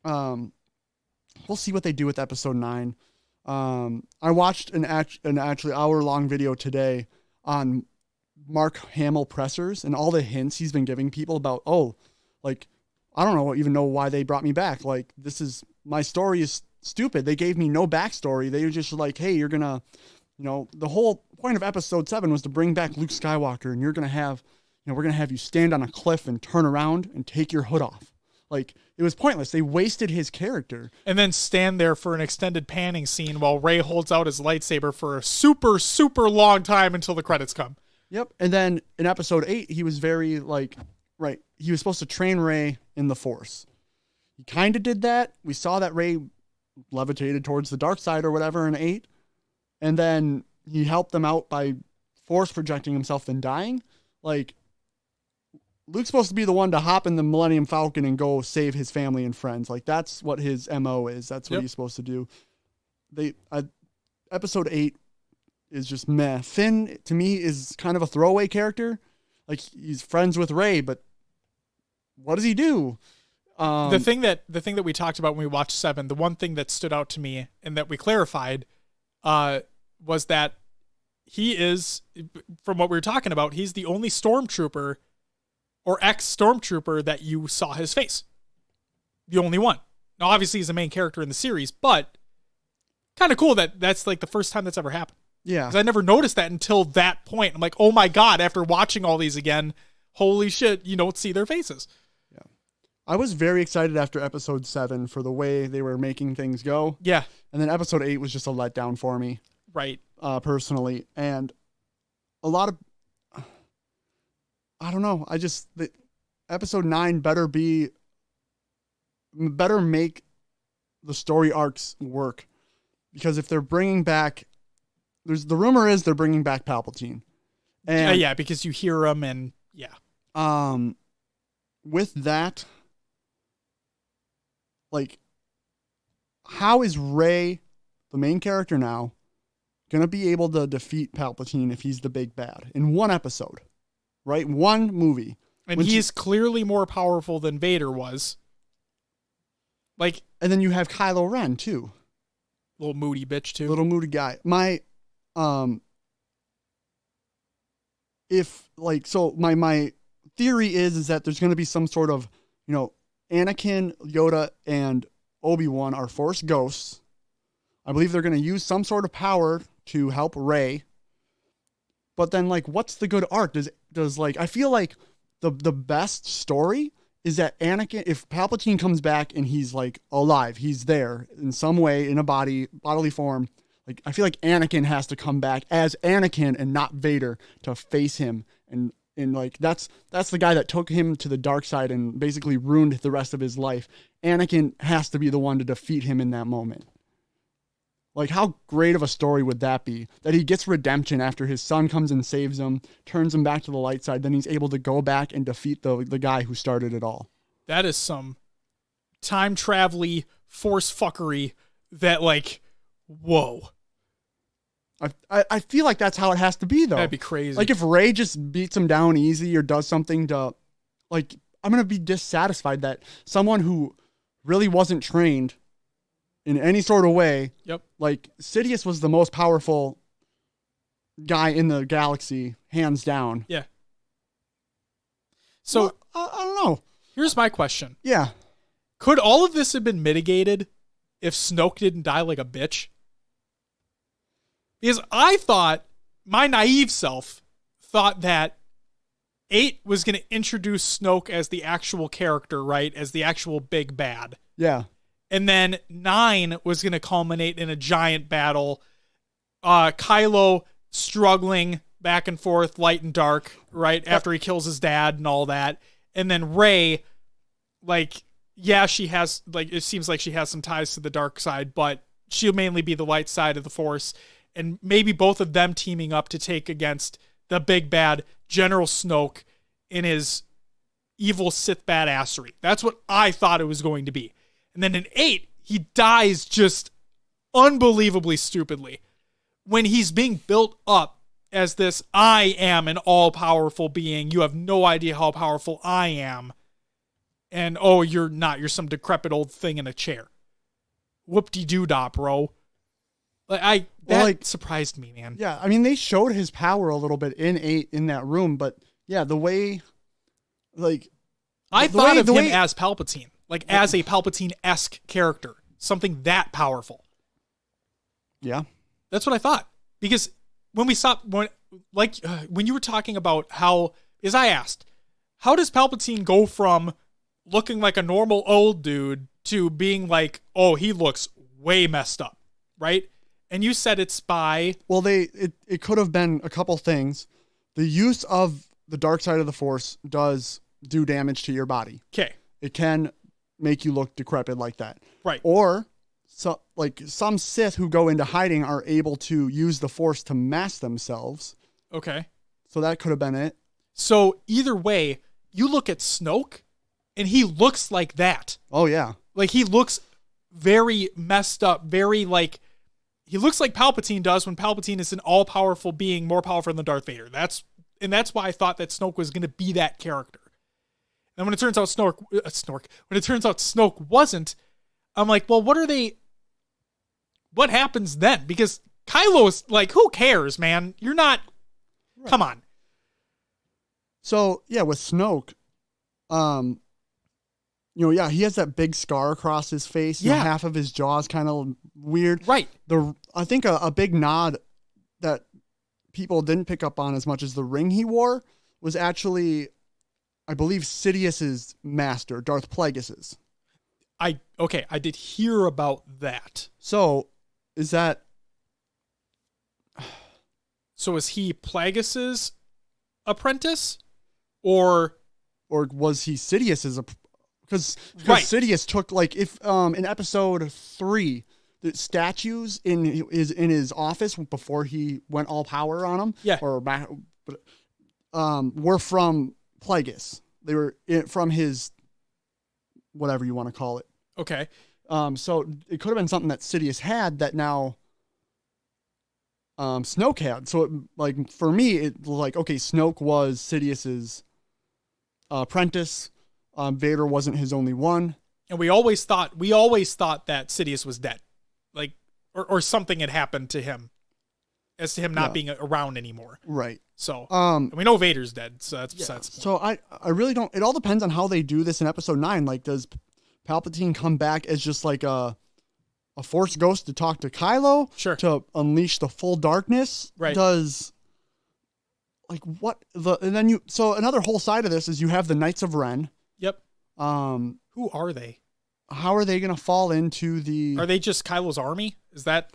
we'll see what they do with episode 9. I watched an actually hour-long video today on Mark Hamill pressers and all the hints he's been giving people about, I don't even know why they brought me back. Like, my story is stupid. They gave me no backstory. They were just like, hey, you're going to, the whole point of episode 7 was to bring back Luke Skywalker, and you're going to have, we're going to have you stand on a cliff and turn around and take your hood off. Like, it was pointless. They wasted his character. And then stand there for an extended panning scene while Rey holds out his lightsaber for a super, super long time until the credits come. Yep. And then in episode 8, he was very he was supposed to train Rey in the Force. He kind of did that. We saw that Rey levitated towards the dark side or whatever in 8. And then he helped them out by Force projecting himself then dying. Like, Luke's supposed to be the one to hop in the Millennium Falcon and go save his family and friends. Like, that's what his MO is. That's what he's supposed to do. Episode 8 is just meh. Finn, to me, is kind of a throwaway character. Like, he's friends with Rey, but what does he do? The thing that we talked about when we watched 7, the one thing that stood out to me and that we clarified was that he is, from what we were talking about, he's the only stormtrooper or ex-stormtrooper that you saw his face. The only one. Now, obviously, he's the main character in the series, but kind of cool that that's like the first time that's ever happened. Yeah. Because I never noticed that until that point. I'm like, oh my God, after watching all these again, holy shit, you don't see their faces. Yeah. I was very excited after episode 7 for the way they were making things go. Yeah. And then episode 8 was just a letdown for me. Right. Personally. And a lot of, I don't know. Episode 9 better make the story arcs work, because if they're bringing back, the rumor is they're bringing back Palpatine. And yeah, because you hear him and yeah. With that, like, how is Rey, the main character now, going to be able to defeat Palpatine if he's the big bad in one episode? Right? One movie. And he's clearly more powerful than Vader was. Like, and then you have Kylo Ren too. Little moody bitch too. Little moody guy. My theory is that there's going to be some sort of, Anakin, Yoda, and Obi-Wan are Force ghosts. I believe they're going to use some sort of power to help Rey. But then, like, what's the good arc? I feel like the best story is that Anakin, if Palpatine comes back and he's like alive, he's there in some way in a bodily form. Like, I feel like Anakin has to come back as Anakin and not Vader to face him. And like, that's the guy that took him to the dark side and basically ruined the rest of his life. Anakin has to be the one to defeat him in that moment. Like, how great of a story would that be? That he gets redemption after his son comes and saves him, turns him back to the light side, then he's able to go back and defeat the guy who started it all. That is some time travel-y Force fuckery that, like, whoa. I feel like that's how it has to be, though. That'd be crazy. Like, if Rey just beats him down easy or does something to, like, I'm going to be dissatisfied that someone who really wasn't trained in any sort of way. Yep. Like, Sidious was the most powerful guy in the galaxy, hands down. Yeah. So, well, I don't know. Here's my question. Yeah. Could all of this have been mitigated if Snoke didn't die like a bitch? Because I thought, my naive self thought that 8 was going to introduce Snoke as the actual character, right? As the actual big bad. Yeah. And then 9 was going to culminate in a giant battle. Kylo struggling back and forth, light and dark, right? After he kills his dad and all that. And then Rey, like, yeah, she has, like, it seems like she has some ties to the dark side, but she'll mainly be the light side of the Force. And maybe both of them teaming up to take against the big bad General Snoke in his evil Sith badassery. That's what I thought it was going to be. And then in 8, he dies just unbelievably stupidly when he's being built up as this, I am an all-powerful being. You have no idea how powerful I am. And, oh, you're not. You're some decrepit old thing in a chair. Whoop-de-doo-dah, bro. That surprised me, man. Yeah, I mean, they showed his power a little bit in 8 in that room, but yeah, the way, like... I thought of him as Palpatine. Like, as a Palpatine-esque character. Something that powerful. Yeah. That's what I thought. Because when you were talking about how, as I asked, how does Palpatine go from looking like a normal old dude to being like, oh, he looks way messed up, right? And you said it's by... Well, it could have been a couple things. The use of the dark side of the Force does do damage to your body. Okay. It can make you look decrepit like that. Right. Or, so, like, some Sith who go into hiding are able to use the Force to mask themselves. Okay. So that could have been it. So either way, you look at Snoke, and he looks like that. Oh, yeah. Like, he looks very messed up, very, like... He looks like Palpatine does when Palpatine is an all-powerful being, more powerful than Darth Vader. That's why I thought that Snoke was going to be that character. And when it turns out Snoke wasn't, I'm like, well, what happens then? Because Kylo's like, who cares, man? You're not, right. Come on. So, yeah, with Snoke, he has that big scar across his face. Yeah. Half of his jaw is kind of weird. Right. I think a big nod that people didn't pick up on as much as the ring he wore was actually, I believe, Sidious's master, Darth Plagueis's. I did hear about that. So, is that... So is he Plagueis's apprentice? Or was he Sidious's Because right. Sidious took, like, if in episode 3, the statues in his office before he went all power on him, were from Plagueis. They were from his, whatever you want to call it. Okay. So it could have been something that Sidious had that now Snoke had. So for me, it was like, okay, Snoke was Sidious's apprentice. Vader wasn't his only one. And we always thought that Sidious was dead. Like, or something had happened to him as to him not being around anymore. Right. So, and we know Vader's dead, so that's besides the point. So I really don't, it all depends on how they do this in episode 9. Like, does Palpatine come back as just like a Force ghost to talk to Kylo? Sure. To unleash the full darkness? Right. Does, like, and then so another whole side of this is you have the Knights of Ren. Yep. Who are they? How are they going to fall into the... Are they just Kylo's army? Is that...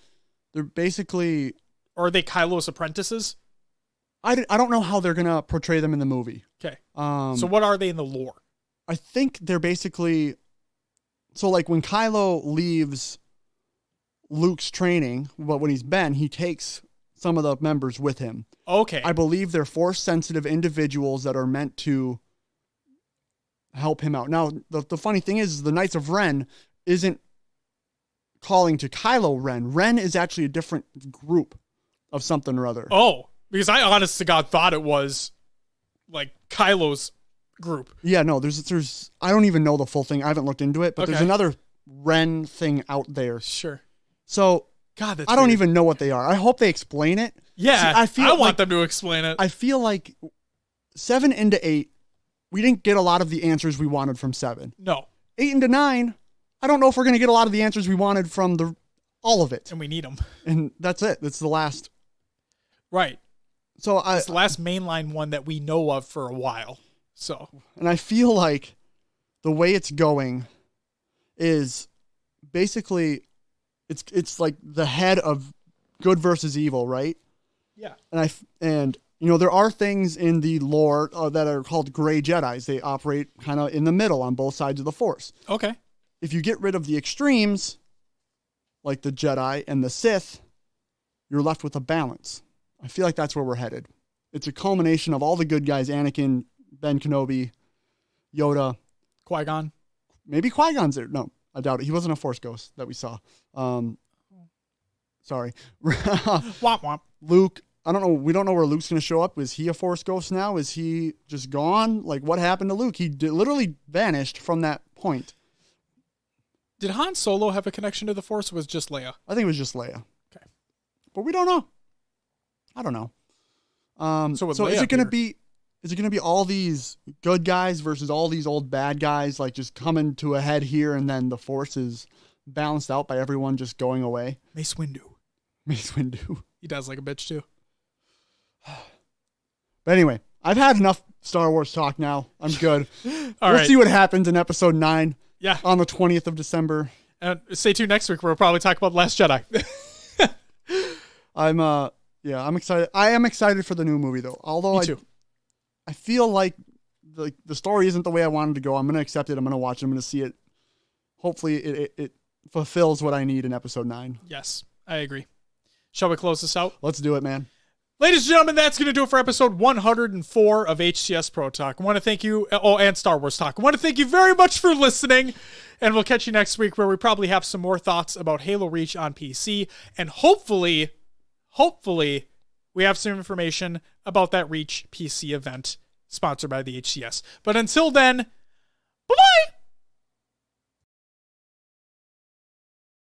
They're basically... Or are they Kylo's apprentices? I don't know how they're going to portray them in the movie. Okay. So what are they in the lore? I think they're basically... So, like, when Kylo leaves Luke's training, but when he's Ben, he takes some of the members with him. Okay. I believe they're Force-sensitive individuals that are meant to help him out. Now, the funny thing is the Knights of Ren isn't calling to Kylo Ren. Ren is actually a different group of something or other. Oh, because I honest to God thought it was like Kylo's group. Yeah, no, there's I don't even know the full thing. I haven't looked into it, but there's another Ren thing out there. Sure. So God, that's I don't weird. even know what they are. I hope they explain it. Yeah, See, I want them to explain it. I feel like 7 into 8, we didn't get a lot of the answers we wanted from 7. No. 8 into 9, I don't know if we're going to get a lot of the answers we wanted from all of it. And we need them. And that's it. That's the last. Right. So It's the last mainline one that we know of for a while. So. And I feel like the way it's going is basically it's like the head of good versus evil, right? Yeah. And there are things in the lore that are called gray Jedis. They operate kind of in the middle on both sides of the Force. Okay. If you get rid of the extremes, like the Jedi and the Sith, you're left with a balance. I feel like that's where we're headed. It's a culmination of all the good guys: Anakin, Ben Kenobi, Yoda, Qui-Gon. maybe Qui-Gon's there. No, I doubt it. He wasn't a Force ghost that we saw. Sorry. Womp womp. Luke. I don't know. We don't know where Luke's going to show up. Is he a Force ghost now? Is he just gone? Like, what happened to Luke? He literally vanished from that point. Did Han Solo have a connection to the Force, or was it just Leia? I think it was just Leia. Okay. But we don't know. I don't know. So is Leia it going to be? Is it going to be all these good guys versus all these old bad guys, like just coming to a head here, and then the Force is balanced out by everyone just going away? Mace Windu. Mace Windu. He does like a bitch too. But anyway, I've had enough Star Wars talk now. I'm good. All we'll right. see what happens in episode 9. Yeah. On the 20th of December. And stay tuned next week where we'll probably talk about The Last Jedi. I'm excited. I am excited for the new movie though. Although Me too. I feel like the story isn't the way I wanted to go. I'm going to accept it. I'm going to watch it. I'm going to see it. Hopefully it fulfills what I need in episode 9. Yes, I agree. Shall we close this out? Let's do it, man. Ladies and gentlemen, that's going to do it for episode 104 of HCS Pro Talk. I want to thank you, and Star Wars Talk. I want to thank you very much for listening, and we'll catch you next week where we probably have some more thoughts about Halo Reach on PC, and hopefully, we have some information about that Reach PC event sponsored by the HCS. But until then, bye-bye!